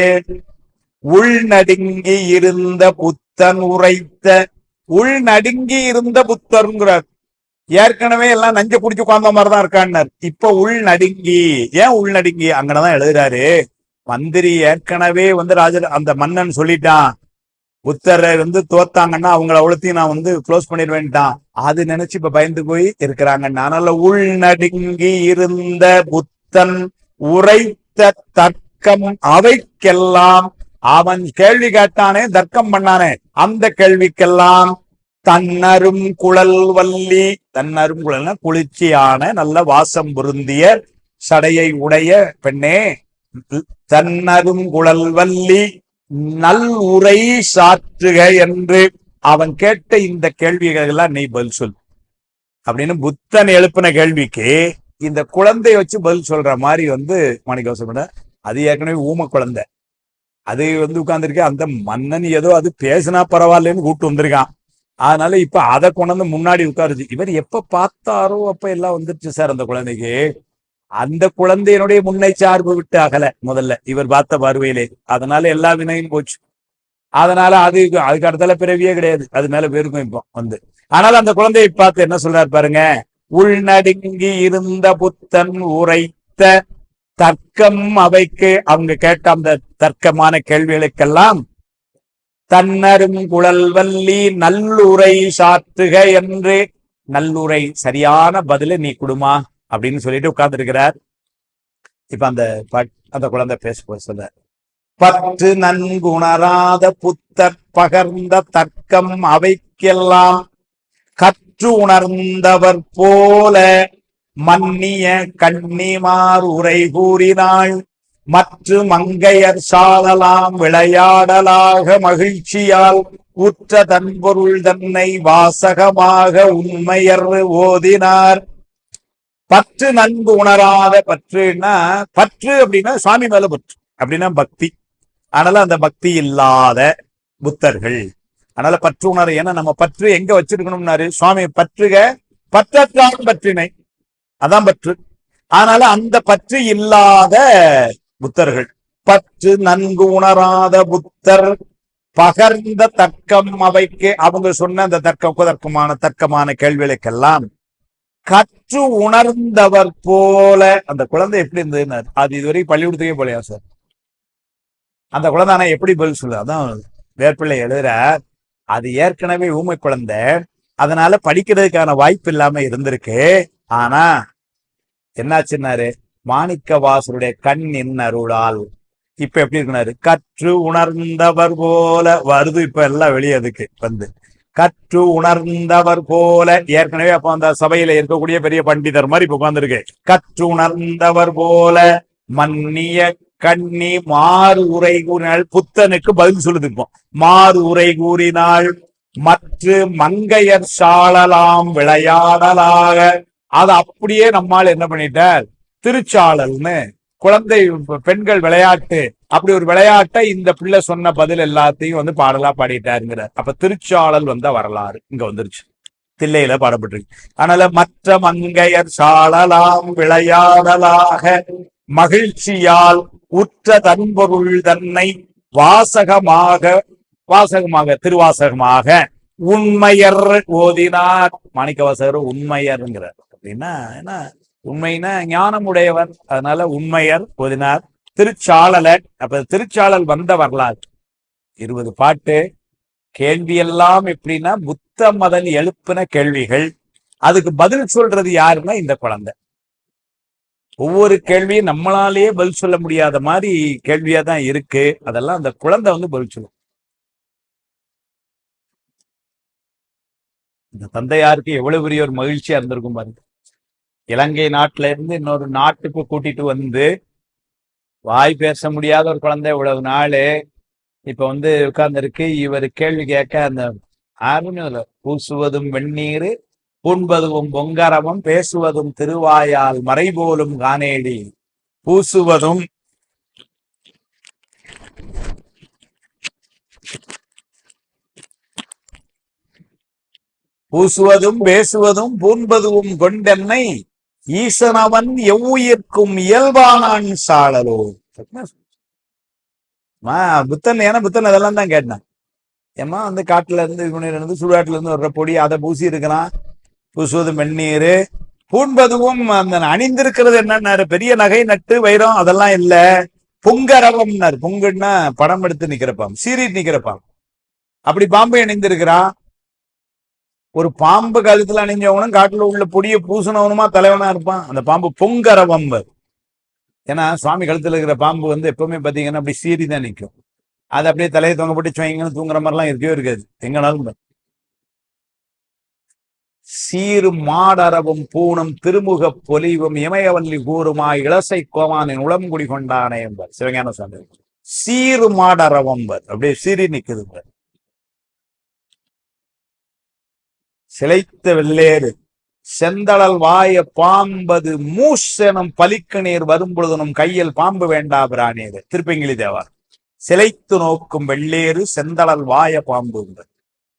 உள்நடுங்கி இருந்த புத்தன் உரைத்த, உள்நடுங்கி இருந்த புத்தருங்கிறார். ஏற்கனவே எல்லாம் நஞ்ச குடிச்சு உட்கார்ந்த மாதிரிதான் இருக்கான்னார். இப்ப உள்நடுங்கி, ஏன் உள்நடுங்கி அங்கனதான் எழுதுறாரு. மந்திரி ஏற்கனவே ராஜர் அந்த மன்னன் சொல்லிட்டான், புத்தரை தோத்தாங்கன்னா அவங்கள அவ்வளோத்தையும் நான் க்ளோஸ் பண்ணிடுவேன்ட்டான். அது நினைச்சு இப்ப பயந்து போய் இருக்கிறாங்க. அதனால உள்நடுங்கி இருந்த புத்தன் உரைத்த தர்க்கம் அவைக்கெல்லாம், அவன் கேள்வி கேட்டானே தர்க்கம் பண்ணானே அந்த கேள்விக்கெல்லாம் தன்னரும் குழல் வள்ளி, தன்னரும் குழல்னா குளிர்ச்சியான நல்ல வாசம் பொருந்திய சடையை உடைய பெண்ணே, தன்னரும் குழல் வள்ளி நல் உரை சாற்றுக என்று அவன் கேட்ட இந்த கேள்விகள் எல்லாம் நீ பதில் சொல் அப்படின்னு புத்தன் எழுப்பின கேள்விக்கு இந்த குழந்தைய வச்சு பதில் சொல்ற மாதிரி மாணிக்கவாசர். அது ஏற்கனவே ஊம குழந்தை, அது உட்கார்ந்துருக்கு. அந்த மன்னன் ஏதோ அது பேசினா பரவாயில்லன்னு கூப்பிட்டு வந்திருக்கான். அதனால இப்ப அதை கொண்டு முன்னாடி உட்காருச்சு. இவர் எப்ப பார்த்தாரோ அப்ப எல்லாம் வந்துருச்சு சார் அந்த குழந்தைக்கு. அந்த குழந்தையினுடைய முன்னை சார்பு விட்டு அகல முதல்ல இவர் பார்த்த பார்வையிலே. அதனால எல்லா வினையும் போச்சு. அதனால அதுக்கு அடுத்தால பிறவியே கிடையாது, அது மேல பேருக்கும் இப்போ ஆனால் அந்த குழந்தையை பார்த்து என்ன சொல்றாரு பாருங்க, உள்நடுங்கி இருந்த புத்தன் உரைத்த தர்க்கம் அவைக்கு, அவங்க கேட்ட அந்த தர்க்கமான கேள்விகளுக்கெல்லாம் தன்னரும் குழல் வள்ளி நல்லுரை சாற்றுக என்று, நல்லுரை சரியான பதில நீ கொடுமா அப்படின்னு சொல்லிட்டு உட்கார்ந்து இருக்கிறார். இப்ப அந்த குழந்தை பேச சொல்ல, பற்று நன்குணராத புத்தர் பகர்ந்த தர்க்கம் அவைக்கெல்லாம் கற்று உணர்ந்தவர் போல மன்னிய கண்ணிமார் உரை கூறினாள். மற்ற மங்கையர் சாலலாம் விளையாடலாக மகிழ்ச்சியால் உற்ற தன்பொருள் தன்னை வாசகமாக உண்மையர் ஓதினார். பற்று நன்கு உணராத, பற்றுன்னா பற்று அப்படின்னா சுவாமி மேல பற்று அப்படின்னா பக்தி. அதனால அந்த பக்தி இல்லாத புத்தர்கள், அதனால பற்று உணர. ஏன்னா நம்ம பற்று எங்க வச்சிருக்கணும்னாரு, சுவாமி பற்றுக பற்றற்றான் பற்றினை, அதான் பற்று. அதனால அந்த பற்று இல்லாத புத்தர்கள், பற்று நன்கு உணராத புத்தர் பகர்ந்த தர்க்கம் அவைக்கு, அவங்க சொன்ன அந்த தர்க்கமான கேள்விகளுக்கெல்லாம் கற்று கற்று உணர்ந்தவர் போல அந்த குழந்தை எப்படி இருந்ததுன்னு அது இதுவரைக்கும் பள்ளிக்கூடத்துக்கே போலையா சார்? அந்த குழந்தை ஆனா எப்படி பதில் சொல்லு? அதான் வேப்பிள்ளை எழுதுற, அது ஏற்கனவே ஊமை குழந்தை, அதனால படிக்கிறதுக்கான வாய்ப்பு இல்லாம இருந்திருக்கு. ஆனா என்னாச்சுன்னாரு, மாணிக்க வாசருடைய கண்ணின் அருளால் இப்ப எப்படி இருக்குனாரு, கற்று உணர்ந்தவர் போல வருது. இப்ப எல்லாம் வெளியே அதுக்கு வந்து கற்று உணர்ந்தவர் போல, ஏற்கனவே அப்ப அந்த சபையில இருக்கக்கூடிய பெரிய பண்டிதர் மாதிரி இப்ப உட்கார்ந்துருக்கு. கற்று உணர்ந்தவர் போல மன்னிய கண்ணி மாறு உரை கூறினாள். புத்தனுக்கு பதில் சொல்லுது. இப்போ மாறு உரை கூறினாள் மற்ற மங்கையர் சாழலாம் விளையாடலாக. அதை அப்படியே நம்மால் என்ன பண்ணிட்டார், திருச்சாளல்னு குழந்தை பெண்கள் விளையாட்டு, அப்படி ஒரு விளையாட்டை இந்த பிள்ளை சொன்ன பதில் எல்லாத்தையும் வந்து பாடலா பாடிட்டாருங்கிறார். அப்ப திருச்சாளல் வந்த வரலாறு இங்க வந்துருச்சு, தில்லையில பாடப்பட்டிருக்கு. அதனால மற்ற மங்கையர் சாழலாம் விளையாடலாக மகிழ்ச்சியால் உற்ற தன்பொருள் தன்னை வாசகமாக திருவாசகமாக உண்மையர் ஓதினார். மாணிக்கவாசகர் உண்மையர்ங்கிறார். அப்படின்னா என்ன? உண்மைனா ஞானம் உடையவர், அதனால உண்மையர் ஓதினார் திருச்சாளலர். அப்ப திருச்சாளல் வந்த வரலாறு 20 பாட்டு. கேள்வி எல்லாம் எப்படின்னா புத்த மதன் எழுப்பின கேள்விகள், அதுக்கு பதில் சொல்றது யாருன்னா இந்த குழந்தை. ஒவ்வொரு கேள்வியும் நம்மளாலேயே பதில் சொல்ல முடியாத மாதிரி கேள்வியா தான் இருக்கு. அதெல்லாம் அந்த குழந்தை வந்து பதில் சொல்லும். இந்த தந்தையாருக்கு எவ்வளவு பெரிய ஒரு மகிழ்ச்சியா இருந்திருக்கும் பாருங்க. இலங்கை நாட்டுல இருந்து இன்னொரு நாட்டுக்கு கூட்டிட்டு வந்து வாய் பேச முடியாத ஒரு குழந்தை இவ்வளவு நாளு இப்ப வந்து உட்கார்ந்துருக்கு. இவர் கேள்வி கேட்க அந்த ஆர்வமே இல்லை. பூசுவதும் வெந்நீர் பூண்பதும் பொங்கரவம் பேசுவதும் திருவாயால் மறைபோலும் காணேடி. பூசுவதும் பேசுவதும் பூண்பதும் கொண்டென்னை ஈசனவன் எவ்வுயிர்க்கும் இயல்பானான் சாழலோ. புத்தன் ஏன்னா புத்தன் அதெல்லாம் தான் கேட்டான். ஏமா வந்து காட்டுல இருந்து சுடுகாட்டுல இருந்து வர்ற பொடி அதை பூசி இருக்கிறான். பூசுவதும் வெந்நீர் பூண்பதுவும் அந்த அணிந்திருக்கிறது என்னன்னாரு, பெரிய நகை நட்டு வைரம் அதெல்லாம் இல்ல, பொங்கரவம்னாரு. பொங்குன்னா படம் எடுத்து நிக்கிறப்பாம், சீரிட்டு நிக்கிறப்பாம். அப்படி பாம்பு அணிந்திருக்கிறான். ஒரு பாம்பு கழுத்துல அணிஞ்சவனும் காட்டுல உள்ள பொடியை பூசினவனுமா தலைவனா இருப்பான். அந்த பாம்பு பொங்கரவம். ஏன்னா சுவாமி கழுத்துல இருக்கிற பாம்பு வந்து எப்பவுமே பாத்தீங்கன்னா அப்படி சீறி தான் நிற்கும். அது அப்படியே தலையை தொங்க போட்டு சுவங்கன்னு தூங்குற மாதிரிலாம் இருக்கவே இருக்காது எங்கனாலும். சீரு மாடரவும் பூணும் திருமுக பொலிவும் இமயவல்லி கூறுமாய் இளசை கோமானின் உளம்குடி கொண்டானே என்பார் சிவஞான சாமி. சீரு மாடரவம் அப்படியே சீறி நிக்குது. சிலைத்த வெள்ளேறு செந்தளல் வாய பாம்பது மூசெனும் பலிக்கு நீர் வரும் பொழுதுனும் கையில் பாம்பு வேண்டா பிராணியது. திருப்பங்கிலி தேவார். சிலைத்து நோக்கும் வெள்ளேறு செந்தளல் வாய பாம்பு.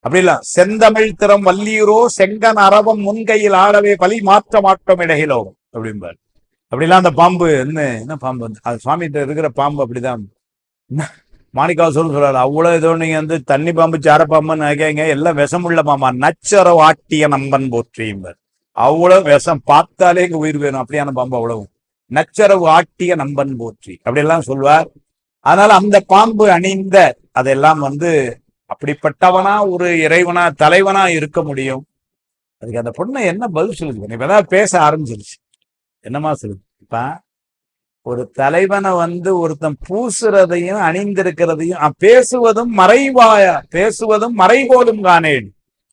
அப்படி இல்ல செந்தமிழ் திறம் வல்லீரோ செங்கன் அரவம் முன்கையில் ஆடவே பலி மாற்ற மாட்டோம் இடையிலோ அப்படிம்பார். அப்படிலாம் அந்த பாம்பு என்ன பாம்பு வந்து அது சுவாமிகிட்ட இருக்கிற பாம்பு அப்படிதான். மாணிக்காவாசர் சொல்றாரு, அவ்வளவு ஏதோ நீங்க வந்து தண்ணி பாம்பு சார பாம்புன்னு நினைக்காங்க, எல்லாம் விஷமுள்ள பாம்பா நச்சர ஆட்டிய நம்பன் போற்றியும்பார். அவ்வளவு விஷம், பார்த்தாலே இங்க உயிர் வேணும் அப்படியான பாம்பு அவ்வளவு. நச்சரவு ஆட்டிய நம்பன் போற்றி அப்படியெல்லாம் சொல்வார். அதனால அந்த பாம்பு அணிந்த அதெல்லாம் வந்து அப்படிப்பட்டவனா ஒரு இறைவனா தலைவனா இருக்க முடியும். அதுக்கு அந்த பொண்ணை என்ன பதில் சொல்லுது? இப்பதான் பேச ஆரம்பிச்சிருச்சு. என்னமா சொல்லுது? இப்ப ஒரு தலைவனை வந்து ஒருத்தன் பூசுறதையும் அணிந்திருக்கிறதையும் பேசுவதும் மறைபோலும் காணேன்.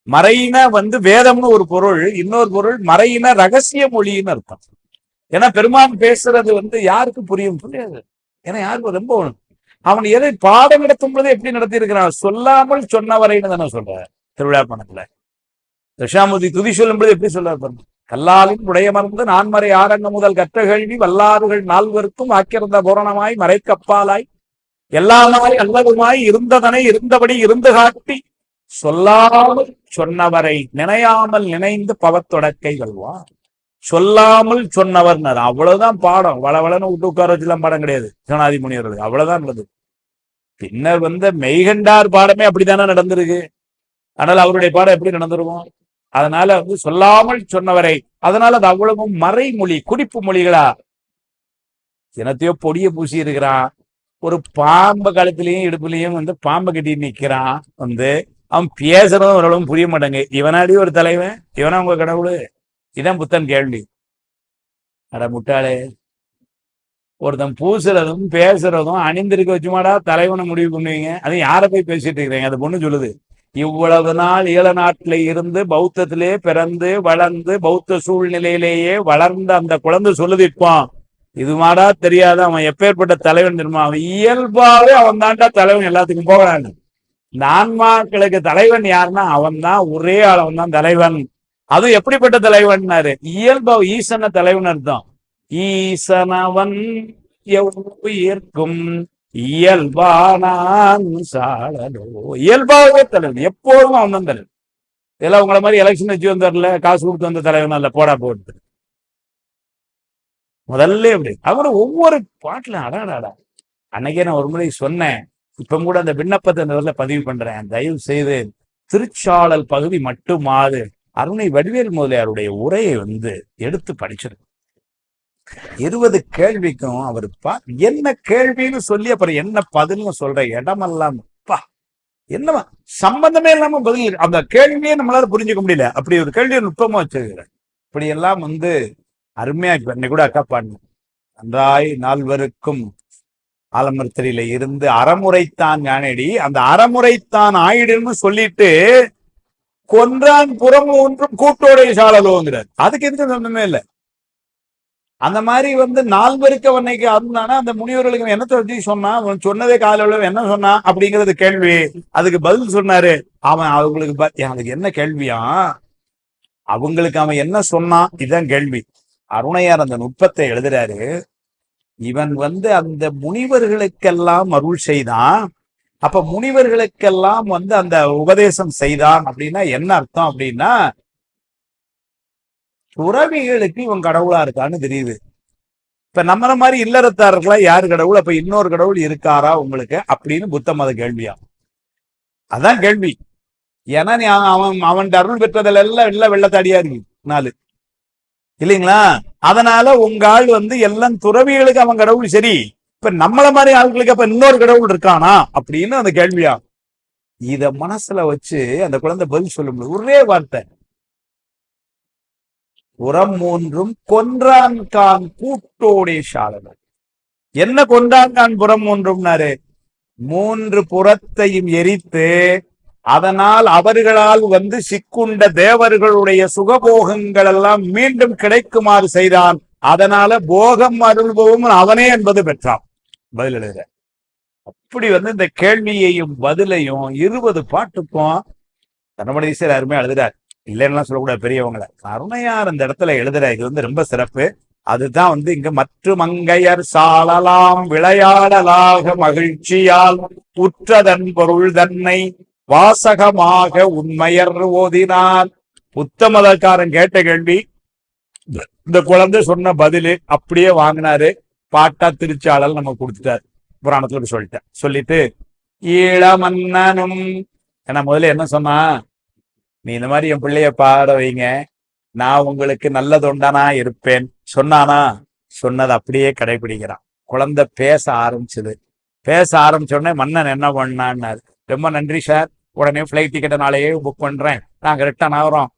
மறையின வந்து வேதம்னு ஒரு பொருள், இன்னொரு பொருள் மறையின ரகசிய மொழின்னு அர்த்தம். ஏன்னா பெருமான் பேசுறது வந்து யாருக்கு புரியும்? புரியாது. ஏன்னா யாருக்கு ரொம்ப அவன் எதை பாடம் நடத்தும் பொழுது எப்படி நடத்தி இருக்கிறான்? சொல்லாமல் சொன்னவரைன்னு தானே சொல்ற திருவிழா பணத்துல. தட்சாமூர்த்தி துதி சொல்லும் பொழுது எப்படி சொல்றாரு? கல்லாலின் உடையமர்ந்து நான்மறை ஆரங்க முதல் கற்ற கேள்வி வல்லாறுகள் நால்வருக்கும் ஆக்கியிருந்த பூரணமாய் மறைக்கப்பாலாய் எல்லாமாய் அல்லதுமாய் இருந்ததனை இருந்தபடி இருந்து காட்டி சொல்லாமல் சொன்னவரை நினையாமல் நினைந்து பவத்தொடக்கை வெல்வார். சொல்லாமல் சொன்னவர் அவ்வளவுதான் பாடம். வளவளன்னு விட்டு உட்கார வச்சுலாம் பாடம் கிடையாது சிவனாதி முனிவர்கள். அவ்வளவுதான் உள்ளது. பின்னர் மெய்கண்டார் பாடமே அப்படித்தானே நடந்திருக்கு. ஆனால் அவருடைய பாடம் எப்படி நடந்திருக்கும்? அதனால வந்து சொல்லாமல் சொன்னவரை, அதனால அது அவ்வளவும் மறைமொழி, குறிப்பு மொழிகளா என்னத்தையோ பொடிய பூசி இருக்கிறான். ஒரு பாம்பு கழுத்துலயும் இடுப்புலயும் வந்து பாம்பை கட்டி நிக்கிறான். வந்து அவன் பேசுறதும் ஓரளவும் புரிய மாட்டாங்க. இவனாடி ஒரு தலைவன், இவனா உங்க கடவுளு? இதான் புத்தன் கேள்வி. அட முட்டாளே, ஒருத்தன் பூசுறதும் பேசுறதும் அணிந்திருக்க வச்சுமாடா தலைவனை முடிவு பண்ணுவீங்க? அது யாரை போய் பேசிட்டு இருக்கிறீங்க? அந்த பொண்ணு சொல்லுது, இவ்வளவு நாள் ஈழ நாட்டில இருந்து பௌத்தத்திலே பிறந்து வளர்ந்து பௌத்த சூழ்நிலையிலேயே வளர்ந்த அந்த குழந்தை சொல்லுது, இப்போ இது மாடா தெரியாத அவன் எப்பேற்பட்ட தலைவன் தெரியுமா? அவன் இயல்பாவே அவன் தாண்டா தலைவன், எல்லாத்துக்கும் போகிறான்னு. இந்த ஆன்மாக்களுக்கு தலைவன் யாருன்னா அவன் தான், ஒரே ஆளவன் தான் தலைவன். அதுவும் எப்படிப்பட்ட தலைவன்னாரு? இயல்பா ஈசன தலைவன் அர்த்தம். ஈசனவன் எவ்வுயிர்க்கும் இயல்பானான் சாழலோ. இயல்பாகவே தலைவன், எப்போதும் அவன் தான் தலைவன். இதெல்லாம் உங்களை மாதிரி எலெக்ஷன் வச்சு வந்தார்ல, காசு கொடுத்து வந்த தலைவன் அல்ல, போடா போட்டு. முதல்ல எப்படி அவரு ஒவ்வொரு பாட்டுல அடாடாடா. அன்னைக்கே நான் ஒரு முறை சொன்னேன், இப்ப கூட அந்த விண்ணப்பத்தை இந்த பதிவு பண்றேன். தயவு செய்து திருச்சாளல் பகுதி மட்டுமாவது அருணை வடிவேல் முதலியாருடைய உரையை வந்து எடுத்து படிச்சிருக்கு. 20 கேள்விக்கும் அவர் என்ன கேள்வின்னு சொல்லி அப்புறம் என்ன பதில்னு சொல்ற இடமெல்லாம் என்னமா சம்பந்தமே இல்லாம பதில். அந்த கேள்வியே நம்மளால புரிஞ்சுக்க முடியல. அப்படி ஒரு கேள்வியை நுட்பமா வச்சிருக்கிறேன். இப்படி எல்லாம் வந்து அருமையா இன்னைக்கு கூட அக்கா பாடணும். நன்றாய் நால்வருக்கும் ஆலமரத்தில இருந்து அறமுறைத்தான் ஞானடி, அந்த அறமுறைத்தான் ஆயிடுன்னு சொல்லிட்டு கொன்றான் புறம் ஒன்றும் கூட்டோடைய சாழலோங்கிறார். அதுக்கு எந்த சம்பந்தமே இல்லை. அந்த மாதிரி வந்து நால்வருக்கு அவனைக்கு அருந்தானா அந்த முனிவர்களுக்கு என்னத்தை வச்சு சொன்னா, அவன் சொன்னதே காலையில் என்ன சொன்னா அப்படிங்கிறது கேள்வி. அதுக்கு பதில் சொன்னாரு. அவன் அவங்களுக்கு அதுக்கு என்ன கேள்வியா, அவங்களுக்கு அவன் என்ன சொன்னான், இதுதான் கேள்வி. அருணையார் அந்த நுட்பத்தை எழுதுறாரு. இவன் வந்து அந்த முனிவர்களுக்கெல்லாம் அருள் செய்தான். அப்ப முனிவர்களுக்கெல்லாம் வந்து அந்த உபதேசம் செய்தான் அப்படின்னா என்ன அர்த்தம் அப்படின்னா, துறவிகளுக்கு இவன் கடவுளா இருக்கான்னு தெரியுது. இப்ப நம்மள மாதிரி இல்லறத்தார்களா யாரு கடவுள்? அப்ப இன்னொரு கடவுள் இருக்காரா உங்களுக்கு அப்படின்னு புத்த மத கேள்வியா? அதான் கேள்வி. ஏன்னா நீ அவன் அருள் பெற்றதுல எல்லாம் இல்ல வெள்ளத்தாடியா இருக்கு நாலு இல்லைங்களா? அதனால உங்க ஆள் வந்து எல்லாம் துறவிகளுக்கு அவன் கடவுள். சரி, இப்ப நம்மள மாதிரி ஆட்களுக்கு அப்ப இன்னொரு கடவுள் இருக்கானா அப்படின்னு அந்த கேள்வியா? இத மனசுல வச்சு அந்த குழந்தை பதில் சொல்ல முடியும். ஒரே வார்த்தை, புறம் மூன்றும் கொன்றான்கான் கூட்டோடே சாழலோ. என்ன கொன்றான்கான் புறம் மூன்றும்னாரு? 3 புறத்தையும் எரித்து அதனால் அவர்களால் வந்து சிக்குண்ட தேவர்களுடைய சுகபோகங்கள் எல்லாம் மீண்டும் கிடைக்குமாறு செய்தான். அதனால போகம் அருள்பவும் அவனே என்பது பெற்றான். பதில் எழுத அப்படி வந்து இந்த கேள்வியையும் பதிலையும் 20 பாட்டுக்கும் தனமடீசர் அருமையா எழுதுறார். இல்லைன்னா சொல்லக்கூடாது பெரியவங்களை. அருணையார் இந்த இடத்துல எழுதுற இது வந்து ரொம்ப சிறப்பு. அதுதான் வந்து இங்க மற்ற மங்கையர் சாழலாம் விளையாடலாக மகிழ்ச்சியால் உற்றதன் பொருள் தன்னை வாசகமாக உண்மையர் ஓதினார். புத்தமதக்காரன் கேட்ட கேள்வி, இந்த குழந்தை சொன்ன பதிலு அப்படியே வாங்கினாரு. பாட்டா திருச்சாளல் நம்ம கொடுத்துட்டாரு. புராணத்துல சொல்லிட்டு ஈழமன்னனும் என்ன முதல்ல என்ன சொன்னா, நீ இந்த மாதிரி என் பிள்ளைய பாட வைங்க, நான் உங்களுக்கு நல்ல தொண்டனா இருப்பேன் சொன்னானா? சொன்னது அப்படியே கடைபிடிக்கிறான். குழந்தை பேச ஆரம்பிச்சது. பேச ஆரம்பிச்ச உடனே மன்னன் என்ன பண்ணான்னாரு, ரொம்ப நன்றி சார், உடனே பிளைட் டிக்கெட்டை நாளையே புக் பண்றேன், நாங்க ரிட்டர்ன் ஆகிறோம்.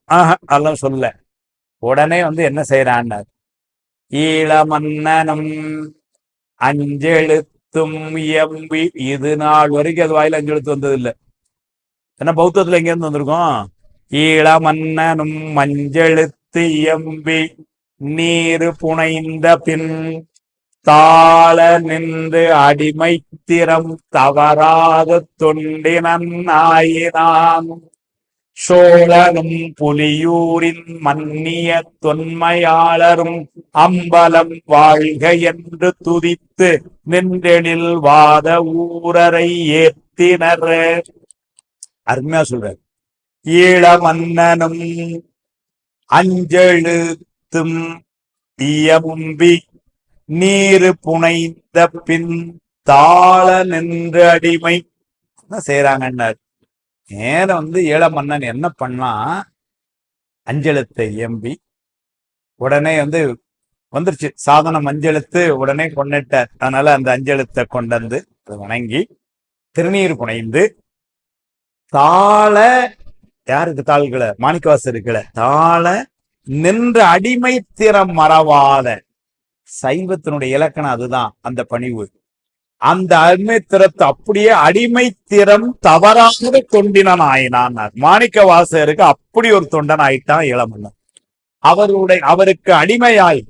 அதெல்லாம் சொல்ல. உடனே வந்து என்ன செய்யறான்னாரு, ஈழமன்னனும் அஞ்செழுத்தும் எம்பி. இது நாள் வரைக்கும் அது வாயில அஞ்செழுத்து வந்தது இல்லை. ஏன்னா பௌத்தத்துல எங்க இருந்து வந்திருக்கோம்? ஈழமன்னனும் மஞ்செழுத்து எம்பி நீரு புனைந்த பின் தாள நின்று அடிமை திறம் தவறாத தொண்டினன் ஆயினான். சோழனும் புலியூரின் மன்னிய தொன்மையாளரும் அம்பலம் வாழ்க என்று துதித்து நின்றெழில் வாத ஊரரை ஏத்தினர். அருமையா சொல்றார். ஈழமன்னனும் அஞ்செழுத்தும் இயம்பி நீரு புனைந்த பின் தாள நின்று அடிமை என்ன செய்யறாங்கன்னார். நேரம் வந்து ஈழமன்னன் என்ன பண்ணா, அஞ்செழுத்தை எம்பி உடனே வந்துருச்சு சாதனம். அஞ்செழுத்து உடனே கொண்டுட்டார். அதனால அந்த அஞ்செழுத்தை கொண்டு வந்து வணங்கி திருநீர் புனைந்து தாள யாருக்கு தாள்களை மாணிக்கவாசருக்களை தாள நின்ற அடிமை திறம் மறவாத சைவத்தினுடைய இலக்கணம் அதுதான். அந்த பணிவு அந்த அடிமை திறத்தை அப்படியே அடிமை திறம் தவறாத தொண்டினன் ஆயினான். மாணிக்கவாசகருக்கு அப்படி ஒரு தொண்டன் ஆயிட்டான் இளமன்னன். அவருக்கு அடிமையாய்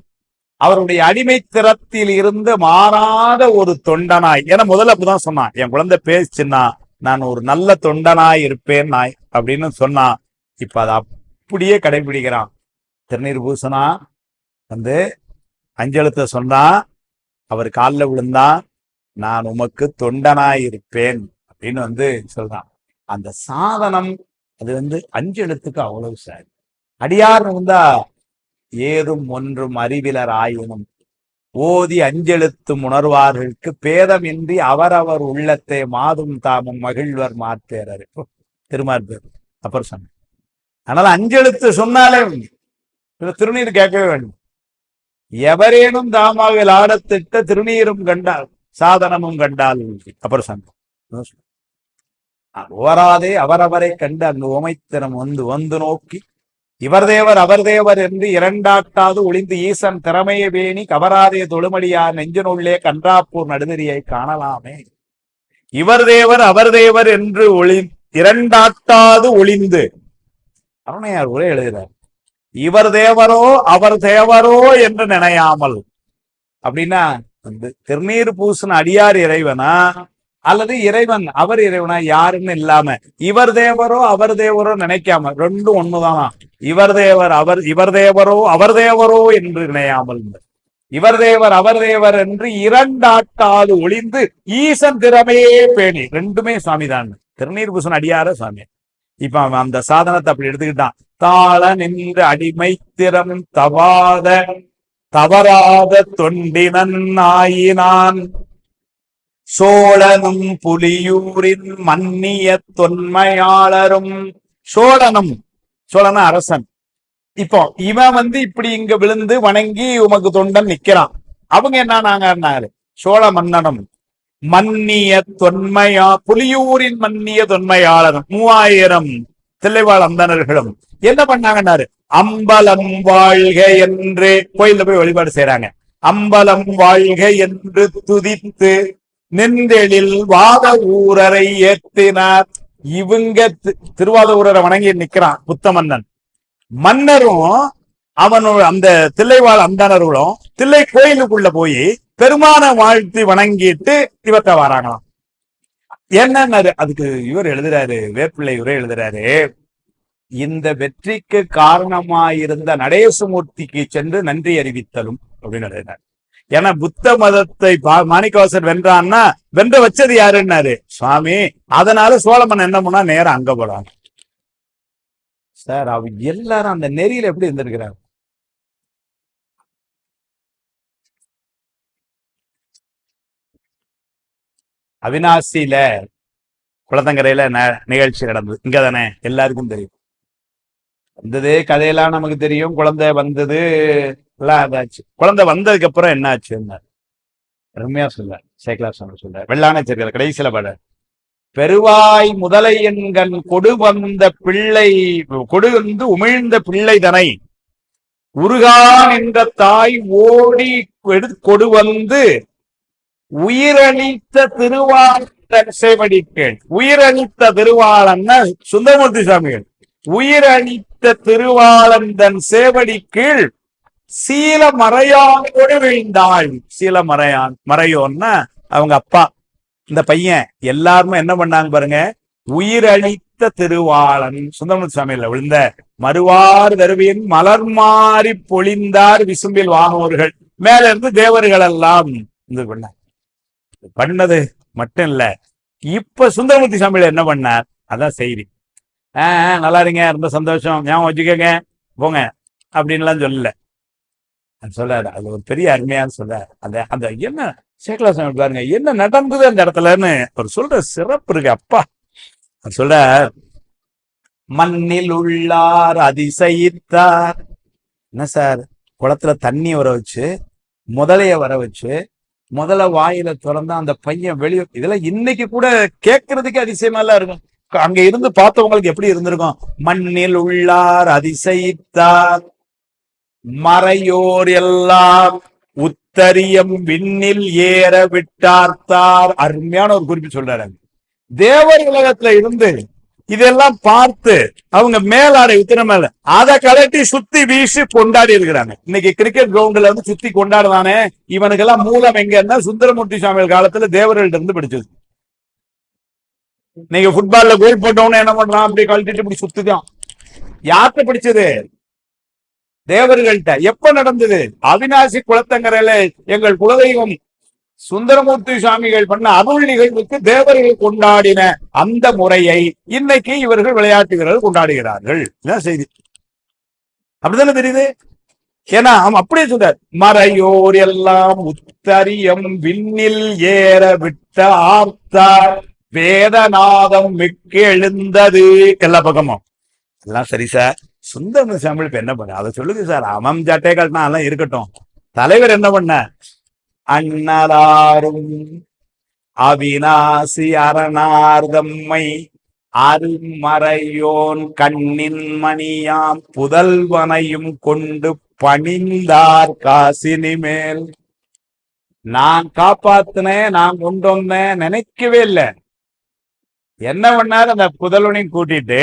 அவருடைய அடிமை திறத்தில் இருந்து மாறாத ஒரு தொண்டனாய். ஏன்னா முதல்ல அப்படிதான் சொன்னான், என் குழந்தை பேசுச்சுன்னா நான் ஒரு நல்ல தொண்டனாய் இருப்பேன் நாய் அப்படின்னு சொன்னான். இப்ப அதை அப்படியே கடைபிடிக்கிறான். திருநீர் பூசனா அஞ்செழுத்த சொன்னா, அவர் காலில் விழுந்தான், நான் உமக்கு தொண்டனாய் இருப்பேன் அப்படின்னு சொல்றான். அந்த சாதனம் அது அஞ்செழுத்துக்கு அவ்வளவு சார். அடியார் ஏதும் ஒன்றும் அறிவிலர் ஆயினும் ஓதி அஞ்செழுத்தும் உணர்வார்களுக்கு பேதமின்றி அவரவர் உள்ளத்தை மாதும் தாமும் மகிழ்வர் மாற்றேரர் திருமார்பேர் அப்புறம் சொன்ன. அதனால அஞ்செழுத்து சொன்னாலே திருநீர் கேட்கவே வேண்டும். எவரேனும் தாமாவில் ஆடத்திட்ட திருநீரும் கண்டால் சாதனமும் கண்டால் அப்புறம் சொன்ன. ஓராதே அவரவரை கண்டு அங்கு உமைத்திறம் வந்து நோக்கி இவர் தேவர் அவர் தேவர் என்று இரண்டாட்டாது ஒளிந்து ஈசன் திறமையை வேணி கவராதே தொழுமடியார் நெஞ்சனுள்ளே கன்றாப்பூர் நடுநெறியை காணலாமே. இவர் தேவர் அவர் தேவர் என்று இரண்டாட்டாது ஒளிந்து அருணையார் உரை எழுதுகிறார். இவர் தேவரோ அவர் தேவரோ என்று நினையாமல். அப்படின்னா திருநீர் பூசன அடியார் இறைவனா அல்லது இறைவன் அவர் இறைவனா யாருன்னு இல்லாம இவர் தேவரோ அவர் தேவரோ நினைக்காம ரெண்டும் ஒண்ணுதானா. இவர் தேவரோ அவர் தேவரோ என்று நினையாமல் இவர் தேவர் அவர் தேவர் என்று இரண்டாட்டாது ஒளிந்து ஈசன் திறமையே பேணி. ரெண்டுமே சுவாமி தான். திருநீர் பூசன் அடியார சுவாமி. இப்ப அந்த சாதனத்தை அப்படி எடுத்துக்கிட்டான். தாள நின்ற அடிமை திறம் தவறாத தொண்டினன் ஆயினான் சோழனும் புலியூரின் மன்னிய தொன்மையாளரும். சோழன அரசன். இப்போ இவன் இப்படி இங்க விழுந்து வணங்கி உமக்கு தொண்டன் நிக்கிறான். அவங்க என்ன சோழ மன்னனும் மன்னிய புலியூரின் மன்னிய தொன்மையாளரும் 3000 தில்லைவாழ் அந்தணர்களும் என்ன பண்ணாங்கன்னாரு, அம்பலம் வாழ்க என்று கோயில்ல போய் வழிபாடு செய்யறாங்க. அம்பலம் வாழ்க என்று துதித்து நின்றெழில் வாத ஊரரை ஏற்றினார். இவங்க திருவாத ஊரரை வணங்கி நிக்கிறான் புத்த மன்னன். மன்னரும் அவனோட அந்த தில்லைவாழ் அந்தணர்களும் தில்லை கோயிலுக்குள்ள போய் பெருமான வாழ்த்தி வணங்கிட்டு இவத்த வராங்களாம். என்ன அதுக்கு இவர் எழுதுறாரு, வேப்பிள்ளை உரை எழுதுறாரு, இந்த வெற்றிக்கு காரணமாயிருந்த நடேசமூர்த்திக்கு சென்று நன்றி அறிவித்தலும் அப்படின்னு எழுதினார். ஏன்னா புத்த மதத்தை மாணிக்கவாசர் வென்றான்னா வென்ற வச்சது யாருன்னாரு சுவாமி. அதனால சோழமன் என்ன பண்ணா நேரம் அங்க போறாங்க. சார் அவங்க எல்லாரும் அந்த நெறியில எப்படி இருந்திருக்கிறாங்க. அவினாசியில குளத்தங்கரையில நிகழ்ச்சி நடந்தது. இங்க தானே எல்லாருக்கும் தெரியும். வந்தது கதையெல்லாம் நமக்கு தெரியும். குழந்தை வந்தது எல்லாம் அதாச்சு. குழந்தை வந்ததுக்கு அப்புறம் என்ன ஆச்சு அருமையா சொல்றார் சேக்கலா சொல்றார். வெள்ளானை சேர்க்கிற கடைசியில பட பெருவாய் முதலை என்கண் கொடு உமிழ்ந்த பிள்ளை தனை உருகான் என்ற தாய் ஓடி கொடு வந்து உயிரளித்த திருவாளன் சேவடிக்கேள். உயிரளித்த திருவாளன் சுந்தரமூர்த்தி சுவாமிகள். உயிரளித்த திருவாளன் தன் சேவடி கீழ் சீல மறையானோடு வீழ்ந்தாள். சீல மறையோன்னா அவங்க அப்பா. இந்த பையன் எல்லாருமே என்ன பண்ணாங்க பாருங்க, உயிரளித்த திருவாளன் சுந்தரமூர்த்தி சுவாமியில விழுந்த மறுவார் தருவியின் மலர் மாறி பொழிந்தார் விசும்பில் வானோர்கள். மேல இருந்து தேவர்கள் எல்லாம் இது பண்ணது மட்டும் இல்ல. இப்ப சுந்தரமூர்த்தி சுவாமியில என்ன பண்ணார் அதான் செய்தி. நல்லா இருங்க, ரொம்ப சந்தோஷம், ஞாபகம் வச்சுக்கோங்க, போங்க அப்படின்லாம் சொல்லல சொல்றாரு. அது ஒரு பெரிய அருமையான்னு சொல்றாரு. அந்த என்ன சேக்கலா சுவாமி பாருங்க என்ன நடந்தது அந்த இடத்துலன்னு ஒரு சொல்ற சிறப்பு இருக்கு. அப்பா சொல்ற மண்ணில் உள்ளார் அதிசயித்தார். என்ன சார், குளத்துல தண்ணி வர வச்சு, முதலைய வர வச்சு, முதல்ல வாயில திறந்தா அந்த பையன் வெளியே, இதெல்லாம் இன்னைக்கு கூட கேட்கறதுக்கு அதிசயமா எல்லாம் இருக்கும். அங்க இருந்து பார்த்தவங்களுக்கு எப்படி இருந்திருக்கும்? மண்ணில் உள்ளார் அதிசயித்தார், மறையோர் எல்லாம் உத்தரியம் விண்ணில் ஏற விட்டார்த்தார். அருமையான ஒரு குறிப்பு சொல்றாரு. தேவர் உலகத்துல இருந்து இதெல்லாம் பார்த்து அவங்க மேலாடை உத்தர மேல அதை கலட்டி சுத்தி வீசி கொண்டாடி இருக்கிறாங்க. இன்னைக்கு கிரிக்கெட் கிரவுண்ட்ல வந்து சுத்தி கொண்டாடுவானே, இவனுக்கெல்லாம் மூலம் எங்கன்னா சுந்தரமூர்த்தி சுவாமிகள் காலத்துல தேவர்கள்ட்ட இருந்து படிச்சது. நீங்க ஃபுட்பால்ல கோல் போட்டவன என்ன பண்றான், அப்படி கழட்டிட்டு இப்படி சுத்துதான். யார்கிட்ட படிச்சது? தேவர்கள்ட்ட. எப்ப நடந்தது? அவிநாசி குளத்தங்கரையில எங்கள் குலதெய்வம் சுந்தரமூர்த்தி சுவாமிகள் பண்ண அருள் நிகழ்வுக்கு தேவர்கள் கொண்டாடின அந்த முறையை இன்னைக்கு இவர்கள் விளையாட்டு வீரர்கள் கொண்டாடுகிறார்கள். செய்தி அப்படித்தானே தெரியுது. ஏன்னா அவன் அப்படியே சொல்றார், மறையோர் எல்லாம் உத்தரியம் விண்ணில் ஏற விட்ட ஆர்த்தார், வேதநாதம் மிக்க எழுந்தது. எல்லா பக்கமும் எல்லாம் சரி சார். சுந்தரமூர்த்தி சுவாமிகள் இப்ப என்ன பண்ண, அதை சொல்லுங்க சார். அவன் சட்டை கட்டினா எல்லாம் இருக்கட்டும். தலைவர் என்ன பண்ண? அண்ணலாரும் அவிநாசி அரணார்தம்மை அருமறையோன் கண்ணின் மணியாம் புதல்வனையும் கொண்டு பணிந்தார் காசினி மேல். நான் காப்பாத்தினேன், நான் கொண்டு வந்தேன் நினைக்கவே இல்லை. என்ன பண்ணாரு? அந்த புதல்வனையும் கூட்டிட்டு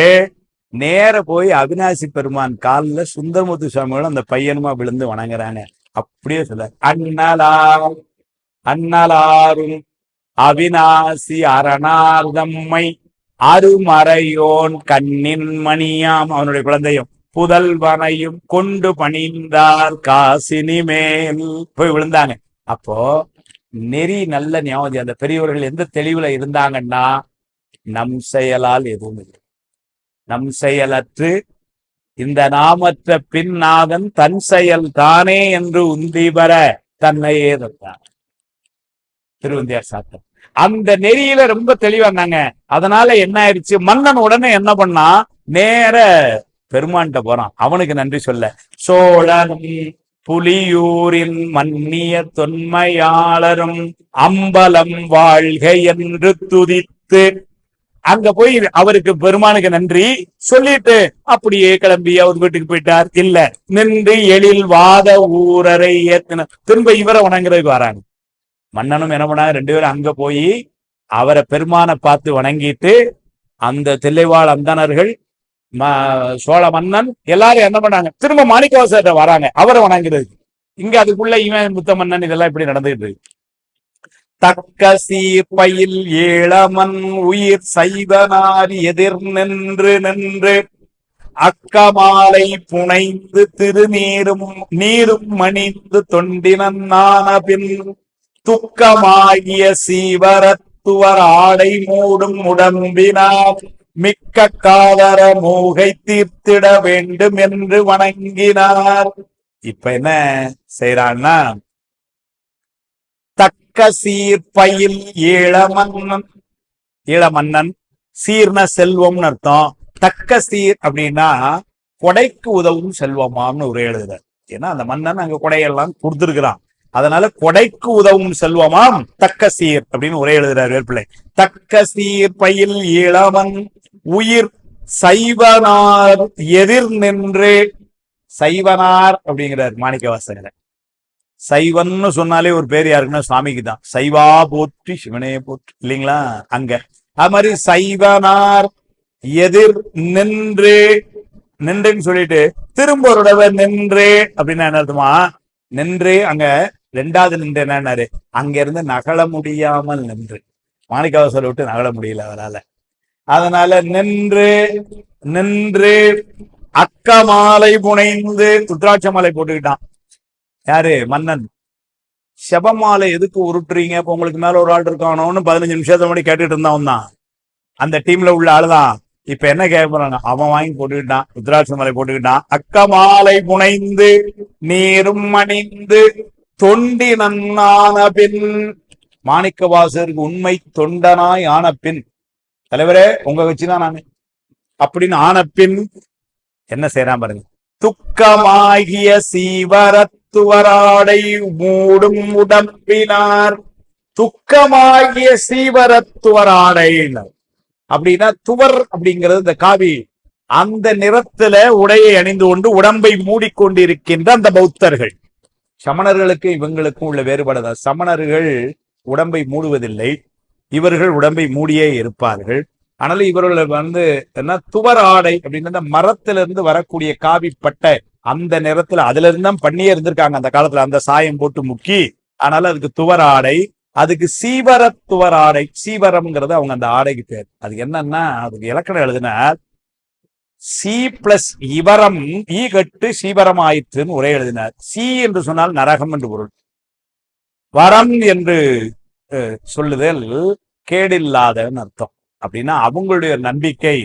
நேர போய் அவிநாசி பெருமான் காலில் சுந்தரமூர்த்தி சுவாமிகளும் அந்த பையனுமா விழுந்து வணங்குறாங்க. அப்படியே சொல்ல, அண்ணலாரும் அவிநாசி அரணார்தம்மை அருமறையோன் கண்ணின் மணியாம், அவனுடைய குழந்தையும் புதல்வனையும் கொண்டு பணிந்தார் காசினி மேல் போய் விழுந்தாங்க. அப்போ நெறி நல்ல ஞாபகம். அந்த பெரியவர்கள் எந்த தெளிவுல இருந்தாங்கன்னா, நம் செயலால் எதுவும் இல்லை, நம் செயலற்று இந்த நாமற்ற பின்னாதன் தன் செயல் தானே என்று உந்தி பெற தன்னையே தந்தார். திருவந்தியார் சாத்தம் அந்த நெறியில ரொம்ப தெளிவா இருந்தாங்க. அதனால என்ன ஆயிடுச்சு, மன்னன் உடனே என்ன பண்ணா, நேர பெருமான்கிட்ட போறான் அவனுக்கு நன்றி சொல்ல. சோழனும் புலியூரின் மன்னிய தொன்மையாளரும் அம்பலம் வாழ்க என்று துதித்து அங்க போய் அவருக்கு பெருமானுக்கு நன்றி சொல்லிட்டு அப்படியே கிளம்பி அவர் வீட்டுக்கு போயிட்டார். இல்ல, நின்று எழில் வாத ஊரரை ஏத்தின திரும்ப இவரை வணங்குறதுக்கு வராங்க. மன்னனும் என்ன பண்ணாங்க, 2 பேரும் அங்க போய் அவரை பெருமானை பார்த்து வணங்கிட்டு, அந்த தில்லைவாழ் அந்தணர்கள் சோழ மன்னன் எல்லாரும் என்ன பண்ணாங்க, திரும்ப மாணிக்கவாசர்கிட்ட வராங்க அவரை வணங்குறதுக்கு. இங்க அதுக்குள்ள இவன் புத்த மன்னன் இதெல்லாம் இப்படி நடந்துட்டு இருக்கு. தக்க சீர்பயில் ஏழமன் உயிர் சைவனார் எதிர் நின்று அக்கமாலை புனைந்து நீரும் மணிந்து தொண்டினான பின் துக்கமாகிய சீவரத்துவர் ஆடை மூடும் உடம்பினார் மிக்க காதர மூகை தீர்த்திட வேண்டும் என்று வணங்கினார். இப்ப என்ன செய்யறான்னா, தக்க சீர்பயில் ஈழமன்னன், சீர்ன செல்வம்னு அர்த்தம். தக்க சீர் அப்படின்னா கொடைக்கு உதவும் செல்வமாம்னு உரை எழுதுறார். ஏன்னா அந்த மன்னன் அங்க கொடையெல்லாம் கொடுத்திருக்கிறான். அதனால கொடைக்கு உதவும் செல்வமாம் தக்க சீர் அப்படின்னு உரை எழுதுறார் வேற்பிள்ளை. தக்க சீர் பயில் இளவன் உயிர் சைவனார் எதிர் நின்று, சைவனார் அப்படிங்கிறார் மாணிக்கவாசகர். சைவன்னு சொன்னாலே ஒரு பேர் யாருக்குன்னா சுவாமிக்கு தான். சைவா போற்றி சிவனே போற்றி இல்லைங்களா? அங்க அது மாதிரி சைவனார் எதிர் நின்றுன்னு சொல்லிட்டு திரும்ப ஒரு தடவை நின்று அப்படின்னா என்ன அர்த்தமா, நின்று அங்க 2வது நின்று என்னன்னாரு, அங்க இருந்து நகல முடியாமல் நின்று, மாணிக்கவாசகரை விட்டு நகல முடியல அவரால. அதனால நின்று அக்கமாலை புனைந்து ருத்ராட்ச மாலை போட்டுக்கிட்டான். யாரு? மன்னன். செபமாலை எதுக்கு உருட்டுறீங்க, இப்ப உங்களுக்கு மேல ஒரு ஆள் இருக்கானோன்னு 15 நிமிஷத்துக்கு முன்னாடி கேட்டுட்டு இருந்தவன் தான், அந்த டீம்ல உள்ள ஆளுதான். இப்ப என்ன கேட்கறாங்க, அவன் வாங்கி போட்டுக்கிட்டான், ருத்ராட்ச மாலை போட்டுக்கிட்டான். அக்கமாலை புனைந்து நீரும் மணிந்து தொண்டி நன்னான பின், மாணிக்கவாசகருக்கு உண்மை தொண்டனாய் ஆன பின், தலைவரே உங்க வச்சுதான் நானு அப்படின்னு ஆன பின் என்ன செய்யறான் பாருங்க. துக்கமாகிய சீவரத்துவராடை மூடும் உடம்பினார். துக்கமாகிய சீவரத்துவராடை அப்படின்னா துவர் அப்படிங்கிறது இந்த காவி அந்த நிறத்துல உடையை அணிந்து கொண்டு உடம்பை மூடிக்கொண்டிருக்கின்ற அந்த பௌத்தர்கள். சமணர்களுக்கு இவங்களுக்கும் உள்ள வேறுபாடு. சமணர்கள் உடம்பை மூடுவதில்லை, இவர்கள் உடம்பை மூடியே இருப்பார்கள். ஆனாலும் இவர்கள் என்ன துவர் ஆடை அப்படின்னா மரத்திலிருந்து வரக்கூடிய காவி பட்டை அந்த நிறத்துல அதுல இருந்தான் பண்ணியே இருந்திருக்காங்க அந்த காலத்துல, அந்த சாயம் போட்டு முக்கி. ஆனாலும் அதுக்கு துவர் ஆடை, அதுக்கு சீவர துவர் ஆடை. சீவரம்ங்கிறது அவங்க அந்த ஆடைக்கு பேர். அது என்னன்னா அதுக்கு இலக்கணம் எழுதினார் சி பிளஸ் இவரம் ஈ கட்டு சீவரம் ஆயிற்றுன்னு உரை எழுதினார். சி என்று சொன்னால் நரகம் என்று பொருள், வரம் என்று சொல்லுதல் கேடில்லாதன்னு அர்த்தம். அப்படின்னா அவங்களுடைய நம்பிக்கை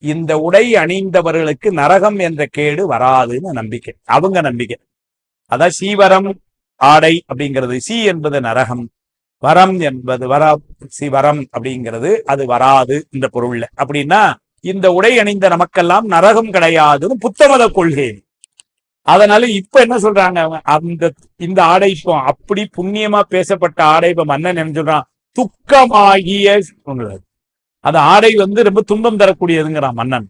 இந்த உடை அணிந்தவர்களுக்கு நரகம் என்ற கேடு வராதுன்னு நம்பிக்கை, அவங்க நம்பிக்கை. அதான் சீவரம் ஆடை அப்படிங்கிறது. சி என்பது நரகம், வரம் என்பது வரம் அப்படிங்கிறது அது வராது இந்த பொருள்ல. அப்படின்னா இந்த உடை அணிந்த நமக்கெல்லாம் நரகம் கிடையாதுன்னு புத்தமத கொள்கை. அதனால இப்ப என்ன சொல்றாங்க, இந்த ஆடை இப்போ அப்படி புண்ணியமா பேசப்பட்ட ஆடை இப்ப மன்னன் என்ன சொல்றான், துக்கமாகிய அந்த ஆடை ரொம்ப துன்பம் தரக்கூடியதுங்கிறான் மன்னன்.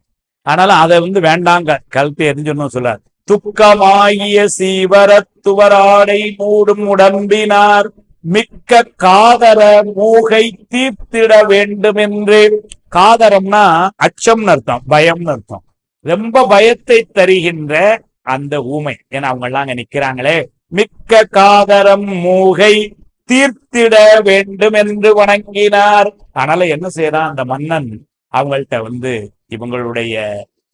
அதனால அதை வேண்டாங்க கல்வி எரிஞ்சொன்னு சொல்றார். துக்கமாகிய சீவரத்துவராடை மூடும் உடம்பினார் மிக்க காதர மூகை தீர்த்திட வேண்டும் என்று. காதரம்னா அச்சம்னு அர்த்தம், பயம்னு அர்த்தம். ரொம்ப பயத்தை தருகின்ற அந்த ஊமை. ஏன்னா அவங்க எல்லாம் அங்க நிக்கிறாங்களே. மிக்க காதரம் மூகை தீர்த்திட வேண்டும் என்று வணங்கினார். அதனால என்ன செய்யறான் அந்த மன்னன், அவங்கள்ட்ட இவங்களுடைய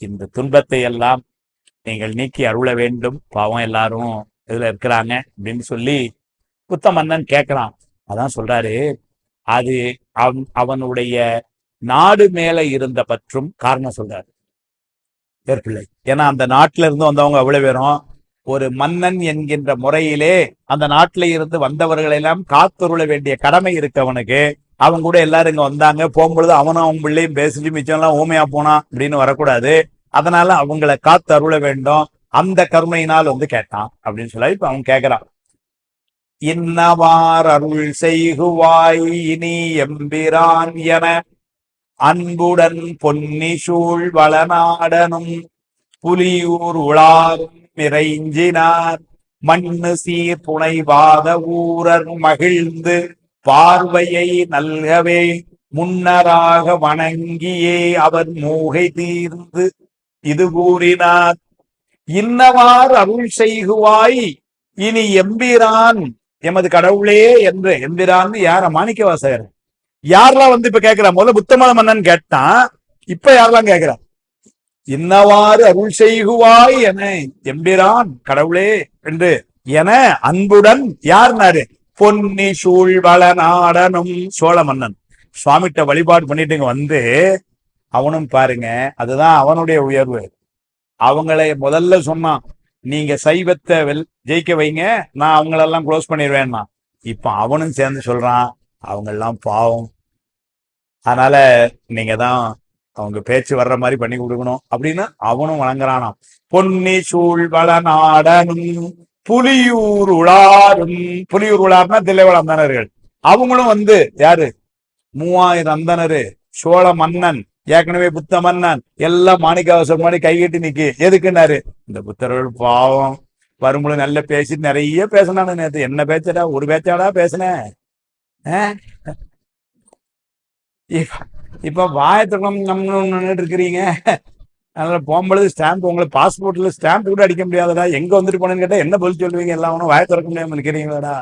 இந்த துன்பத்தை எல்லாம் நீங்கள் நீக்கி அருள வேண்டும், பாவம் எல்லாரும் இதுல இருக்கிறாங்க அப்படின்னு சொல்லி புத்த மன்னன் கேட்கிறான். அதான் சொல்றாரு, அது அவனுடைய நாடு மேல இருந்த பற்றும் காரணம் சொல்றாரு ஏற்பிள்ளை. ஏன்னா அந்த நாட்டில இருந்து வந்தவங்க அவ்வளவு பேரும் ஒரு மன்னன் என்கின்ற முறையிலே அந்த நாட்டில இருந்து வந்தவர்கள் எல்லாம் காத்துருள வேண்டிய கடமை இருக்கு அவனுக்கு. அவங்க கூட எல்லாரும் இங்க வந்தாங்க, போகும்பொழுது அவனும் அவங்க பிள்ளையும் பேசிட்டு மிச்சம் எல்லாம் ஊமையா போனான் அப்படின்னு வரக்கூடாது. அதனால அவங்களை காத்து அருள வேண்டும், அந்த கருணையினால் கேட்டான் அப்படின்னு சொல்லி இப்ப அவன் கேட்கிறான். இன்னவார் அருள் செய்குவாய் இனி எம்பிரான் என அன்புடன் பொன்னி சூழ் வளநாடனும் புலியூர் உளாரும் இறைஞ்சினார் மண்ணு சீர் புனைவாத ஊரர் மகிழ்ந்து பார்வையை நல்கவே முன்னராக வணங்கியே அவர் மூகை தீர்ந்து இது கூறினார். இன்னவார் அருள் செய்குவாய் இனி எம்பிரான் எமது கடவுளே என்று. எம்பிரான் யார? மாணிக்க வாசகர். யாரெல்லாம் இப்ப கேட்கிறா? முதல்ல புத்தமத மன்னன் கேட்டான், இப்ப யாரெல்லாம் கேட்கிறா? இன்னவாறு அருள் செய்குவாய் என எம்பிரான் கடவுளே என்று என அன்புடன் யார்னாரு? பொன்னி சூழ் வளநாடனும் சோழ மன்னன். சுவாமிகிட்ட வழிபாடு பண்ணிட்டு அவனும் பாருங்க, அதுதான் அவனுடைய உயர்வு. அவங்களை முதல்ல சொன்னான், நீங்க சைவத்தை ஜெயிக்க வைங்க, நான் அவங்களெல்லாம் க்ளோஸ் பண்ணிடுவேன்னா. இப்ப அவனும் சேர்ந்து சொல்றான், அவங்க எல்லாம் பாவம், அதனால நீங்க தான் அவங்க பேச்சு வர்ற மாதிரி பண்ணி கொடுக்கணும் அப்படின்னு அவனும் வழங்குறானாம். பொன்னி சூழ் வளநாடனும் புலியூர் உளாரும். புலியூர் உளார்னா தில்லைவள அந்தனர்கள். அவங்களும் யாரு? 3000 அந்தனரு, சோழ மன்னன், ஏற்கனவே புத்த மன்னன் எல்லாம் மாணிக்கவாசர் மாதிரி கைகட்டி நிக்கி. எதுக்குன்னாரு, இந்த புத்தர்கள் பாவம் வரும்பொழுது நல்ல பேசிட்டு நிறைய பேசினானு. நேற்று என்ன பேச்சடா, ஒரு பேச்சாடா பேசினேன். இப்ப வாயத்திற்கும் நம்ம இருக்கிறீங்க. அதனால போகும்பொழுது ஸ்டாம்ப், உங்களுக்கு பாஸ்போர்ட்ல ஸ்டாம்ப் கூட அடிக்க முடியாதடா, எங்க வந்துட்டு போனேன்னு கேட்டா என்ன பதில் சொல்லுவீங்க? எல்லாம் ஒன்றும் வாய திறக்க முடியாம இருக்கிறீங்களாடா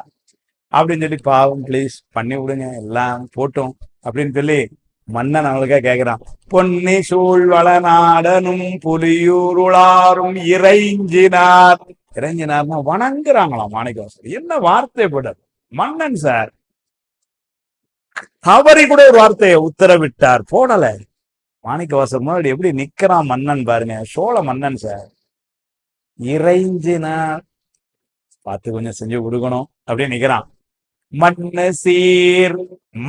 அப்படின்னு சொல்லி, பாவம் ப்ளீஸ் பண்ணி விடுங்க, எல்லாம் போட்டோம் அப்படின்னு சொல்லி மன்னன் அவங்களுக்கே கேட்கிறான். பொன்னி சூழ் வளநாடனும் புலியூருளாரும் இறைஞ்சினார். இறைஞ்சினார்னா வணங்குறாங்களாம் மாணிக்கவாசர். என்ன வார்த்தை போட்டார் மன்னன் சார், தவறி கூட ஒரு வார்த்தையை உத்தரவிட்டார், போடல. மாணிக்கவாசர் முன்னாடி எப்படி நிக்கிறான் மன்னன் பாருங்க, சோழ மன்னன் சார். இறைஞ்சினார், பார்த்து கொஞ்சம் செஞ்சு கொடுக்கணும் அப்படின்னு நிக்கிறான். மண்ணு சீர்,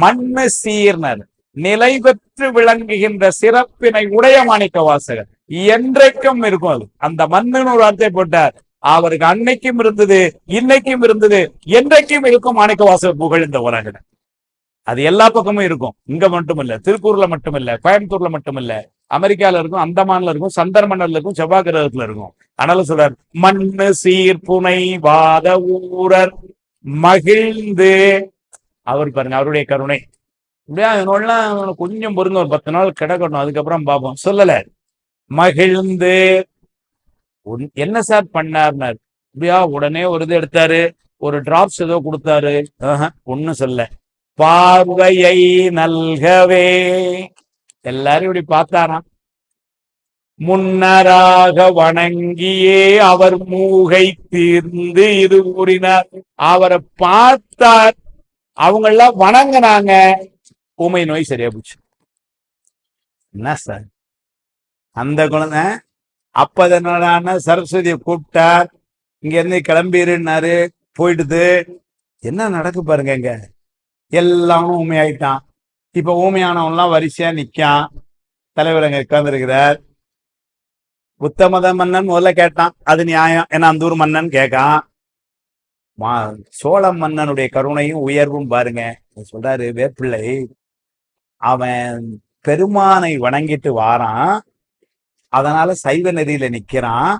மண்ணு சீர்னர். நிலை பெற்று விளங்குகின்ற சிறப்பினை உடைய மாணிக்க வாசகர் என்றைக்கும் இருக்கும். அது அந்த மண்ணுன்னு ஒரு வார்த்தை போட்டார். அவருக்கு அன்னைக்கும் இருந்தது, இன்னைக்கும் இருந்தது, என்றைக்கும் இருக்கும் மாணிக்க வாசகர் புகழ் இந்த உலகில். அது எல்லா பக்கமும் இருக்கும். இங்க மட்டும் இல்ல, திருப்பூர்ல மட்டும் இல்ல, கோயம்புத்தூர்ல மட்டும் இல்ல, அமெரிக்கால இருக்கும், அந்தமான்ல இருக்கும், சந்தர்மண்டல இருக்கும், செவ்வாய் கிரகத்துல இருக்கும். அதனால சொல்றார், மண்ணு சீர்புனை வாத ஊரர் மகிழ்ந்து. அவர் பாருங்க, அவருடைய கருணை இப்படியா இதனோடலாம் கொஞ்சம் பொருங்க, ஒரு 10 நாள் கிடக்கணும், அதுக்கப்புறம் பார்ப்போம். சொல்லல, மகிழ்ந்து. என்ன சார் பண்ணார்னார். இப்படியா உடனே ஒரு இது எடுத்தாரு, ஒரு டிராப்ஸ் ஏதோ கொடுத்தாரு. ஒன்னும் சொல்ல, பார்வையை நல்கவே. எல்லாரும் இப்படி பார்த்தாராம். முன்னராக வணங்கியே அவர் மூகை தீர்ந்து இது கூறினார். அவரை பார்த்தார், அவங்க எல்லாம் வணங்கினாங்க, ஊமை நோய் சரியா போச்சு. என்ன சார் அந்த குழந்தை அப்பதனான சரஸ்வதியை கூப்பிட்டார், இங்க இருந்து கிளம்பிருன்னாரு, போயிடுது. என்ன நடக்கு பாருங்க, இங்க எல்லாமே ஊமையாயிட்டான். இப்ப ஊமையானவன்லாம் வரிசையா நிக்கான். தலைவர் அங்க உட்கார்ந்துருக்கிறார். புத்த மத மன்னன் முதல்ல கேட்டான், அது நியாயம், ஏன்னா அந்த ஊர் மன்னன் கேட்கான். சோழ மன்னனுடைய கருணையும் உயர்வும் பாருங்க. சொல்றாரு வேப்பிள்ளை, அவன் பெருமானை வணங்கிட்டு வாரான், அதனால சைவ நெறியில நிக்கிறான்.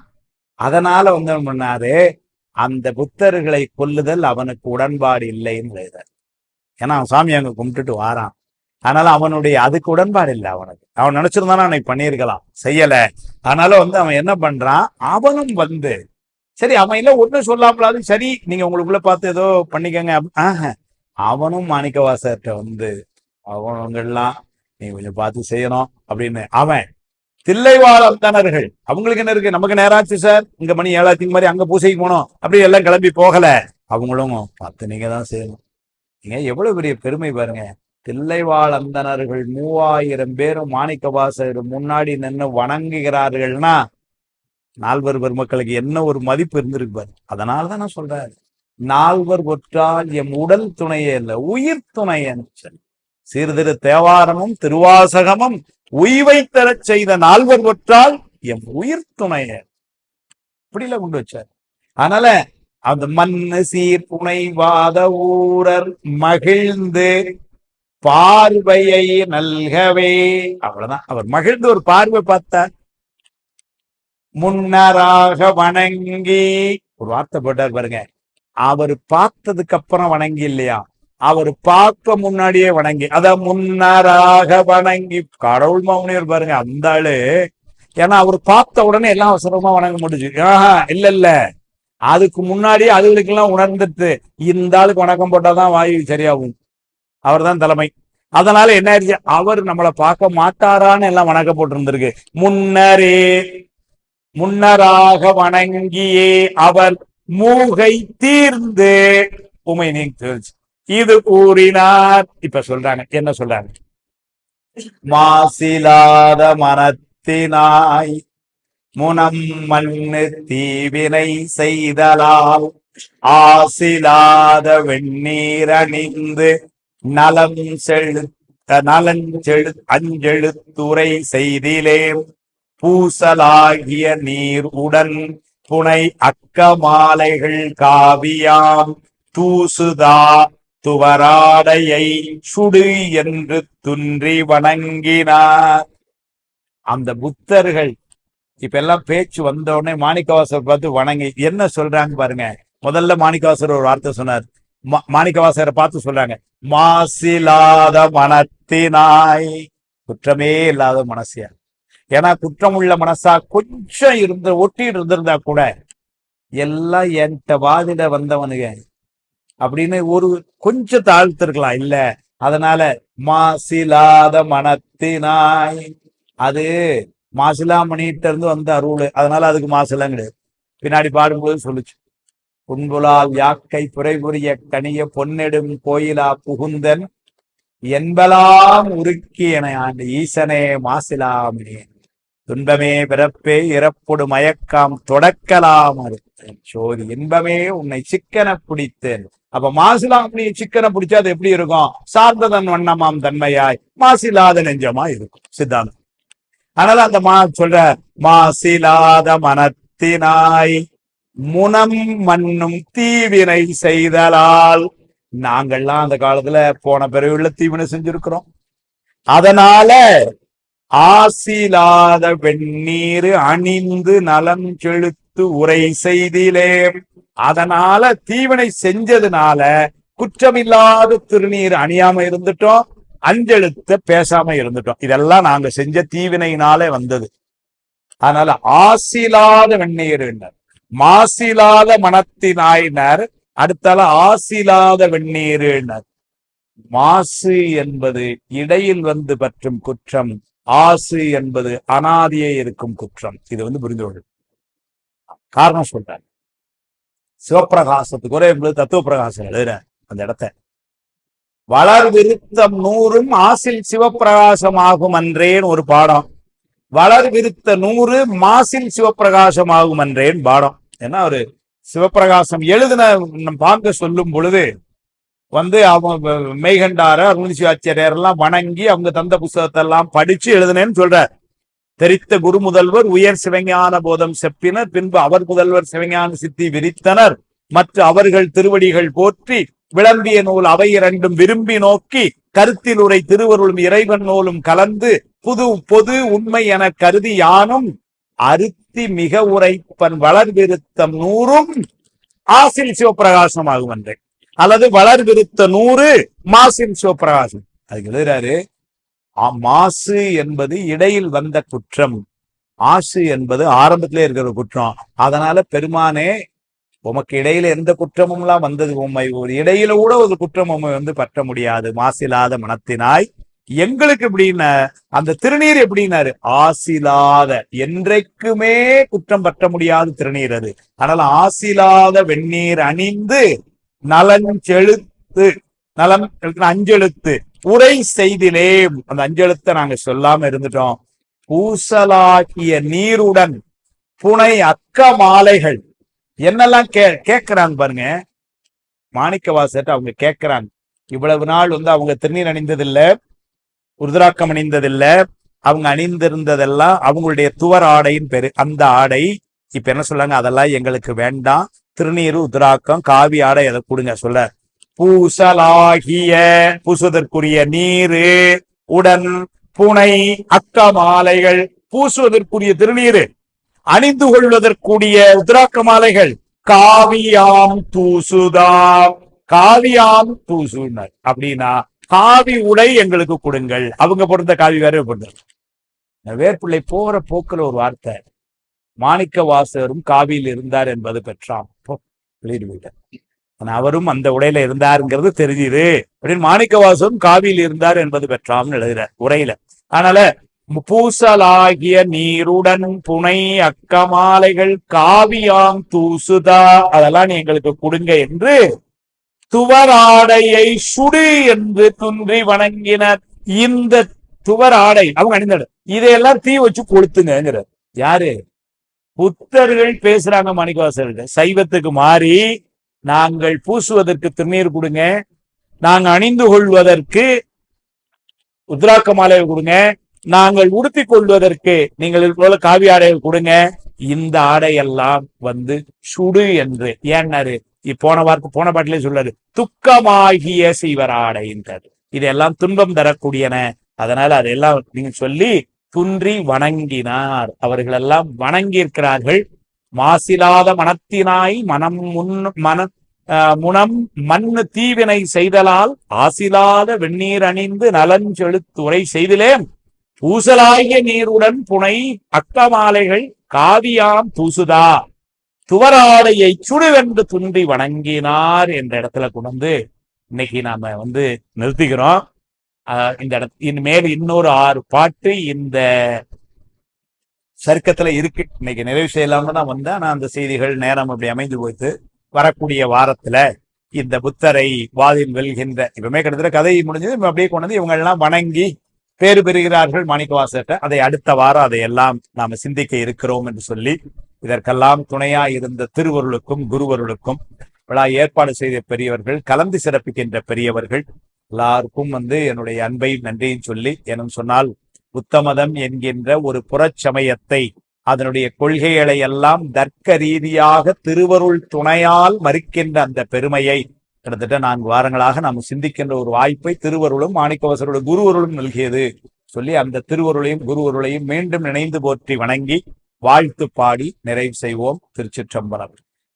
அதனால வந்து பண்ணாரு, அந்த புத்தர்களை கொல்லுதல் அவனுக்கு உடன்பாடு இல்லைன்னு எழுதார். ஏன்னா அவன் சாமி அங்க கும்பிட்டுட்டு வாரான், அதனால அவனுடைய அதுக்கு உடன்பாடு இல்லை அவனுக்கு. அவன் நினைச்சிருந்தானா அன்னைக்கு பண்ணியிருக்கலாம், செய்யல. அதனால வந்து அவன் என்ன பண்றான், அவனும் வந்து சரி அவன் இல்ல ஒன்றும் சொல்லாமலாது, சரி நீங்க உங்களுக்குள்ள பார்த்து ஏதோ பண்ணிக்கங்க. அவனும் மாணிக்கவாசர்கிட்ட வந்து அவங்கெல்லாம் நீ கொஞ்சம் பார்த்து செய்யணும் அப்படின்னு. அவன் தில்லைவாழ் அந்தணர்கள், அவங்களுக்கு என்ன இருக்கு, நமக்கு நேராச்சு சார், இங்க மணி 7 மாதிரி அங்க பூசைக்கு போனோம், அப்படி எல்லாம் கிளம்பி போகல. அவங்களும் பார்த்து நீங்க தான் செய்யணும். நீங்க எவ்வளவு பெரிய பெருமை பாருங்க. தில்லைவாழ் அந்தணர்கள் 3000 பேரும் மாணிக்கவாசகர் முன்னாடி நின்று வணங்குகிறார்கள்னா நால்வர் பெருமக்களுக்கு என்ன ஒரு மதிப்பு இருந்திருக்கு பாரு. அதனாலதான் நான் சொல்றேன், நால்வர் ஒற்றால் எம் உடல் துணையே இல்லை, உயிர் துணையன்னு சொல்லி சீர்திரு தேவாரமும் திருவாசகமும் உய்வை தரச் செய்த நால்வர் ஒற்றால் எம் உயிர் துணைய இப்படில கொண்டு வச்சார். அதனால அந்த மண்ணு சீர் புனைவாத ஊரர் மகிழ்ந்து பார்வையை நல்கவே. அவ்வளவுதான், அவர் மகிழ்ந்து ஒரு பார்வை பார்த்தார். முன்னராக வணங்கி ஒரு வார்த்தை போட்டார் பாருங்க, அவர் பார்த்ததுக்கு அப்புறம் வணங்கி இல்லையா, அவர் பார்க்க முன்னாடியே வணங்கி. அத முன்னராக வணங்கி. கடவுள் மாமுனிவர் பாருங்க, அந்த ஆளு. ஏன்னா அவர் பார்த்த உடனே எல்லாம் அவசரமா வணங்க முடிஞ்சு. இல்ல அதுக்கு முன்னாடியே அதுகளுக்கெல்லாம் உணர்ந்துட்டு இந்த ஆளுக்கு வணக்கம் போட்டாதான் வாயு சரியாகும், அவர் தான் தலைமை. அதனால என்ன ஆயிடுச்சு, அவர் நம்மளை பார்க்க மாட்டாரான்னு எல்லாம் வணக்க போட்டு இருந்திருக்கு. முன்னராக வணங்கியே அவர் மூகை தீர்ந்து உமை நீங்க இது கூறினார். இப்ப சொல்றாங்க, என்ன சொல்றாங்க, மாசிலாத மனத்தினாய் முனம் மண்ணு தீவினை செய்தலால் ஆசிலாத வெண்ணீர் அணிந்து நலஞ்செழு அஞ்செழுத்துரை செய்திலே பூசலாகிய நீர் உடன் புனை அக்க மாலைகள் காவியாம் தூசுதா துவராடையை சுடு என்று துன்றி வணங்கினார். அந்த புத்தர்கள் இப்ப எல்லாம் பேச்சு வந்த உடனே மாணிக்கவாசர் பார்த்து வணங்கி என்ன சொல்றாங்க பாருங்க. முதல்ல மாணிக்கவாசர் ஒரு வார்த்தை சொன்னார். மாணிக்கவாசரை பார்த்து சொல்றாங்க, மாசிலாத மனத்தினாய், குற்றமே இல்லாத மனசியா. ஏன்னா குற்றம் உள்ள மனசா கொஞ்சம் ஒட்டி இருந்திருந்தா கூட எல்லாம் என்கிட்ட வாதிட வந்தவனுங்க அப்படின்னு ஒரு கொஞ்சம் தாழ்த்திருக்கலாம். இல்ல, அதனால மாசிலாத மனத்தினாய், அது மாசிலாமணிகிட்ட இருந்து வந்த அருள், அதனால அதுக்கு மாசிலாம் கிடையாது. பின்னாடி பாடும்போது சொல்லுச்சு, புன்புலால் யாக்கை புரைபுரிய கனிய பொன்னெடும் கோயிலா புகுந்தன் என்பலாம் உருக்கி என ஆண்டு ஈசனே மாசிலாமணி. துன்பமே பிறப்பே இறப்பொடு மயக்காம் தொடக்கலாம் சோதி இன்பமே உன்னை சிக்கன பிடித்தேன். அப்ப மாசிலாம் அப்படி சிக்கனை பிடிச்சா அது எப்படி இருக்கும்? சார்ந்ததன் வண்ணமாம் தன்மையாய் மாசில்லாத நெஞ்சமா இருக்கும் சித்தாந்தம். அதனால அந்த சொல்ற மாசிலாத மனத்தினாய் முனம் மண்ணும் தீவினை செய்தலால். நாங்கள்லாம் அந்த காலத்துல போன பிறகுள்ள தீவினை செஞ்சிருக்கிறோம். அதனால ஆசிலாத வெந்நீர் அணிந்து நலம் செலுத்து உரை செய்திலே. அதனால தீவினை செஞ்சதுனால குற்றமில்லாத திருநீர் அணியாம இருந்துட்டோம், அஞ்செழுத்த பேசாம இருந்துட்டோம். இதெல்லாம் நாங்க செஞ்ச தீவினையினாலே வந்தது. அதனால ஆசிலாத வெந்நீர், மாசிலாத மனத்தினாயினர், அடுத்தால ஆசிலாத வெந்நீர். மாசு என்பது இடையில் வந்து பற்றும் குற்றம், ஆசு என்பது அனாதியே இருக்கும் குற்றம். இது புரிந்து கொள்ளும். காரணம் சொல்றாரு. சிவப்பிரகாசத்துக்கு ஒரே தத்துவ பிரகாசம் எழுதுற அந்த இடத்த, வளர் விருத்தம் 100 ஆசில் சிவப்பிரகாசம் ஆகும் அன்றேன் ஒரு பாடம், வளர் விருத்த 100 மாசில் சிவப்பிரகாசம் ஆகும் அன்றேன் பாடம். ஏன்னா ஒரு சிவப்பிரகாசம் எழுதின பாங்க சொல்லும் பொழுது அவங்க மெய்கண்டார அருள்சிவாச்சாரியார் எல்லாம் வணங்கி அவங்க தந்த புஸ்தகத்தை எல்லாம் படிச்சு எழுதுனேன்னு சொல்றார். தெரித்த குரு முதல்வர் உயர் சிவஞான போதம் செப்பினர், பின்பு அவர் முதல்வர் சிவஞான சித்தி விரித்தனர், மற்ற அவர்கள் திருவடிகள் போற்றி விளம்பிய நூல் அவை இரண்டும் விரும்பி நோக்கி கருத்தில் உரை திருவருளும் இறைவன் நூலும் கலந்து புது பொது உண்மை என கருதி யானும் அருத்தி மிக உரைப்பன் வளர் விருத்தம் 100 ஆசில் சிவப்பிரகாசம் ஆகும் என்றே, அல்லது வளர் விருத்த 100 மாசில் சிவப்பிரகாசம். அதுக்கு எழுதுறாரு, மாசு என்பது இடையில் வந்த குற்றம், ஆசு என்பது ஆரம்பத்திலே இருக்கிற குற்றம். அதனால பெருமானே உமக்கு இடையில எந்த குற்றமும் எல்லாம் வந்தது உண்மை, ஒரு இடையில கூட ஒரு குற்றம் உண்மை பற்ற முடியாது. மாசிலாத மனத்தினாய் எங்களுக்கு எப்படின்னா அந்த திருநீர் எப்படின்னாரு, ஆசிலாத என்றைக்குமே குற்றம் பற்ற முடியாத திருநீர் அது. அதனால ஆசிலாத வெந்நீர் அணிந்து நலன் செலுத்து, நலம் அஞ்செழுத்து உரை செய்திலே, அந்த அஞ்செழுத்தை நாங்க சொல்லாம இருந்துட்டோம். பூசலாகிய நீருடன் புனை அக்க மாலைகள் என்னெல்லாம் கேட்கிறாங்க பாருங்க. மாணிக்க வாசகர் அவங்க கேட்கிறாங்க, இவ்வளவு நாள் அவங்க திருநீர் அணிந்ததில்லை, ருத்ராக்கம் அணிந்ததில்லை, அவங்க அணிந்திருந்ததெல்லாம் அவங்களுடைய துவர் ஆடையின் பேரு. அந்த ஆடை இப்ப என்ன சொல்றாங்க, அதெல்லாம் எங்களுக்கு வேண்டாம், திருநீர் ருத்ராக்கம் காவி ஆடை அதை கொடுங்க சொல்ல. பூசலாகிய பூசுவதற்குரிய நீரு உடன் புனை அக்க மாலைகள், பூசுவதற்குரிய திருநீரு, அணிந்து கொள்வதற்குரிய உத்ராக்க மாலைகள், காவியாம் தூசுதாம், காவியாம் தூசுனர் அப்படின்னா காவி உடை எங்களுக்கு கொடுங்கள். அவங்க பொறுத்த காவி வேற பொருந்த. வேர்பிள்ளை போற போக்குல ஒரு வார்த்தை, மாணிக்க வாசகரும் காவியில் இருந்தார் என்பது பெற்றாம் வெளியிட்டு, அவரும் அந்த உடையில இருந்தாருங்கிறது தெரிஞ்சுது அப்படின்னு மாணிக்க வாசகரும் காவியில் இருந்தார் என்பது பெற்றாம் எழுதுற உரையில. அதனால பூசலாகிய நீருடன் புனை அக்கமாலைகள் காவியாம் தூசுதா, அதெல்லாம் நீ எங்களுக்கு கொடுங்க என்று துவராடையை சுடு என்று துன்றி வணங்கினர். இந்த துவராடை அவங்க அணிந்தது, இதையெல்லாம் தீ வச்சு கொளுத்துங்கிறார். யாரு? புத்தர்கள் பேசுறாங்க மாணிக்கவாசகர்கள். சைவத்துக்கு மாறி நாங்கள் பூசுவதற்கு திருநீர் கொடுங்க, நாங்க அணிந்து கொள்வதற்கு உத்ராக்க மாலை கொடுங்க, நாங்கள் உடுத்தி கொள்வதற்கு நீங்கள் போல காவி ஆடைகள் கொடுங்க, இந்த ஆடையெல்லாம் சுடு என்று. ஏன்னாரு போன பாட்டிலே சொல்றாரு, துக்கமாகிய செய்வர் ஆடைன்றாரு. இதெல்லாம் துன்பம் தரக்கூடியன. அதனால அதெல்லாம் நீங்க சொல்லி துன்றி வணங்கினார். அவர்கள் எல்லாம் வணங்கி இருக்கிறார்கள். மாசிலாத மனத்தினாய் முனம் மண்ணு தீவினை செய்தலால் ஆசிலாத வெந்நீர் அணிந்து நலன் செலுத்து உரை செய்திலே பூசலாகிய நீருடன் புனை அக்கமாலைகள் காவியாம் தூசுதா துவராடையை சுடுவென்று துன்றி வணங்கினார் என்ற இடத்துல கொண்டு இன்னைக்கு நாம நிறுத்திக்கிறோம். இந்த இனிமேல் இன்னொரு 6 பாட்டு இந்த சர்க்கத்துல இருக்கு. இன்னைக்கு நிறைவு செய்யலாம்னு தான் வந்தேன். ஆனா அந்த செய்திகள் நேரம் அப்படி அமைந்து போயிட்டு வரக்கூடிய வாரத்துல இந்த புத்தரை வாதில் வெல்கின்ற இப்பவுமே கிட்டத்தட்ட கதை முடிஞ்சது. அப்படியே கொண்டு இவங்க எல்லாம் வணங்கி பேறு பெறுகிறார்கள் மாணிக்கவாசகர்கிட்ட. அதை அடுத்த வாரம் அதையெல்லாம் நாம சிந்திக்க இருக்கிறோம் என்று சொல்லி, இதற்கெல்லாம் துணையா இருந்த திருவருளுக்கும் குருவருளுக்கும், விழா ஏற்பாடு செய்த பெரியவர்கள், கலந்து சிறப்பிக்கின்ற பெரியவர்கள் எல்லாருக்கும் என்னுடைய அன்பையும் நன்றியும் சொல்லி, எனும் சொன்னால் புத்தமதம் என்கின்ற ஒரு புறச்சமயத்தை, அதனுடைய கொள்கைகளை எல்லாம் தர்க்க ரீதியாக திருவருள் துணையால் மறுக்கின்ற அந்த பெருமையை கிட்டத்தட்ட 4 வாரங்களாக நாம் சிந்திக்கின்ற ஒரு வாய்ப்பை திருவருளும் மாணிக்கவாசகருடைய குருவருளும் நல்கியது சொல்லி, அந்த திருவருளையும் குருவருளையும் மீண்டும் நினைந்து போற்றி வணங்கி வாழ்த்து பாடி நிறைவு செய்வோம். திருச்சிற்றம்பலம்.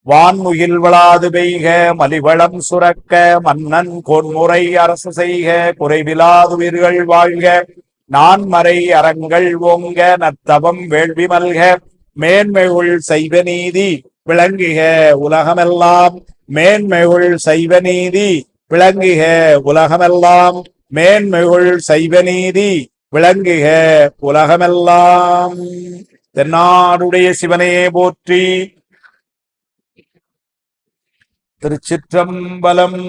வான்முகில் வளாது பெய்க, மலிவளம் சுரக்க, மன்னன் கோன்முறை அரசு செய்க, குறைவிலாதுயிர்கள் வாழ்க, நான்மறை அறங்கள் ஓங்க, நத்தவம் வேள்வி மல்க, மேன்மையுள் செய்வ நீதி விளங்குக உலகமெல்லாம், மேன்மையுள் செய்வ நீதி விளங்குக உலகமெல்லாம், மேன்மையுள் செய்வ நீதி விளங்குக உலகமெல்லாம். தென்னாடுடைய சிவனையே போற்றி. திருச்சிற்றம்பலம்.